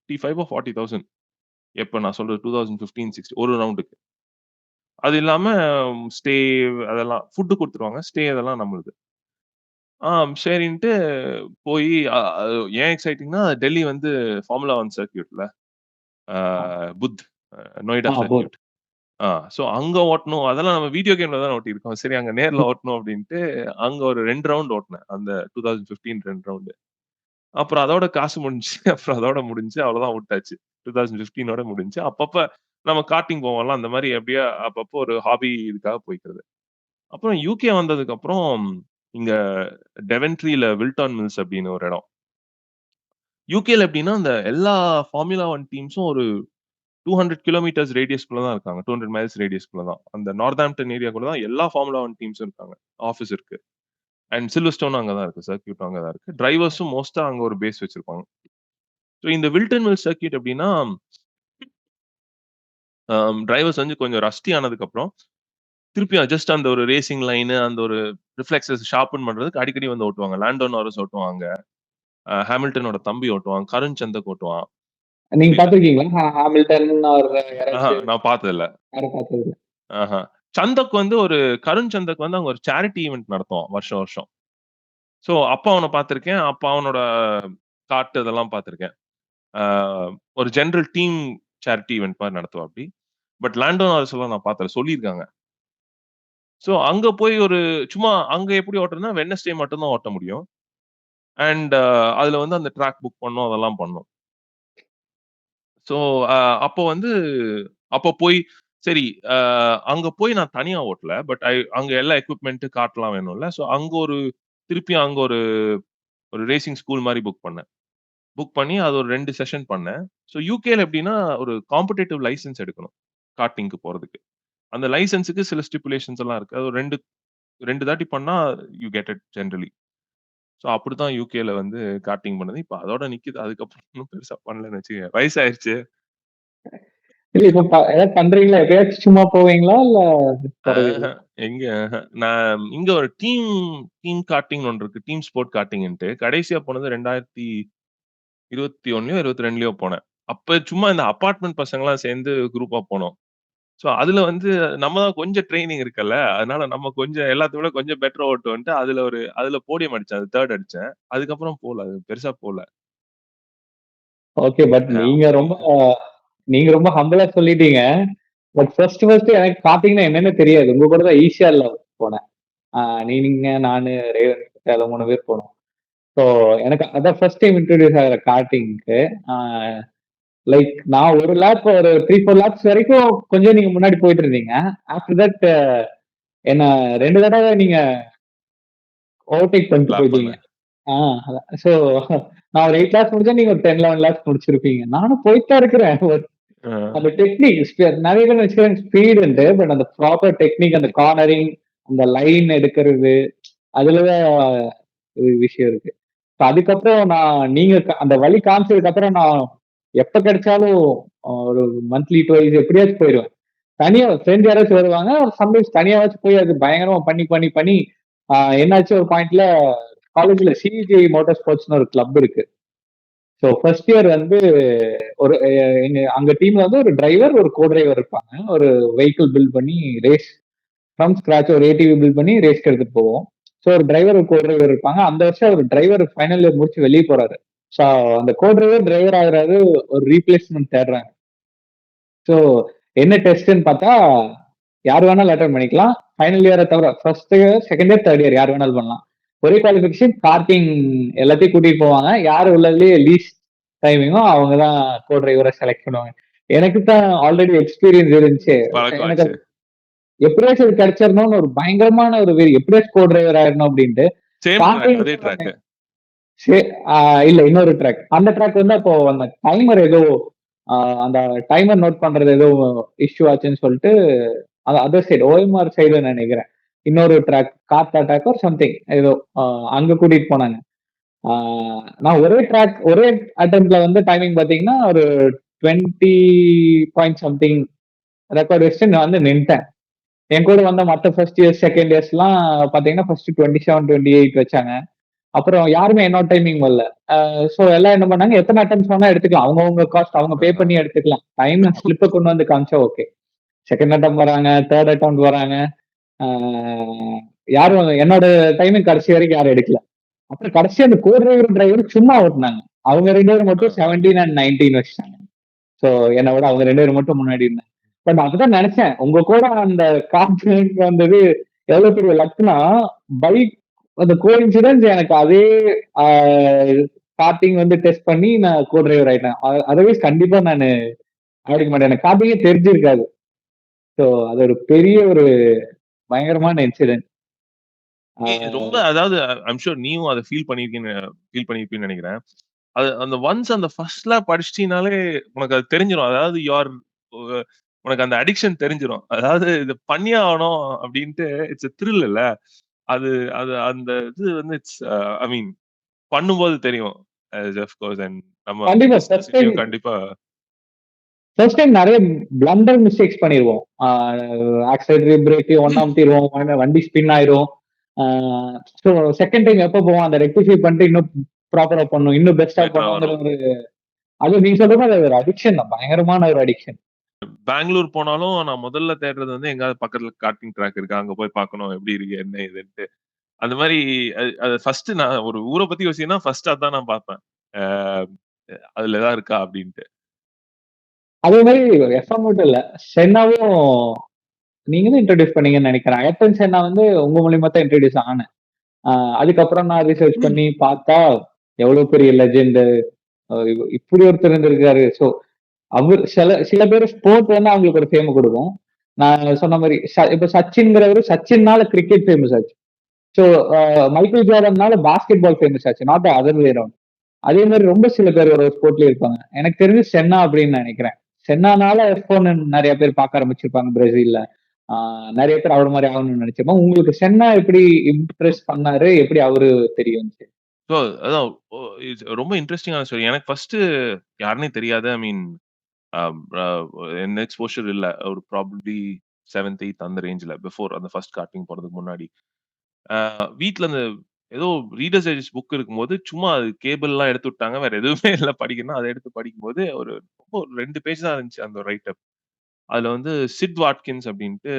35 40,000 எப்ப நான் சொல்றது 2015, 16 ஒரு ரவுண்டுக்கு. அது இல்லாம ஸ்டே அதெல்லாம் ஃபுட் குடுத்துருவாங்க. ஸ்டே அதெல்லாம் நம்மளுது. சரின்ட்டு போயி ஏன் எக்ஸைட்டிங்ன்னா டெல்லி ஃபார்முலா 1 சர்க்யூட்ல. ஆ புத் நொய்டா போத். சர்க்யூட். சோ அங்க ஓட்டணும். அதெல்லாம் நம்ம வீடியோ கேம்ல தானே ஓட்டியிருக்கோம். சரி அங்க நேர்ல ஓட்டணும் அப்டின்ட்டு, அங்க ஒரு 2 ரவுண்ட் ஓட்டுனேன். அந்த 2015 2 ரவுண்டு. அப்புறம் அதோட காசு முடிஞ்சுச்சு. அப்புறம் அதோட முடிஞ்சுச்சு. அவ்வளோதான் வுட்டாச்சு. 2015ஓட முடிஞ்சுச்சு. அப்பப்ப நம்ம கார்ட்டிங் போவோம்ல, அந்த மாரி அப்படியே அப்பப்போ ஒரு ஹாபி இதுக்காக போய்க்கிறது. அப்புறம் யுகே வந்ததுக்கப்புறம், இங்க டெவன்ட்ரில வில்டான் மில்ஸ் அப்படின்னு ஒரு இடம். யுகேல எப்படின்னா, அந்த எல்லா ஃபார்முலா 1 டீம்ஸும் ஒரு 200 கிலோமீட்டர்ஸ் ரேடியஸ்குள்ள தான் இருக்காங்க. 200 மைல்ஸ் ரேடியஸ்குள்ள தான். அந்த நார்தாம்ப்டன் ஏரியாக்குள்ள தான் எல்லா ஃபார்முலா 1 டீம்ஸும் இருக்காங்க. ஆஃபீஸ் இருக்கு. அண்ட் சில்வர்ஸ்டோனும் அங்க தான் இருக்கு. சர்க்யூட்டும் அங்க தான் இருக்கு. டிரைவர்ஸும் மோஸ்ட்டா அங்க ஒரு பேஸ் வச்சிருப்பாங்க. ஸோ இந்த வில்டன் மில் சர்க்யூட் எப்படின்னா, டிரைவர்ஸ் கொஞ்சம் ரஸ்டி ஆனதுக்கப்புறம், திருப்பியும் ஜஸ்ட் அந்த ஒரு ரேசிங் லைனு, அந்த ஒரு ரிஃப்ளெக்ஸஸ் ஷார்ப்பன் பண்றதுக்கு அடிக்கடி ஓட்டுவாங்க. லாண்டோ நாரிஸ் ஓட்டுவாங்க. ஹாமில்டனோட தம்பி ஓட்டுவான், கருண் சந்தக் ஓட்டுவான். நீங்க புரியல. பாத்திருக்கீங்களா ஹாமில்டன் யாராச்சும்? நான் பார்த்ததில்ல. யாரும் பார்த்தது இல்ல. ஆஹா. சந்தக் வந்து கருண் சந்தக் வந்து அவங்க ஒரு சேரிட்டி ஈவென்ட் நடத்துவான் வருஷம் வருஷம். ஸோ அப்ப அவன பார்த்திருக்கேன். அப்ப அவனோட காட்டு இதெல்லாம் பார்த்திருக்கேன். ஆ ஒரு ஜெனரல் டீம் சேரிட்டி ஈவென்ட் மாரி நடத்துவாப்படி. பட் லாண்டோ நாரிஸ்லாம் நான் பார்த்ததில்ல. சொல்லியிருக்காங்க. ஸோ அங்க போய் சும்மா அங்க எப்படி ஓட்டுறதுன்னா, வெட்னஸ்டே மட்டும் தான் ஓட்ட முடியும். அண்ட் அதுல வந்து அந்த ட்ராக் புக் பண்ணணும். அதெல்லாம் பண்ணணும். ஸோ அ அப்போ வந்து அப்போ போய் சரி அ அங்க போய் நான் தனியா ஓட்டல. பட் அங்க எல்லா எக்விப்மென்ட் கார்ட்லாம் வேணும்ல. ஸோ அங்க திருப்பியும் அங்க ஒரு ரேசிங் ஸ்கூல் மாரி புக் பண்ணேன். புக் பண்ணி அது ஒரு 2 செஷன் பண்ணேன். ஸோ யுகேல எப்படின்னா ஒரு காம்படிட்டிவ் லைசென்ஸ் எடுக்கணும். கார்ட்டிங்க்கு போறதுக்கு. அந்த லைசென்ஸ்க்கு சில ஸ்டிபுலேஷன்ஸ் எல்லாம் இருக்கு. அது ஒரு 2 தாட்டி பண்ணா you get it generally. So அப்படித்தான் யுகேல வந்து கார்ட்டிங் பண்ணது. இப்ப அதோட நிக்குது. அதுக்கப்புறம் ஒண்ணும் பெருசா பண்ணலன்னு வச்சுக்கங்க. வயசாயிருச்சு. இல்ல இப்ப ஏதாவது பண்றீங்களா? எப்பயாச்சும் சும்மா போவீங்களா? இல்ல போறது இல்ல? நான் இங்க ஒரு டீம் டீம் கார்ட்டிங்ன்னு ஒண்ணு இருக்கு. டீம் ஸ்போர்ட் கார்ட்டிங்ன்ட்டு. கடைசியா போனது 2021லயோ, 22லயோ போனேன். அப்ப சும்மா இந்த அபார்ட்மெண்ட் பசங்கலாம் சேர்ந்து குரூப்பா போனோம். ஸோ அதுல வந்து நம்ம தான் கொஞ்சம் ட்ரெய்னிங் இருக்குல்ல. அதனால நம்ம கொஞ்சம் எல்லாத்த விட கொஞ்சம் பெட்டரா ஓட்டுவோன்ட்டு அதுல போடியம் அடிச்சேன். அது 3 அடிச்சேன். அதுக்கப்புறம் போல. அது பெருசா போல. ஓகே. பட் நீங்க ரொம்ப ஹம்பிளா சொல்லிட்டீங்க. பட் ஃபர்ஸ்ட் எனக்கு கார்ட்டிங்னா என்னன்னு தெரியாது. உங்க கூட தான் ஈசிஆர்ல போனேன். நீங்க, நானு, ரேவன் அதுல 3 பேர் போனோம். ஸோ எனக்கு அதான் ஃபர்ஸ்ட் டைம் இன்ட்ரோடியூஸ் ஆகுற கார்ட்டிங்க்கு. ஆ லைக் நான் ஒரு லேப் ஒரு 3, 4 லேப்ஸ் வரைக்கும் கொஞ்சம் நீங்க முன்னாடி போயிட்டு இருந்தீங்க. ஆஃப்டர் தட் என்ன 2 தடவ நீங்க ஓவர்டேக் பண்ணிட்டு லாப் போயிட்டீங்க. பண்ணேன். ஆ சோ நான் ஒரு 8 லேப்ஸ் முடிச்சா நீங்க ஒரு 10, 11 லேப்ஸ் முடிச்சிருப்பீங்க. நானும் போயிட்டு தான் இருக்கிறேன். அ. அந்த டெக்னிக் நிறைய பேர் வச்சுக்கிறாங்க ஸ்பீடுன்ட்டு. பட் அந்த ப்ராப்பர் டெக்னிக், அந்த கார்னரிங், அந்த லைன் எடுக்கிறது, அதுலதான் ஒரு விஷயம் இருக்கு. So அதுக்கப்புறம் நீங்க அந்த வழி காமிச்சதுக்கு அப்புறம் நான் எப்ப கிடைச்சாலும் ஒரு மந்த்லி டுவைஸ் எப்படியாச்சும் போயிடுவேன். தனியா ஃப்ரெண்ட் யாராச்சும் வருவாங்க. சம்டைம்ஸ் தனியாவாச்சும் போய் அது பயங்கரமா பண்ணி பண்ணி பண்ணி என்னாச்சு ஒரு பாயிண்ட்ல காலேஜ்ல சிஜி மோட்டார் ஸ்போர்ட்ஸ்னு ஒரு கிளப் இருக்கு. ஸோ ஃபர்ஸ்ட் இயர் வந்து எங்க அங்க டீம்ல வந்து ஒரு டிரைவர், ஒரு கோ டிரைவர் இருப்பாங்க. ஒரு வெஹிக்கிள் பில்ட் பண்ணி ரேஸ் ஃப்ரம் ஸ்கிராச் ஒரு ஏடிவி பில்ட் பண்ணி ரேஸ்க்கு எடுத்துட்டு போவோம். ஸோ ஒரு டிரைவர், ஒரு கோ டிரைவர் இருப்பாங்க. அந்த வருஷம் ஒரு டிரைவர் ஃபைனல் இயர் முடிச்சு வெளியே போறாரு. ஸோ அந்த கோ டிரைவர் ஆகுறாரு. ஒரு ரீப்ளேஸ்மெண்ட் தேடுறாங்க. ஸோ என்ன டெஸ்ட்ன்னு பார்த்தா யார் வேணாலும் அட்டன் பண்ணிக்கலாம். ஃபைனல் இயரை தவிர first year, second year, third year யார் வேணாலும் பண்ணலாம். ஒரே குவாலிஃபிகேஷன் கார்ட்டிங் எல்லாத்தையும் கூட்டிட்டு போவாங்க. யார் உள்ளதுலயே லீஸ்ட் டைமிங்கோ அவங்க தான் கோ டிரைவரை செலக்ட் பண்ணுவாங்க. எனக்கு தான் ஆல்ரெடி எக்ஸ்பீரியன்ஸ் இருந்துச்சு. பழக்கம் எனக்கு ஆச்சு. எப்படியாச்சும் அது கிடைச்சிடணும்னு ஒரு பயங்கரமான ஒரு வெறி. எப்படியாச்சும் கோ டிரைவர் ஆயிடணும் அப்படின்ட்டு சேம் ட்ராக். ஸ்டார்டிங் அதே ட்ராக். இல்ல இன்னொரு ட்ராக். அந்த ட்ராக் வந்து அப்போ அந்த டைமர் ஏதோ அந்த டைமர் நோட் பண்றது ஏதோ இஷ்யூ ஆச்சுன்னு சொல்லிட்டு அதர் சைடு ஓஎம்ஆர் சைடு நினைக்கிறேன். இன்னொரு ட்ராக் கார்ட் அட்டாக் ஒரு சம்திங் ஏதோ அங்க கூட்டிட்டு போனாங்க. நான் ஒரே அட்டம்ப்ட்ல வந்து டைமிங் பாத்தீங்கன்னா ஒரு 20 பாயிண்ட் சம்திங் ரெக்கார்ட் வச்சுட்டு நான் வந்து நின்ட்டேன். என் கூட வந்த மற்ற ஃபர்ஸ்ட் இயர்ஸ், செகண்ட் இயர்ஸ் எல்லாம் பாத்தீங்கன்னா ஃபர்ஸ்ட் 27, 28 வச்சாங்க. அப்புறம் யாருமே என்னோட டைமிங் வரல. சோ எல்லாம் என்ன பண்ணாங்க, எத்தனை அட்டெம்ப்ட்ஸ் வேணா எடுத்துக்கலாம். அவங்கவங்க காஸ்ட் அவங்க பே பண்ணி எடுத்துக்கலாம். டைம் ஸ்லிப்பை கொண்டு வந்து காமிச்சா ஓகே. செகண்ட் அட்டம் வராங்க, தேர்ட் அட்டம் வராங்க. யாரும் என்னோட டைமிங் கடைசி வரைக்கும் யாரும் எடுக்கல. அப்புறம் கடைசி அந்த கோ டிரைவர் சும்மா ஓட்டினாங்க. அவங்க 2 பேரும் மட்டும் 17 and 19 வச்சுட்டாங்க. சோ என்னை விட அவங்க 2 பேரும் மட்டும் முன்னாடி இருந்தாங்க. பட் நான் அப்பதான் நினைச்சேன், உங்க கூட அந்த கான்பிடன்ஸ் வந்தது எவ்வளவு பெரிய லக்னா. பைக் அந்த கோஇன்சிடென்ஸ் எனக்கு அதே ஸ்டார்டிங் வந்து டெஸ்ட் பண்ணி நான் கோ டிரைவர் ஆயிட்டேன். அதர்வைஸ் கண்டிப்பா நான் ஆடிக்க மாட்டேன். எனக்கு கார்டிங்கே தெரிஞ்சிருக்காது. ஸோ அது ஒரு பெரிய ஒரு பயங்கரமான இன்சிடென்ட். ரொம்ப அதாவது ஐம் ஷூர் நீயும் அத ஃபீல் பண்ணியிருப்பீங்கன்னு நெனைக்கிறேன். அந்த அந்த ஃபர்ஸ்ட் லேப் அடிச்சிட்டீனாலே உனக்கு அது தெரிஞ்சிரும். அதாவது உனக்கு அந்த அடிக்ஷன் தெரிஞ்சிரும். அதாவது இது பண்ணியே ஆகணும் அப்டின்ட்டு இட்ஸ் a thrill இல்ல. அது அது அந்த இது வந்து இட்ஸ் ஐ மீன் பண்ணும்போது தெரியும். ஆஃப் கோர்ஸ் அண்ட் நம்ம கண்டிப்பா லிஸ்னர்ஸ்கிட்டயும் கண்டிப்பா ஃபர்ஸ்ட் டைம் நிறைய பிளண்டர் மிஸ்டேக்ஸ் பண்ணிடுவோம். ஆக்சிலேட்டரி பிரேக் ஒன் அமுத்திடுவோம், வண்டி ஸ்பின் ஆயிரும். ஸோ செகண்ட் டைம் எப்போ போவோம், அதை ரெக்டிஃபை பண்ணிட்டு இன்னும் ப்ராப்பரா பண்ணணும், இன்னும் பெஸ்ட்டா பெட்டரா பண்ணணுங்கிற வரும். ஒரு அது நீங்க சொல்ற மாரி அது ஒரு அடிக்ஷன் தான். பயங்கரமான ஒரு அடிக்ஷன். பெங்களூர் போனாலும் நான் முதல்ல தேடுறது வந்து எங்கேயாவது பக்கத்துல கார்ட்டிங் ட்ராக் இருக்கா? அங்க போய் பார்க்கணும். எப்படி இருக்கு? என்ன ஏதுன்ட்டு. அந்த மாரி அது ஃபர்ஸ்ட் நான் ஒரு ஊர பத்தி யோசிச்சேன்னா, ஃபர்ஸ்ட் அதான் நான் பார்ப்பேன். அ அதுல ஏதாவது இருக்கா? அப்படின்ட்டு. அதே மாரி எஃப்எம் மட்டும் இல்ல. சென்னாவும் நீங்க தான் இன்ட்ரோடியூஸ் பண்ணீங்கன்னு நெனைக்கிறேன். ஏர்டெல் சென்னா வந்து உங்க மூலியமா தான் இன்ட்ரோடியூஸ் ஆனேன். அ அதுக்கப்புறம் நான் ரிசர்ச் பண்ணி பார்த்தா, எவ்வளவு பெரிய லெஜெண்ட். இப்படி ஒருத்தர் இருந்திருக்காரு. ஸோ அவரு சில சில பேர் ஸ்போர்ட் வேணா அவங்களுக்கு ஒரு ஃபேம் குடுக்கும். நான் சொன்ன மாரி இப்ப சச்சின்ங்கிறவரு சச்சின்னால கிரிக்கெட் ஃபேமஸ் ஆச்சு. ஸோ மைக்கேல் ஜார்டன்னால பாஸ்கெட் பால் ஃபேமஸ் ஆச்சு. Not other way around. அதே மாரி ரொம்ப சில பேர் ஒரு ஸ்போர்ட்லயே இருப்பாங்க. எனக்கு தெரிஞ்சு சென்னா அப்படின்னு நெனைக்கிறேன். சென்னானால F1 நெறைய பேர் பார்க்க ஆரம்பிச்சிருப்பாங்க பிரேசில்ல. ஆ நெறைய பேர் அவர மாரி ஆகணும்னு நெனைச்சிருப்பாங்க. உங்களுக்கு சென்னா எப்படி இம்ப்ரெஸ் பண்ணாரு? எப்படி அவரு தெரிய வந்துச்சு? ஸோ அதான் ரொம்ப இன்ட்ரஸ்டிங்கான ஸ்டோரி. எனக்கு ஃபர்ஸ்ட்டு யாருன்னே தெரியாது. ஐ மீன் அ அ எந்த எக்ஸ்போஷர் இல்ல. ஒரு ப்ராபப்லி 7த், 8த் அந்த ரேஞ்ச்ல பிஃபோர் அந்த ஃபர்ஸ்ட் கார்ட்டூன் போறதுக்கு முன்னாடி. வீட்ல அந்த ஏதோ ரீடர்ஸ் டைஜஸ்ட் புக் இருக்கும்போது, சும்மா அது கேபிள்லாம் எடுத்து விட்டாங்க. வேற எதுவுமே இல்ல படிக்கணும்னா, அத எடுத்து படிக்கும்போது ஒரு ரொம்ப 2 பேஜ் தான் இருந்துச்சு அந்த ரைட் அப். அதுல வந்து சிட் வாட்கின்ஸ் அப்டின்ட்டு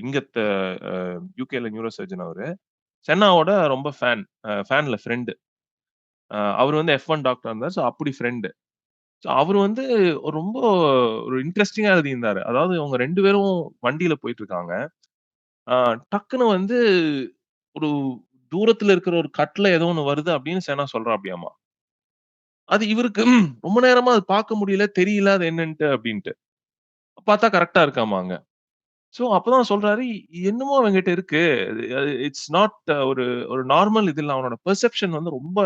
இங்கத்த அ யுகேல நியூரோ சர்ஜன் அவரு. சென்னாவோட ரொம்ப ஃபேன்ல ஃப்ரெண்ட். அவரு வந்து F1 டாக்டரா இருந்தாரு. ஸோ அப்படி ஃப்ரெண்ட். ஸோ அவரு வந்து ரொம்ப ஒரு இன்ட்ரஸ்டிங்கா எழுதியிருந்தாரு. அதாவது இவங்க 2 பேரும் வண்டியில போயிட்டுருக்காங்க. ஆ டக்குனு வந்து ஒரு தூரத்துல இருக்கிற ஒரு கட்ல ஏதோ ஒண்ணு வருது அப்படின்னு செனா சொல்றாப்டியாமா. அது இவருக்கு ரொம்ப நேரமா அது பார்க்க முடியல, தெரியல அது என்னன்ட்டு அப்படின்ட்டு. பார்த்தா கரெக்ட்டா இருக்காமாங்க. ஸோ அப்பதான் சொல்றாரு, என்னமோ அவன்கிட்ட இருக்கு. இட்ஸ் நாட் ஒரு ஒரு நார்மல் இது இல்ல. அவனோட பெர்செப்ஷன் வந்து ரொம்ப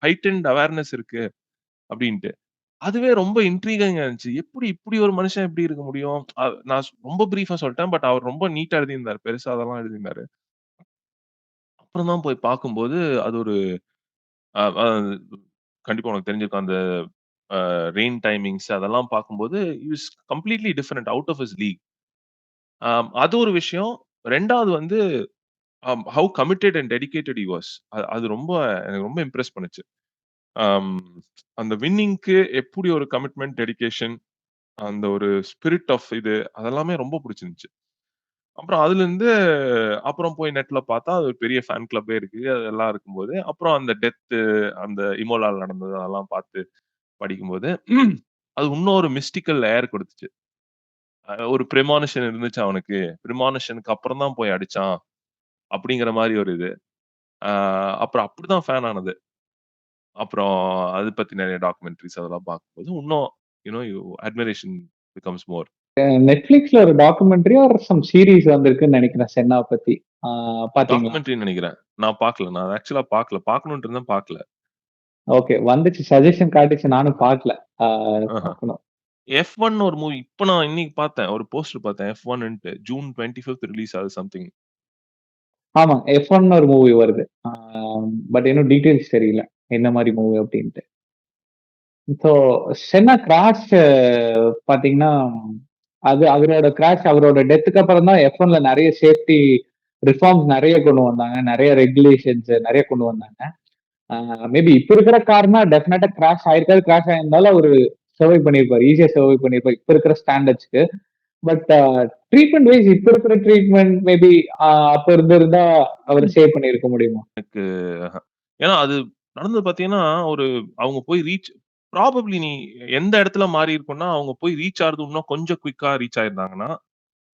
ஹைட்டன்ட் அவேர்னஸ் இருக்கு அப்படின்ட்டு. அதுவே ரொம்ப இன்ட்ரிகிங்கா இருந்துச்சு. எப்படி இப்படி ஒரு மனுஷன் எப்படி இருக்க முடியும்? நான் ரொம்ப பிரீஃபா சொல்ட்டேன். பட் அவர் ரொம்ப நீட்டா எழுதியிருந்தாரு. பெருசா அதெல்லாம் எழுதியிருந்தாரு. அப்புறம் தான் போய் பார்க்கும்போது, அது ஒரு அ அ கண்டிப்பா உனக்கு தெரிஞ்சிருக்கும். அந்த ரெயின் டைமிங்ஸ் அதெல்லாம் பார்க்கும்போது, he was completely different. Out of his league. அது ஒரு விஷயம். 2வது வந்து how committed and dedicated he was. அது ரொம்ப எனக்கு ரொம்ப இம்ப்ரெஸ் பண்ணுச்சு. அம் அந்த வின்னிங்க்கு எப்படி ஒரு கமிட்மென்ட், டெடிகேஷன் அந்த ஒரு ஸ்பிரிட் ஆஃப் இது அதெல்லாமே ரொம்ப புடிச்சிருந்துச்சு. அப்புறம் அதுலருந்து அப்புறம் போய் நெட்ல பார்த்தா, அது ஒரு பெரிய ஃபேன் கிளப்பே இருக்கு. அதெல்லாம் இருக்கும்போது, அப்புறம் அந்த அந்த இமோலால நடந்தது அதெல்லாம் பார்த்து படிக்கும்போது, அது இன்னும் ஒரு மிஸ்டிக்கல் ஏர் குடுத்துச்சு. ஒரு ப்ரிமானிஷன் இருந்துச்சு அவனுக்கு. ப்ரிமானிஷனுக்கு அப்புறம் தான் போய் அடிச்சான். அப்படிங்கிற மாரி ஒரு இது. அ அப்புறம் அப்படிதான் ஃபேன் ஆனது. அப்புறம் அது பத்தி நெறைய டாக்குமென்டரிஸ் அதெல்லாம் பார்க்கும்போது, இன்னும் அட்மிரேஷன் பிகம்ஸ் மோர். Netflixல ஒரு டாக்குமெண்ட்ரி ஆர் சம் சீரிஸ் வந்திருக்குன்னு நெனைக்கிறேன் சென்னா பத்தி. பார்த்தீங்களா? டாக்குமென்டரின்னு நெனைக்கிறேன். நான் பார்க்கல. நான் ஆக்சுவலா பார்க்கல. பார்க்கணும்னு இருந்தேன் பார்க்கல. ஓகே. வந்துச்சு சஜஷன் காட்டுச்சு. நானும் பார்க்கல. ஆ ஆஹ. பார்க்கணும். F1 ஒரு மூவி இப்ப நான் இன்னைக்கு பார்த்தேன். ஒரு போஸ்டர் பார்த்தேன். F1ன்ட்டு ஜூன் 25த் ரிலீஸ் ஆகுது சம்திங். ஆமா. எஃப்1ன்னு ஒரு மூவி வருது. பட் இன்னும் டீட்டெயில்ஸ் தெரியல. என்ன மாரி மூவி அப்டின்ட்டு. இப்போ சென்னா கிராஷ் பார்த்தீங்கன்னா, அது அவரோட கிராஷ் அவரோட டெத்துக்கு அப்புறம் தான் எஃப்1ல நெறைய சேஃப்டி ரிஃபார்ம்ஸ் நெறைய கொண்டு வந்தாங்க. நெறைய ரெகுலேஷன்ஸ் நெறைய கொண்டு வந்தாங்க. மேபி இப்ப இருக்கிற கார்னா டெஃபினட்டா கிராஷ் ஆயிருக்காது. கிராஷ் ஆயிருந்தாலும் அவரு சர்வை பண்ணியிருப்பாரு. ஈஸியா சர்வை பண்ணியிருப்பாரு. இப்ப இருக்கிற ஸ்டாண்டர்ட்ஸ்க்கு. பட் ட்ரீட்மெண்ட் வைஸ் இப்ப இருக்கிற ட்ரீட்மெண்ட் மேபி அப்ப இருந்திருந்தா அவரு சேவ் பண்ணியிருக்க முடியுமா? எனக்கு ஏன்னா அது நடந்தது பார்த்தீங்கன்னா, ஒரு அவங்க போய் ப்ராபப்ளி நீ எந்த இடத்துல மாறி இருக்கும்னா, அவங்க போய் ரீச் ஆறது இன்னும் கொஞ்சம் குயிக்கா ரீச் ஆயிருந்தாங்கன்னா,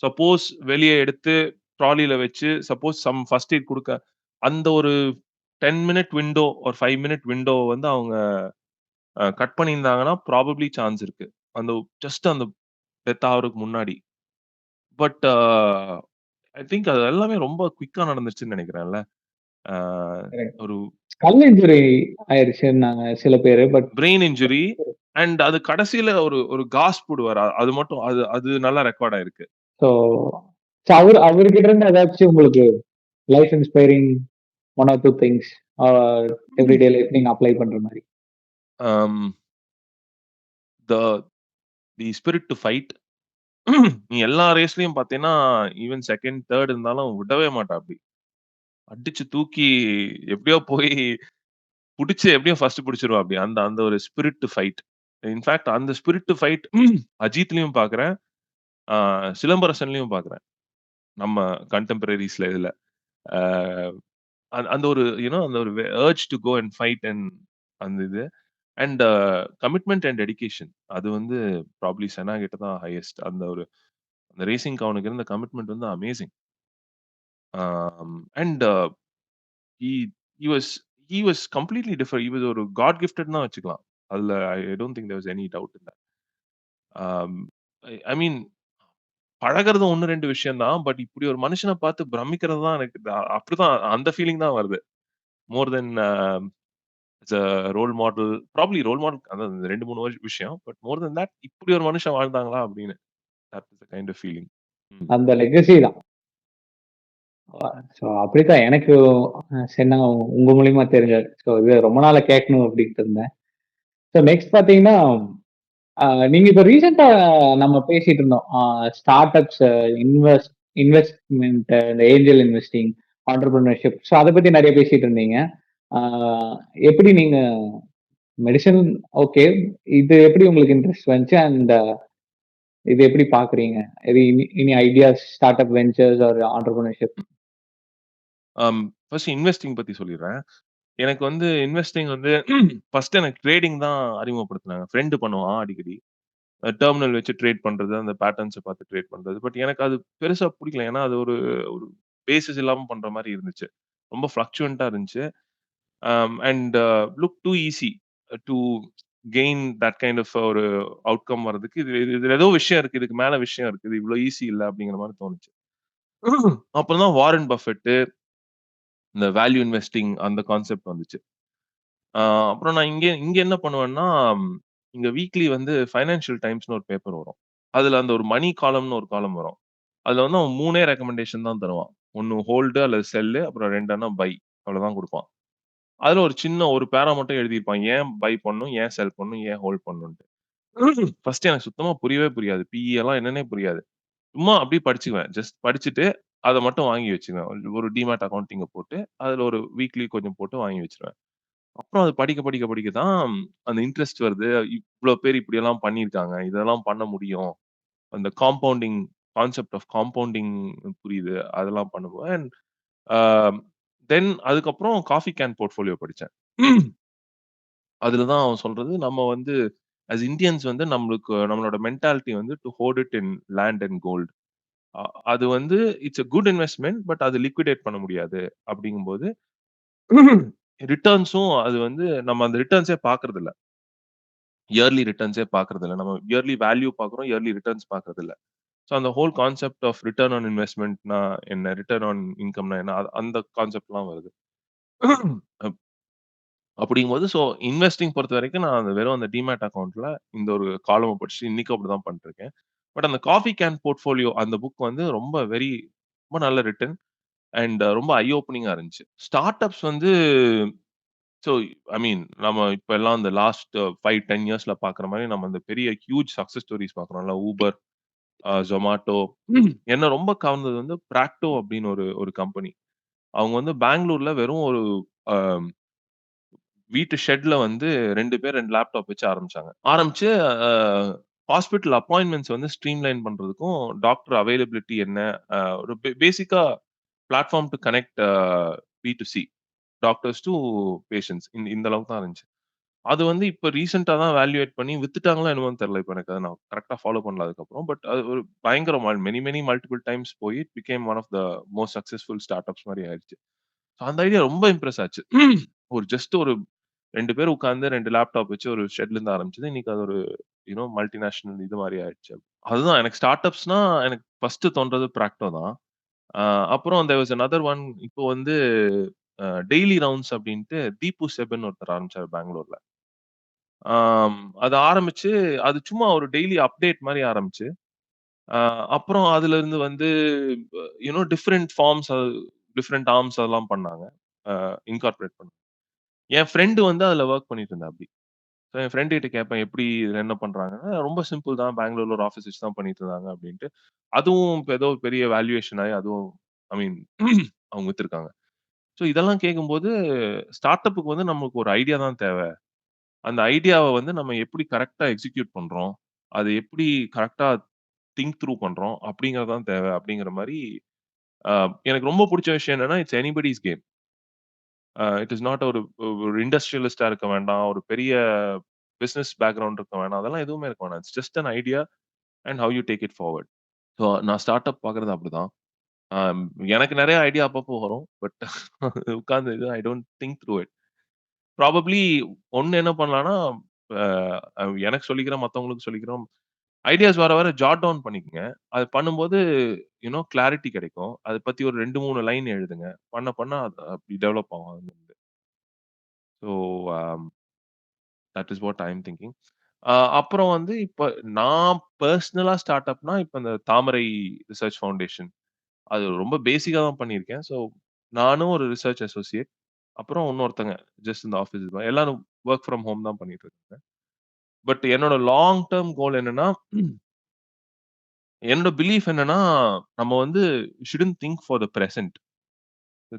சப்போஸ் வெளிய எடுத்து ட்ராலில வச்சு சப்போஸ் ஃபர்ஸ்ட் எய்ட் குடுக்க அந்த ஒரு 10 மினிட் விண்டோ ஒரு 5 மினிட் விண்டோ வந்து அவங்க கட் பண்ணியிருந்தாங்கன்னா, ப்ராபப்ளி சான்ஸ் இருக்கு. அந்த ஜஸ்ட் அந்த டெத் ஆவறதுக்கு முன்னாடி. பட் ஐ திங்க் அது எல்லாமே ரொம்ப குயிக்கா நடந்துருச்சுன்னு நெனைக்கிறேன்ல. ஆ கரெக்ட். ஒரு ஸ்கல் இன்ஜுரி ஆயிருச்சுன்னாங்க சில பேரு. பட் பிரெயின் இன்ஜுரி அண்ட் அது கடைசில ஒரு ஒரு காஸ்ப் விடுவாரு. அது மட்டும் அது அது நல்லா ரெக்கார்ட் ஆயிருக்கு. ஸோ ஸோ அவர்கிட்ட இருந்து ஏதாச்சும் உங்களுக்கு life inspiring 1 or 2 things everyday life நீங்க அப்ளை பண்ற மாரி. Um the the spirit to fight. நீ எல்லா ரேஸ்லயும் பார்த்தீங்கன்னா, ஈவன் 2ண்ட், 3ர்ட் இருந்தாலும் விடவே மாட்டாப்டி. அடிச்சு தூக்கி எப்படியோ போய் புடிச்சு எப்படியும் ஃபர்ஸ்ட் புடிச்சுருவா அப்படி. அந்த அந்த ஒரு ஸ்பிரிட் டூ ஃபைட். இன்ஃபாக்ட் அந்த ஸ்பிரிட் டூ ஃபைட் அஜித்லயும் பார்க்கிறேன். ஆ சிலம்பரசன்லயும் பார்க்கிறேன். நம்ம கன்டெம்பரரிஸ்ல இதுல. ஆ அந்த ஒரு அந்த ஒரு urge to go and fight and அந்த இது. And commitment and dedication. அது வந்து ப்ராபப்லி செனா கிட்ட தான் ஹையஸ்ட். அந்த ஒரு அந்த ரேசிங்க்கு அவனுக்கு இருந்த கமிட்மெண்ட் வந்து amazing. And he he was he was completely different. He was ஒரு காட் கிஃப்டட் தான் வச்சுக்கலாம். அதுல I don't think there was any doubt in that. I mean பழகுறது 1, 2 விஷயம் தான். பட் இப்படி ஒரு மனுஷன பார்த்து பிரமிக்கிறது தான் எனக்கு அப்படிதான் அந்த ஃபீலிங் தான் வருது. More then as a role model. Probably role model அதான் 2, 3 விஷயம். பட் மோர் தென் தட் இப்படி ஒரு மனுஷன் வாழ்ந்தாங்களா அப்படின்னு. That is the kind of feeling. அந்த லெகசி தான். ஸோ அப்படித்தான் எனக்கு சென்னா உங்க மூலியமா தெரிஞ்சது. ஸோ இது ரொம்ப நாளா கேட்கணும் அப்படின்ட்டு இருந்தேன். ஸோ நெக்ஸ்ட் பார்த்தீங்கன்னா, நீங்க இப்ப ரீசெண்டா நம்ம பேசிட்டு இருந்தோம். ஸ்டார்ட் அப்ஸ், இன்வெஸ்ட்மென்ட், இந்த ஏஞ்சல் இன்வெஸ்டிங், ஆண்டர்பிரினர்ஷிப். ஸோ அதை பத்தி நிறைய பேசிட்டு இருந்தீங்க. எப்படி நீங்க மெடிசன் ஓகே, இது எப்படி உங்களுக்கு இன்ட்ரெஸ்ட் வந்துச்சு அண்ட் இது எப்படி பாக்குறீங்க? இது இனி ideas, startup ventures or entrepreneurship? First investing பத்தி சொல்லிடுறேன். எனக்கு வந்து இன்வெஸ்டிங் வந்து ஃபர்ஸ்ட் எனக்கு ட்ரேடிங் தான் அறிமுகப்படுத்துனாங்க. ஃப்ரெண்ட் பண்ணுவான் அடிக்கடி. டெர்மினல் வச்சு ட்ரேட் பண்றது, அந்த பேட்டர்ன்ஸ பார்த்து ட்ரேட் பண்றது. பட் எனக்கு அது பெருசா புடிக்கல. ஏன்னா அது ஒரு ஒரு பேசிஸ் இல்லாம பண்ற மாரி இருந்துச்சு. ரொம்ப ஃப்ளக்சுவன்ட்டா இருந்துச்சு. And look too easy to gain that kind of ஒரு அவுட்கம் வர்றதுக்கு இதுல ஏதோ விஷயம் இருக்கு. இதுக்கு மேல விஷயம் இருக்கு. இது இவ்ளோ ஈஸி இல்ல அப்படிங்கிற மாரி தோணுச்சு. அப்புறம் தான் வாரன் பஃபெட், இந்த வேல்யூ இன்வெஸ்டிங் அந்த கான்செப்ட் வந்துச்சு. ஆ அப்புறம் நான் இங்க இங்க என்ன பண்ணுவேன்னா, இங்க வீக்லி வந்து ஃபைனான்ஷியல் டைம்ஸ்ன்னு ஒரு பேப்பர் வரும். அதுல அந்த ஒரு மணி காலம்ன்னு ஒரு காலம் வரும். அதுல வந்து அவன் 3 ரெக்கமெண்டேஷன் தான் தருவான். 1 ஹோல்டு அல்லது செல்லு, அப்புறம் 2 பை. அவ்வளவுதான் குடுப்பான். அதுல ஒரு சின்ன ஒரு பேரா மட்டும் எழுதியிருப்பான். ஏன் பை பண்ணணும்? ஏன் செல் பண்ணணும்? ஏன் ஹோல்ட் பண்ணணுன்ட்டு. ஃபர்ஸ்ட் எனக்கு சுத்தமா புரியவே புரியாது. பிஇ எல்லாம் என்னன்னே புரியாது. சும்மா அப்படியே படிச்சுக்குவேன். ஜஸ்ட் படிச்சுட்டு, அத மட்டும் வாங்கி வச்சுக்குவேன். ஒரு டிமேட் அக்கவுண்ட் போட்டு, அதுல ஒரு வீக்லி கொஞ்சம் போட்டு வாங்கி வச்சுருவேன். அப்புறம் அது படிக்க, படிக்க, படிக்க தான் அந்த இன்ட்ரெஸ்ட் வருது. இவ்ளோ பேர் இப்படியெல்லாம் பண்ணியிருக்காங்க. இதெல்லாம் பண்ண முடியும். அந்த காம்பவுண்டிங் கான்செப்ட் ஆஃப் காம்பவுண்டிங் புரியுது. அதெல்லாம் பண்ணுவேன். அண்ட் ஆ தென் அதுக்கப்புறம் காஃபி கேன் போர்ட்ஃபோலியோ படிச்சேன். அதுல தான் அவன் சொல்றது, நம்ம வந்து அஸ் இந்தியன்ஸ் வந்து நம்மளோட மென்டாலிட்டி வந்து to hold it in land and gold. அ அது வந்து it's a good investment. But அது லிக்விடேட் பண்ண முடியாது. அப்படிங்கும்போது ரிட்டர்ன்ஸும் அது வந்து நம்ம அந்த ரிட்டர்ன்ஸே பார்க்கறதில்ல. இயர்லி ரிட்டர்ன்ஸே பார்க்கறதில்ல. நம்ம இயர்லி வேல்யூ பார்க்குறோம். இயர்லி ரிட்டர்ன்ஸ் பார்க்கறதில்ல. ஸோ அந்த whole concept of return on இன்வெஸ்ட்மென்ட்னா என்ன? ரிட்டர்ன் ஆன் இன்கம்னா என்ன? அந்த கான்செப்ட்லாம் வருது. அப் அப்படிங்கும்போது இன்வெஸ்டிங் பொறுத்தவரைக்கும் நான் வெறும் அந்த டிமேட் அக்கவுண்ட்ல இந்த ஒரு காலம படிச்சுட்டு இன்னைக்கும் அப்படிதான் பண்ணிட்டுருக்கேன். பட் அந்த காஃபி கேன் போர்ட்ஃபோலியோ அந்த புக் வந்து ரொம்ப நல்ல ரிட்டன் அண்ட் ரொம்ப ஐ ஓப்பனிங்கா இருந்துச்சு. ஸ்டார்ட் அப்ஸ் வந்து ஸோ ஐ மீன் நம்ம இப்ப எல்லாம் இந்த லாஸ்ட் 5, 10 இயர்ஸ்ல பார்க்குற மாரி நம்ம அந்த பெரிய ஹியூஜ் சக்சஸ் ஸ்டோரீஸ் பார்க்குறோம்ல. Uber, Zomato. என்ன ரொம்ப கவர்ந்தது வந்து Practo அப்படின்னு ஒரு ஒரு கம்பெனி. அவங்க வந்து பெங்களூர்ல வெறும் ஒரு அ வீட்டு ஷெட்ல வந்து 2 பேர் 2 லேப்டாப் வச்சு ஆரம்பிச்சாங்க. ஆரம்பிச்சு அ ஹாஸ்பிட்டல் அப்பாயின்ட்மென்ட்ஸ் வந்து ஸ்ட்ரீம்லைன் பண்றதுக்கும், டாக்டர் அவைலபிலிட்டி என்ன, ஒரு பேசிக்கா platform to connect B two C doctors to patients இந்த அளவுக்கு தான் இருந்துச்சு. அது வந்து இப்ப ரீசென்ட்டா தான் வேல்யூவேட் பண்ணி வித்துட்டாங்களா என்னமோன்னு தெரியல. இப்ப எனக்கு அத நான் கரெக்ட்டா ஃபாலோ பண்ணல அதுக்கப்புறம். பட் அது ஒரு பயங்கரமா மெனி மல்டிபிள் டைம்ஸ் போய் it became one of the most successful startups மாரி ஆயிருச்சு. So அந்த ஐடியா ரொம்ப இம்ப்ரெஸ் ஆச்சு. ஒரு 2 பேர் உட்கார்ந்து 2 லேப்டாப் வச்சு ஒரு ஷெட்ல இருந்து ஆரம்பிச்சது. இன்னைக்கு அது ஒரு மல்டிநேஷனல் இது மாரி ஆயிடுச்சு. அதுதான் எனக்கு ஸ்டார்ட் அப்ஸ்னா எனக்கு ஃபர்ஸ்ட் தோன்றது பிராக்டோ தான். அ அப்புறம் தேர் வாஸ் அனதர் ஒன் இப்போ வந்து டெய்லி ரவுண்ட்ஸ் அப்டின்ட்டு தீபு செபன் ஒருத்தர் ஆரம்பிச்சாரு பெங்களூர்ல. அது ஆரம்பிச்சு அது சும்மா ஒரு டெய்லி அப்டேட் மாரி ஆரம்பிச்சு, அ அப்புறம் அதுலருந்து வந்து டிஃபரெண்ட் ஃபார்ம்ஸ் டிஃபரெண்ட் ஆர்ம்ஸ் அதெல்லாம் பண்ணாங்க. இன்கார்ப்பரேட் பண்ணாங்க. என் ஃப்ரெண்ட் வந்து அதுல வொர்க் பண்ணிட்டு இருந்தாப்டி. என் ஃப்ரெண்ட் கிட்ட கேட்பேன், "எப்படி இதுல என்ன பண்றாங்கன்னா?" "ரொம்ப சிம்பிள் தான். பெங்களூர்ல ஒரு ஆஃபீஸ் வச்சு தான் பண்ணிட்டு இருந்தாங்க" அப்படின்ட்டு. அதுவும் இப்ப ஏதோ பெரிய வேல்யூவேஷன் ஆயி அதுவும் ஐ மீன் அவங்க வித்துருக்காங்க. ஸோ இதெல்லாம் கேட்கும்போது, ஸ்டார்ட் அப்புக்கு வந்து நமக்கு ஒரு ஐடியா தான் தேவ. அந்த ஐடியாவ வந்து நம்ம எப்படி கரெக்ட்டா எக்ஸிக்யூட் பண்றோம்? அது எப்படி கரெக்ட்டா திங்க் த்ரூ பண்றோம்? அப்படிங்கிறது தான் தேவ அப்படிங்கிற மாரி, அ எனக்கு ரொம்ப புடிச்ச விஷயம் என்னன்னா, it's anybody's game. It is not ஒரு இண்டஸ்ட்ரியலிஸ்ட்டா இருக்க வேண்டாம். ஒரு பெரிய பிசினஸ் பேக்கிரவுண்ட் இருக்க வேணாம். அதெல்லாம் எதுவுமே இருக்க வேணாம். It's just an idea and how you take it forward. So நான் ஸ்டார்ட் அப் பார்க்குறது அப்படிதான். அம் எனக்கு நெறைய ஐடியா அப்பப்போ வரும். பட் உட்கார்ந்து ஐ don't think through it. Probably ஒண்ணு என்ன பண்ணலாம்னா, எனக்கு சொல்லிக்கிறேன், மத்தவங்களுக்கு சொல்லிக்கிறோம். ஐடியாஸ் வர வர ஜாட் டவுன் பண்ணிக்கங்க. அது பண்ணும்போது கிளாரிட்டி கிடைக்கும். அத பத்தி ஒரு 2, 3 லைன் எழுதுங்க. பண்ண பண்ண அது அப்படி டெவலப் ஆகும் அதுலருந்து. So that is what I am thinking. அப்புறம் வந்து இப்ப நான் பெர்சனலா ஸ்டார்ட் அப்னா, இப்ப இந்த தாமரை ரிசர்ச் ஃபவுண்டேஷன். அது ரொம்ப பேசிக்கா தான் பண்ணியிருக்கேன். ஸோ நானும் ஒரு ரிசர்ச் அசோசியேட். அப்புறம் இன்னொருத்தங்க ஜஸ்ட் இந்த ஆஃபீஸ் எல்லாரும் வொர்க் ஃப்ரம் ஹோம் தான் பண்ணிட்டு இருக்காங்க. பட் என்னோட லாங் டெர்ம் கோல் என்னன்னா, என்னோட பிலீஃப் என்னன்னா, நம்ம வந்து shouldn't think for the present.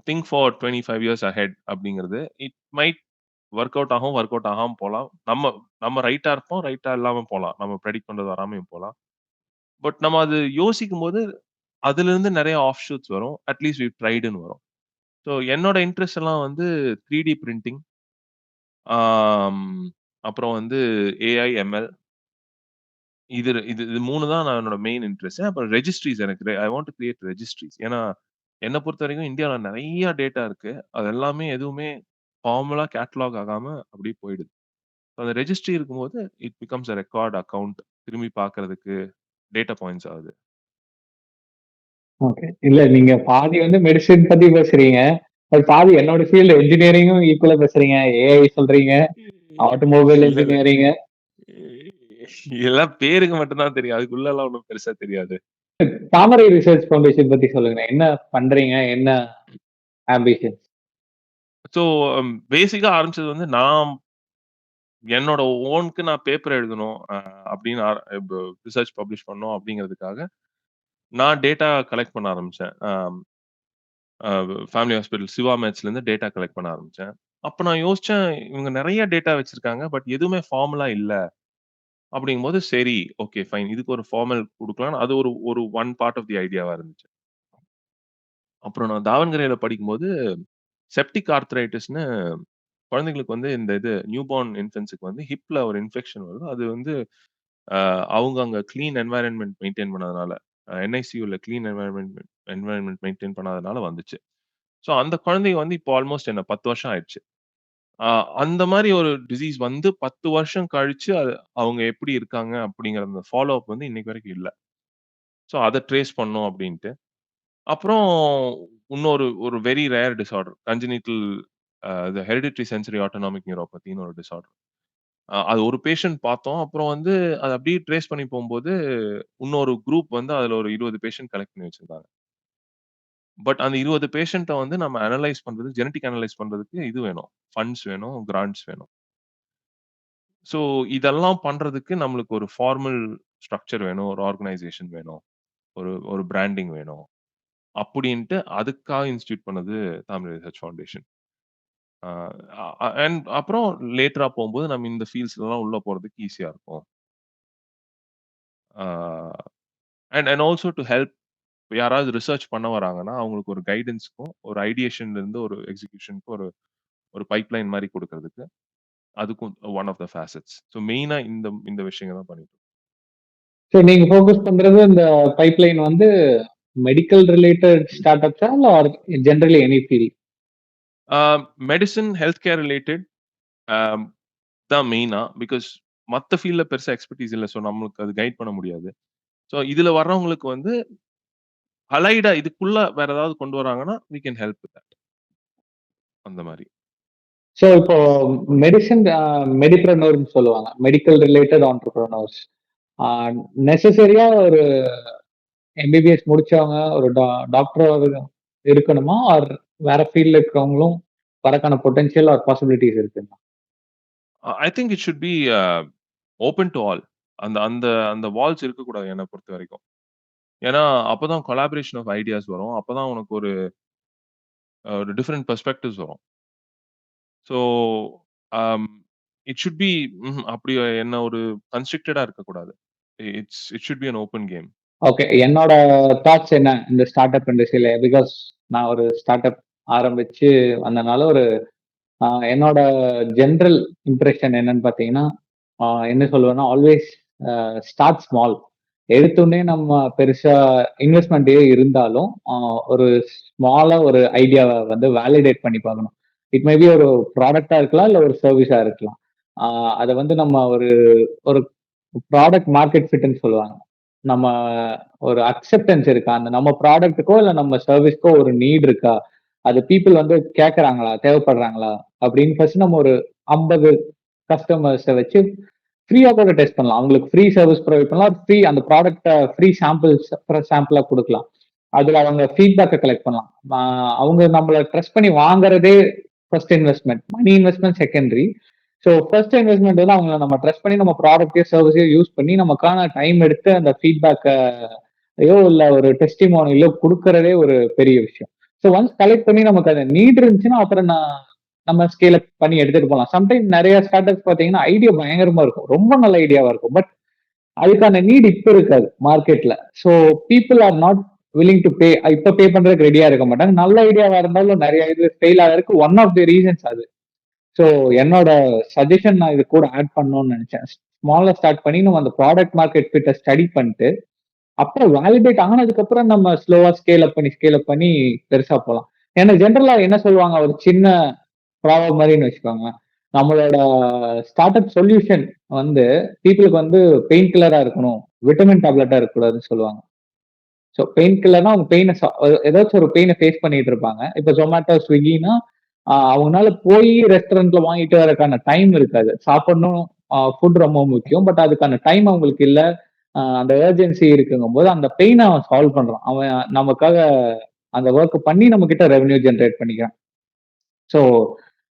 Think for 25 years ahead அப்படிங்கிறது. இட் மைட் வொர்க் அவுட் ஆகும், வொர்க் அவுட் ஆகாம போலாம். நம்ம நம்ம ரைட்டா இருப்போம், ரைட்டா இல்லாம போலாம். நம்ம பிரெடிக்ட் பண்றது வராமயும் போலாம். பட் நம்ம அது யோசிக்கும்போது, அதிலிருந்து நெறைய ஆஃப் ஷூட்ஸ் வரும். அட்லீஸ்ட் வி ட்ரைடுன்னு வரும். ஸோ என்னோட இன்ட்ரெஸ்ட் எல்லாம் வந்து 3டி பிரிண்டிங், ஆம் அப்புறம் வந்து ஏஐ, எம்எல் இது இது இது 3 தான் நான் என்னோட மெயின் இன்ட்ரெஸ்ட். அப்புறம் ரெஜிஸ்ட்ரீஸ் எனக்கு ஐ வாண்ட் டூ கிரியேட் ரெஜிஸ்ட்ரீஸ். ஏன்னா, என்ன பொறுத்தவரைக்கும் இந்தியால நெறைய டேட்டா இருக்கு. அது எல்லாமே எதுவுமே ஃபார்மலா கேட்டலாக் ஆகாம அப்படியே போயிடுது. அந்த ரெஜிஸ்ட்ரி இருக்கும்போது, it becomes a record account. திரும்பி பார்க்கறதுக்கு டேட்டா பாயிண்ட்ஸ் ஆகுது. ஓகே. இல்ல நீங்க பாதி வந்து மெடிசின் பத்தி பேசுறீங்க. அது பாதி என்னோட ஃபீல்டு என்ஜினியரிங்கும் ஈக்குவலா பேசுறீங்க. ஏஐ சொல்றீங்க, ஆட்டோமொபைல் இல்ல, இல்ல. என்ஜினியரிங். இதெல்லாம் பேருக்கு மட்டும் தான் தெரியும். அதுக்குள்ளலாம் ஒண்ணும் பெருசா தெரியாது. தாமரை ரிசர்ச் ஃபவுண்டேஷன் பத்தி சொல்லுங்க. என்ன பண்றீங்க? என்ன ஆம்பிஷன்? ஸோ பேசிக்கா ஆரம்பிச்சது வந்து நான் என்னோட ஓன்க்கு நான் பேப்பர் எழுதணும் அப்படின்னு ரிசர்ச் பப்ளிஷ் பண்ணணும் அப்படிங்கிறதுக்காக, நான் டேட்டா கலெக்ட் பண்ண ஆரம்பிச்சேன். அ ஃபேமிலி ஹாஸ்பிட்டல் சிவா மேத்ஸ்லேருந்து டேட்டா கலெக்ட் பண்ண ஆரம்பிச்சேன். அப்ப நான் யோசிச்சேன், இவங்க நெறைய டேட்டா வச்சிருக்காங்க. பட் எதுவுமே ஃபார்மலா இல்ல. அப்படிங்கும்போது சரி, ஓகே ஃபைன். இதுக்கு ஒரு ஃபார்மல் குடுக்கலாம்னு அது ஒரு ஒரு ஒன் பார்ட் ஆஃப் தி ஐடியாவா இருந்துச்சு. அப்புறம் நான் தாவண்கரேல படிக்கும்போது செப்டிக் ஆர்த்ரைட்டிஸ்ன்னு குழந்தைகளுக்கு வந்து இந்த இது நியூ பார்ன் இன்ஃபென்ட்ஸ்க்கு வந்து ஹிப்ல ஒரு இன்ஃபெக்ஷன் வருது. அது வந்து அவங்க அங்க கிளீன் என்வைரன்மென்ட் மெயின்டெயின் பண்ணாதனால, என்ஐசியூல கிளீன் என்வைரன்மென்ட் மெயின்டெயின் பண்ணாதனால வந்துச்சு. ஸோ அந்த குழந்தைங்க வந்து இப்போ ஆல்மோஸ்ட் என்ன 10 வருஷம் ஆயிடுச்சு. அ அந்த மாரி ஒரு டிசீஸ் வந்து 10 வருஷம் கழிச்சு அவங்க எப்படி இருக்காங்க அப்படிங்கிற அந்த ஃபாலோ அப் வந்து இன்னைக்கு வரைக்கும் இல்ல. ஸோ அத ட்ரேஸ் பண்ணோம் அப்படின்ட்டு. அப்புறம் இன்னொரு ஒரு வெரி ரேர் டிஸார்டர் கன்ஜினிட்டல் இது ஹெரிடிட்டரி சென்சரி ஆட்டோனாமிக் நியூரோபதின்னு ஒரு டிஸார்டர். அது ஒரு பேஷண்ட் பார்த்தோம். அப்புறம் வந்து அத அப்படியே ட்ரேஸ் பண்ணி போம்போது, இன்னொரு குரூப் வந்து அதுல ஒரு 20 பேஷண்ட் கலெக்ட் பண்ணி வச்சிருந்தாங்க. பட் அந்த 20 பேஷண்ட்ட வந்து நம்ம அனலைஸ் பண்றது ஜெனடிக் அனலைஸ் பண்றதுக்கு இது வேணும். ஃபண்ட்ஸ் வேணும், கிராண்ட்ஸ் வேணும். ஸோ இதெல்லாம் பண்றதுக்கு நம்மளுக்கு ஒரு ஃபார்மல் ஸ்ட்ரக்சர் வேணும். ஒரு ஆர்கனைசேஷன் வேணும். ஒரு ஒரு பிராண்டிங் வேணும். அப்படின்ட்டு அதுக்காக இன்ஸ்டிடியூட் பண்ணது தாமரை ரிசர்ச் ஃபவுண்டேஷன். அ அண்ட் அப்புறம் லேட்டரா போம்போது நம்ம இந்த ஃபீல்ட்ஸ்லலாம் உள்ள போறதுக்கு ஈஸியா இருக்கும். அ அண்ட் ஆல்சோ டூ ஹெல்ப் யாராவது ரிசர்ச் பண்ண வராங்கன்னா, அவங்களுக்கு ஒரு கைடன்ஸ்க்கும், ஒரு ஐடியேஷன்ல இருந்து ஒரு எக்ஸிகியூஷனுக்கு ஒரு ஒரு பைப்லைன் மாரி குடுக்குறதுக்கு, அதுக்கும் ஒன் ஆஃப் த ஃபேசெட்ஸ். ஸோ மெயினா இந்த இந்த விஷயங்கள் தான் பண்ணிட்டு ஸோ நீங்க ஃபோக்கஸ் பண்றது இந்த பைப்லைன் வந்து மெடிக்கல் ரிலேட்டட் ஸ்டார்ட் அப்ஸா? இல்ல or generally any field? Medicine, health care related அ தான் மெயினா. பிகாஸ் மத்த ஃபீல்ட்ல பெருசா எக்ஸ்பெர்டீஸ் இல்ல. ஸோ நம்மளுக்கு அது கைட் பண்ண முடியாது. ஸோ இதுல வர்றவங்களுக்கு வந்து அலைடா இதுக்குள்ள வேற ஏதாவது கொண்டு வராங்கன்னா, we can help with that. அந்த மாரி. ஸோ இப்போ மெடிசின் மெடிப்ரனர்ன்னு சொல்லுவாங்க. Medical related entrepreneurs. ஆ நெசசரியா ஒரு எம்பிபிஎஸ் முடிச்சவங்க ஒரு டாக்டரா இருக்கணுமா? ஆர் வேற ஃபீல்ட்ல இருக்கிறவங்களும் வரக்கான பொட்டன்ஷியல் ஆர் பாசிபிலிட்டீஸ் இருக்குங்களா? I think it should be open to all. அந்த அந்த அந்த வால்ஸ் இருக்கக்கூடாது என்ன பொறுத்தவரைக்கும். ஏன்னா, அப்பதான் கொலாபரேஷன் ஆஃப் ஐடியாஸ் வரும். அப்பதான் உனக்கு ஒரு ஒரு டிஃபரெண்ட் பெர்ஸ்பெக்டிவ்ஸ் வரும். ஸோ இட் ஷுட் பி அப்படி என்ன ஒரு கன்ஸ்ட்ரிக்டடா இருக்கக்கூடாது. It should be an open game. Okay. என்னோட தாட்ஸ் என்ன இந்த ஸ்டார்ட் அப் இண்டஸ்ட்ரியில? பிகாஸ் நான் ஒரு ஸ்டார்ட் அப் ஆரம்பிச்சு வந்தனால ஒரு என்னோட ஜென்ரல் இம்ப்ரெஷன் என்னன்னு பார்த்தீங்கன்னா, என்ன சொல்லுவேன்னா, ஆல்வேஸ் ஸ்டார்ட் ஸ்மால். எடுத்தோனே நம்ம பெருசா இன்வெஸ்ட்மெண்ட்டே இருந்தாலும், ஒரு ஸ்மாலா ஒரு ஐடியாவ வந்து வேலிடேட் பண்ணி பார்க்கணும். இட் மே பி ஒரு ப்ராடக்ட்டா இருக்கலாம், இல்ல ஒரு சர்வீஸா இருக்கலாம். ஆ அத வந்து நம்ம ஒரு ஒரு ப்ராடக்ட் மார்க்கெட் ஃபிட்ன்னு சொல்லுவாங்க. நம்ம ஒரு அக்செப்டன்ஸ் இருக்கா? அந்த நம்ம ப்ராடக்ட்டுக்கோ, இல்ல நம்ம சர்வீஸ்க்கோ ஒரு நீட் இருக்கா? அது பீப்பிள் வந்து கேட்கறாங்களா? தேவைப்படுறாங்களா? அப்படின்னு ஃபர்ஸ்ட் நம்ம ஒரு 50 கஸ்டமர்ஸ வச்சு ஃப்ரீயா கூட டெஸ்ட் பண்ணலாம். அவங்களுக்கு ஃப்ரீ சர்வீஸ் ப்ரொவைட் பண்ணலாம். ஃப்ரீ அந்த ப்ராடக்ட்ட ஃப்ரீ சாம்பிளா குடுக்கலாம். அதுல அவங்க ஃபீட்பேக்க கலெக்ட் பண்ணலாம். அவங்க நம்மள ட்ரஸ்ட் பண்ணி வாங்குறதே first investment. Money investment secondary. So first investment வந்து அவங்கள நம்ம ட்ரஸ்ட் பண்ணி நம்ம ப்ராடக்ட்டையோ, சர்வீஸையோ யூஸ் பண்ணி நமக்கான டைம் எடுத்து அந்த ஃபீட்பேக்கையோ இல்ல ஒரு டெஸ்டிமோனியலோ குடுக்கறதே ஒரு பெரிய விஷயம். ஸோ ஒன்ஸ் கலெக்ட் பண்ணி நமக்கு அது நீட் இருந்துச்சுன்னா, அப்புறம் நம்ம ஸ்கேல் அப் பண்ணி எடுத்துட்டு போலாம். சம்டைம் நெறைய ஸ்டார்ட் அப்ஸ் பார்த்தீங்கன்னா, ஐடியா பயங்கரமா இருக்கும். ரொம்ப நல்ல ஐடியாவா இருக்கும். பட் அதுக்கான நீட் இப்ப இருக்காது மார்க்கெட்ல. So people are not willing to pay. இப்ப பே பண்றதுக்கு ரெடியா இருக்க மாட்டாங்க. நல்ல ஐடியாவா இருந்தாலும் நெறைய இது ஃபெயில் ஆகறதுக்கு ஒன் ஆஃப் தி ரீசன்ஸ் அது. ஸோ என்னோட சஜஷன் நான் இது கூட ஆட் பண்ணணும்னு நினைச்சேன். ஸ்மாலா ஸ்டார்ட் பண்ணி நம்ம அந்த ப்ராடக்ட் மார்க்கெட் ஃபிட்ட ஸ்டடி பண்ணிட்டு, அப்புறம் வேலிடேட் ஆனதுக்கப்புறம் நம்ம ஸ்லோவா ஸ்கேல் அப் பண்ணி பெருசா போலாம். ஏன்னா ஜெனரலா என்ன சொல்லுவாங்க, ஒரு சின்ன ப்ராப்ளம் மாரின்னு வச்சுக்கோங்களேன். நம்மளோட ஸ்டார்ட் அப் சொல்யூஷன் வந்து பீப்பிளுக்கு வந்து பெயின் கில்லரா இருக்கணும். விட்டமின் டேப்லெட்டா இருக்கக்கூடாதுன்னு சொல்லுவாங்க. ஸோ பெயின் கில்லர்னா அவங்க ஏதாச்சும் ஒரு பெயின ஃபேஸ் பண்ணிட்டு இருப்பாங்க. இப்ப Zomato, Swiggyன்னா அவங்கனால போய் ரெஸ்டாரண்ட்ல வாங்கிட்டு வரதுக்கான டைம் இருக்காது. சாப்பிடணும், ஃபுட் ரொம்ப முக்கியம். பட் அதுக்கான டைம் அவங்களுக்கு இல்ல. அந்த ஏர்ஜென்சி இருக்குங்கும்போது அந்த பெயின அவன் சால்வ் பண்றான். அவன் நமக்காக அந்த ஒர்க் பண்ணி நம்ம கிட்ட ரெவென்யூ ஜெனரேட் பண்ணிக்கிறான். ஸோ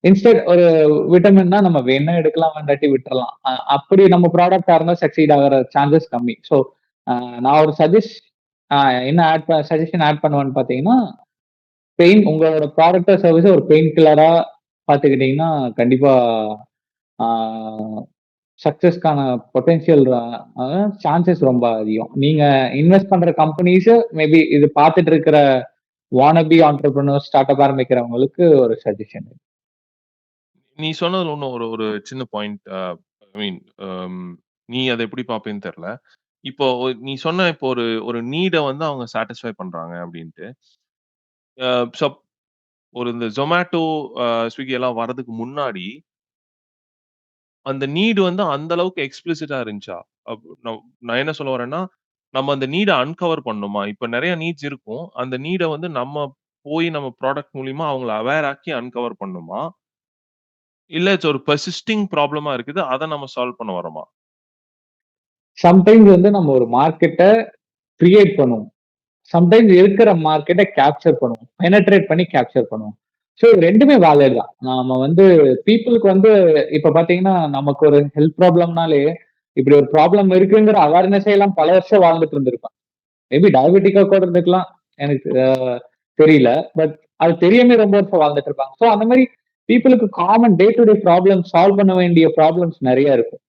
இன்ஸ்டெட் ஒரு விட்டமின்னா நம்ம வேணா எடுக்கலாம், வேண்டாட்டி விட்டுறலாம். அப்படி நம்ம ப்ராடக்ட்டா இருந்தா சக்சீட் ஆகுற சான்சஸ் கம்மி. ஸோ நான் ஒரு என்ன சஜஷன் ஆட் பண்ணுவேன்னு பார்த்தீங்கன்னா, உங்களோட ப்ராடக்ட்டோ, சர்வீஸோ ஒரு பெயின் கில்லரா பார்த்துக்கிட்டீங்கன்னா, கண்டிப்பா ஆ சக்சஸ்க்கான பொட்டன்ஷியல் சான்சஸ் ரொம்ப அதிகம். நீங்க இன்வெஸ்ட் பண்ற கம்பெனிஸ் மேபி இது பார்த்துட்டு இருக்கிற வானபி ஆண்டர்பிரினர்ஸ், ஸ்டார்ட் அப் ஆரம்பிக்கிறவங்களுக்கு ஒரு சஜஷன். நீ சொன்னதுல இன்னும் ஒரு ஒரு சின்ன பாயிண்ட் ஐ மீன் நீ அத எப்படி பார்ப்பேன்னு தெரியல. இப்போ நீ சொன்ன இப்போ ஒரு ஒரு நீட வந்து அவங்க சாட்டிஸ்ஃபை பண்றாங்க அப்படின்ட்டு. சப் ஒரு இந்த Zomato, Swiggy எல்லாம் வரதுக்கு முன்னாடி, அந்த நீட் வந்து அந்த அளவுக்கு எக்ஸ்பிளிசிட்டா இருந்துச்சா? நான் என்ன சொல்ல வரேன்னா, நம்ம அந்த நீட அன்கவர் பண்ணணுமா? இப்ப நெறைய நீட்ஸ் இருக்கும். அந்த நீட வந்து நம்ம போய் நம்ம ப்ராடக்ட் மூலியமா அவங்கள அவேர் ஆக்கி அன்கவர் பண்ணணுமா? இல்ல இட்ஸ் ஒரு பெர்சிஸ்டிங் ப்ராப்ளமா இருக்குது. அத நம்ம சால்வ் பண்ண வரோமா? சம்டைம்ஸ் வந்து நம்ம ஒரு மார்க்கெட்ட கிரியேட் பண்ணுவோம். சம்டைம்ஸ் இருக்கிற மார்க்கெட்ட கேப்சர் பண்ணுவோம். பெனட்ரேட் பண்ணி கேப்சர் பண்ணுவோம். ஸோ இது 2மே வேலிட் தான். நாம வந்து பீப்பிளுக்கு வந்து இப்ப பார்த்தீங்கன்னா, நமக்கு ஒரு ஹெல்த் ப்ராப்ளம்னாலே, இப்படி ஒரு ப்ராப்ளம் இருக்குங்கிற அவேர்னஸே எல்லாம் பல வருஷம் வாழ்ந்துட்டு இருந்திருப்பாங்க. மேபி டயபெட்டிக்கா கூட இருந்துக்கலாம். எனக்கு தெரியல. பட் அது தெரியாமயே ரொம்ப வருஷம் வாழ்ந்துட்டு இருப்பாங்க. ஸோ அந்த மாரி பீப்பிளுக்கு common day to day problem solve பண்ண வேண்டிய ப்ராப்ளம்ஸ் நெறைய இருக்கும்.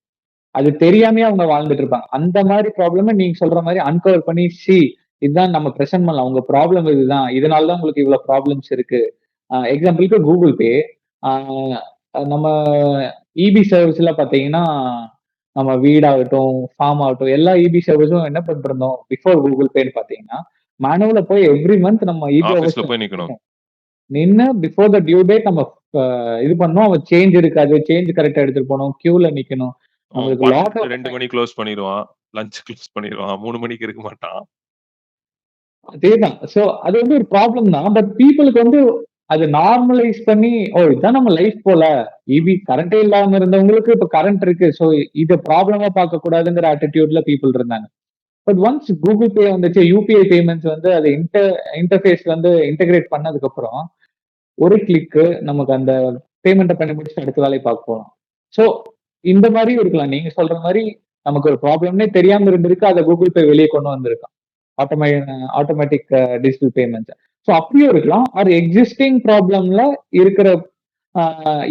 அது தெரியாமயே அவங்க வாழ்ந்துட்டு இருப்பாங்க. அந்த மாரி ப்ராப்ளம நீங்க சொல்ற மாரி அன்கவர் பண்ணி, இதுதான் நம்ம பிரசன்ட் பண்ணலாம். உங்க ப்ராப்ளம் இதுதான். இதனால தான் உங்களுக்கு இவ்வளவு ப்ராப்ளம்ஸ் இருக்கு. எக்ஸாம்பிளுக்கு கூகுள் பே. ஆ நம்ம இபி சர்வீஸ்ல பார்த்தீங்கன்னா, நம்ம வீடாகட்டும், ஃபார்ம் ஆகட்டும், எல்லா இபி சர்வீஸும் என்ன பண்ணிருந்தோம் பிஃபோர் கூகுள் பேன்னு பார்த்தீங்கன்னா, மேனுவலா போய் எவ்ரி மந்த் நம்ம இபி ஆஃபீஸ்ல ஹவர்ஸ்ல போய் நிக்கணும். நின்னு பிஃபோர் த டியூ டேட் நம்ம இது பண்ணோம். அவன் சேஞ்ச் இருக்காது. சேஞ்ச் கரெக்ட்டா எடுத்துட்டு போணும். கியூல நிக்கணும். அவன் நம்மளுக்கு லாட் பாட்டுக்கு ஆஃப் 2 மணிக்கு க்ளோஸ் பண்ணிருவான். லஞ்ச் க்ளோஸ் பண்ணிருவான். 3 மணிக்கு இருக்க மாட்டான். அதேதான். சோ அது வந்து ஒரு ப்ராப்ளம் தான். பட் பீப்பிளுக்கு வந்து அது நார்மலைஸ் பண்ணி, ஓ இதுதான் நம்ம லைஃப் போல. கரண்டே இல்லாம இருந்தவங்களுக்கு இப்ப கரண்ட் இருக்கு. சோ இத ப்ராப்ளமா பார்க்க கூடாதுங்கிற ஆட்டிட்யூட்ல பீப்பிள் இருந்தாங்க. பட் ஒன்ஸ் கூகுள் பே வந்துச்சு, யுபிஐ பேமெண்ட்ஸ் வந்து அது இன்டர்ஃபேஸ் வந்து இன்டகிரேட் பண்ணதுக்கு அப்புறம், ஒரு கிளிக்கு நமக்கு அந்த பேமெண்ட்ட பண்ணி முடிச்சுட்டு அடுத்த வேலைய பார்க்க போலாம். சோ இந்த மாரியும் இருக்கலாம். நீங்க சொல்ற மாரி நமக்கு ஒரு ப்ராப்ளம்னே தெரியாம இருந்திருக்கு. அத கூகுள் பே வெளிய கொண்டு வந்திருக்கான். ஆட்டோமே ஆட்டோமேட்டிக் டிஜிட்டல் பேமெண்ட்ஸ். ஸோ அப்படியும் இருக்கலாம். ஆர் எக்ஸிஸ்டிங் ப்ராப்ளம்ல இருக்கிற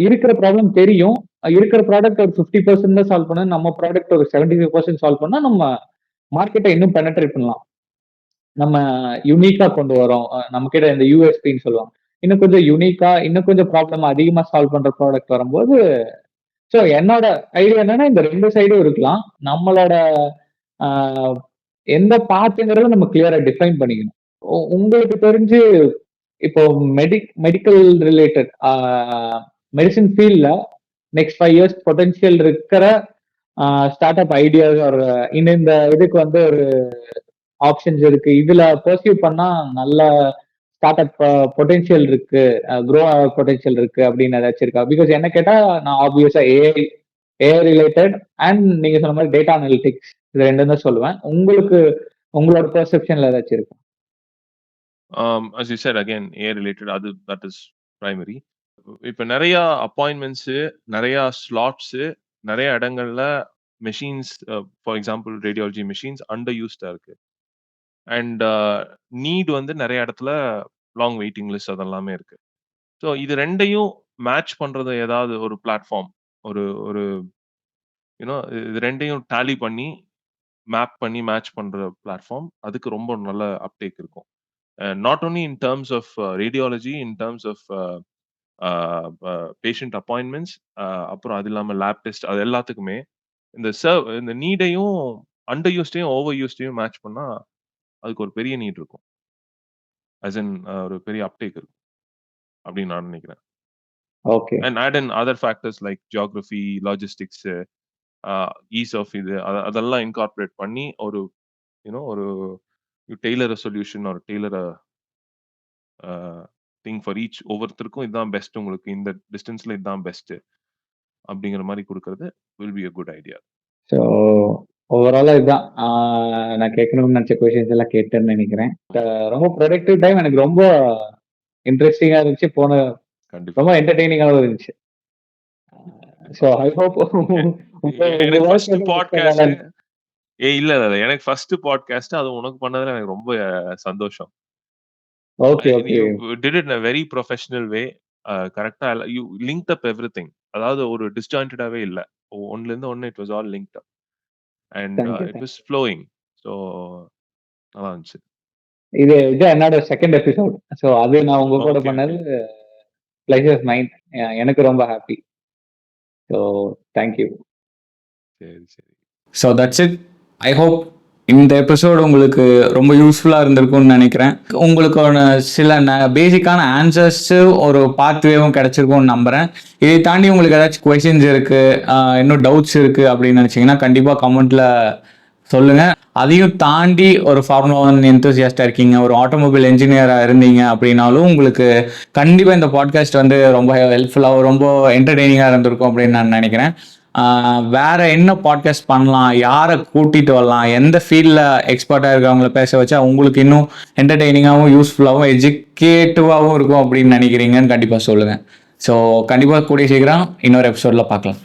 இருக்கிற ப்ராப்ளம் தெரியும். இருக்கிற ப்ராடக்ட் ஒரு 50% தான் சால்வ் பண்ண, நம்ம ப்ராடக்ட் ஒரு 75% சால்வ் பண்ணா நம்ம மார்க்கெட்டை இன்னும் பெனட்ரேட் பண்ணலாம். நம்ம யூனிக்கா கொண்டு வரோம். நம்ம கிட்ட இந்த யூஎஸ்பின்னு சொல்லுவாங்க. இன்னும் கொஞ்சம் யூனிக்கா, இன்னும் கொஞ்சம் ப்ராப்ளம் அதிகமா சால்வ் பண்ற ப்ராடக்ட் வரும்போது, ஸோ என்னோட ஐடியா என்னன்னா இந்த 2 சைடும் இருக்கலாம். நம்மளோட எந்த பாத்துங்கிறத நம்ம கிளியரா டிஃபைன் பண்ணிக்கணும். உங்களுக்கு தெரிஞ்சு இப்போ மெடிக்கல் ரிலேட்டட் மெடிசின் ஃபீல்ட்ல நெக்ஸ்ட் 5 இயர்ஸ் பொட்டன்ஷியல் இருக்கிற ஸ்டார்ட் அப் ஐடியாஸ் ஒரு இந்த இதுக்கு வந்து ஒரு ஆப்ஷன்ஸ் இருக்கு. இதுல பர்சியூ பண்ணா நல்ல ஸ்டார்ட் அப் பொட்டன்ஷியல் இருக்கு, க்ரோ பொட்டன்ஷியல் இருக்கு அப்படின்னு ஏதாச்சும் இருக்கா? பிகாஸ் என்ன கேட்டா நான் ஆப்வியஸா ஏஐ ரிலேட்டட் அண்ட் நீங்க சொன்ன மாதிரி டேட்டா அனலிட்டிக்ஸ் இது ரெண்டும் தான் சொல்லுவேன். உங்களுக்கு உங்களோட பெர்செப்ஷன்ல ஏதாச்சும் இருக்கு? As you said again, AI related, that is primary. இப்ப நிறைய அப்பாயின்மெண்ட்ஸ், நிறைய ஸ்லாட்ஸ், நிறைய இடங்கள்ல machines, for example radiology machines under யூஸ்டா இருக்கு. அண்ட் நீட் வந்து நிறைய இடத்துல லாங் வெயிட்டிங் லிஸ்ட் அதெல்லாமே இருக்கு. ஸோ இது ரெண்டையும் மேட்ச் பண்றது ஏதாவது ஒரு பிளாட்ஃபார்ம், ஒரு ஒரு யூனோ இது ரெண்டையும் டேலி பண்ணி மேப் பண்ணி மேட்ச் பண்ற பிளாட்ஃபார்ம், அதுக்கு ரொம்ப நல்ல அப்டேக் இருக்கும். Not only in terms of radiology, in terms of patient appointments, அப்புறம் அது இல்லாமல் லேப் டெஸ்ட், அது எல்லாத்துக்குமே இந்த நீடையும் அண்டர் யூஸ்டையும் ஓவர் யூஸ்டையும் மேட்ச் பண்ணா அதுக்கு ஒரு பெரிய நீட் இருக்கும். அஸ் இன் ஒரு பெரிய அப்டேக் இருக்கும் அப்படின்னு நான் நினைக்கிறேன். Okay. And add in other factors like geography, logistics, ease of இது அதெல்லாம் இன்கார்பரேட் பண்ணி ஒரு ஒரு டெய்லர் சொல்யூஷன் ஒரு டெய்லர் திங் ஃபார் ஈச், ஒவ்வொருத்தருக்கும் இதுதான் பெஸ்ட், உங்களுக்கு இந்த டிஸ்டன்ஸ்ல இதுதான் பெஸ்ட் அப்படிங்கிற மாதிரி கொடுக்கறது will be a good idea. So ஓவராலா இதுதான் நான் கேட்கணும்னு நினைச்ச கொஸ்டின்ஸ் எல்லாம் கேட்டேன்னு நினைக்கிறேன். ரொம்ப ப்ரொடக்டிவ் டைம், எனக்கு ரொம்ப இன்ட்ரெஸ்டிங்கா இருந்துச்சு, கண்டிப்பா ரொம்ப என்டர்டெய்னிங்காகவும் இருந்துச்சு. ஸோ ஐ ஹோப் எனக்கு ஃபர்ஸ்ட் பாட்காஸ்ட் இல்ல எனக்கு ஃபர்ஸ்ட் பாட்காஸ்ட் அது உனக்கு பண்ணதுல எனக்கு ரொம்ப சந்தோஷம். Okay okay. You did it in a very professional way. கரெக்டா you linked up everything. அதாவது ஒரு டிஸ்ஜாயிண்டடாவே இல்ல. ஒண்ணுல இருந்து ஒண்ணு it was all linked up. And it was flowing. So நல்லா இருந்துச்சு. இது என்னோட செகண்ட் எபிசோட். ஸோ அது நான் உங்க கூட பண்ணது பிளஷர் மைண்ட். எனக்கு ரொம்ப ஹாப்பி. So thank you. சரி சரி. So that's it. I hope இந்த எபிசோடு உங்களுக்கு ரொம்ப யூஸ்ஃபுல்லாக இருந்திருக்கும்னு நினைக்கிறேன். உங்களுக்கான சில பேசிக்கான ஆன்சர்ஸு ஒரு பாத்வேவும் கிடச்சிருக்கும்னு நம்புகிறேன். இதை தாண்டி உங்களுக்கு ஏதாச்சும் கொஸ்டின்ஸ் இருக்குது, இன்னும் டவுட்ஸ் இருக்குது அப்படின்னு நினச்சிங்கன்னா கண்டிப்பாக கமெண்ட்டில் சொல்லுங்கள். அதையும் தாண்டி ஒரு ஃபார்முலா 1 என்தூசியாஸ்டாக இருக்கீங்க, ஒரு ஆட்டோமொபைல் என்ஜினியராக இருந்தீங்க அப்படின்னாலும் உங்களுக்கு கண்டிப்பாக இந்த பாட்காஸ்ட் வந்து ரொம்ப ஹெல்ப்ஃபுல்லாக ரொம்ப என்டர்டெய்னிங்காக இருந்திருக்கும் அப்படின்னு நான் நினைக்கிறேன். வேற என்ன பாட்காஸ்ட் பண்ணலாம், யாரை கூட்டிட்டு வரலாம், எந்த ஃபீல்டில் எக்ஸ்பர்ட்டாக இருக்கவங்கள பேச வச்சா உங்களுக்கு இன்னும் என்டர்டெய்னிங்காகவும் யூஸ்ஃபுல்லாகவும் எஜுகேட்டிவாகவும் இருக்கும் அப்படின்னு நினைக்கிறீங்கன்னு கண்டிப்பாக சொல்லுங்கள். ஸோ கண்டிப்பாக கூடிய சீக்கிரம் இன்னொரு எபிசோடில் பார்க்கலாம்.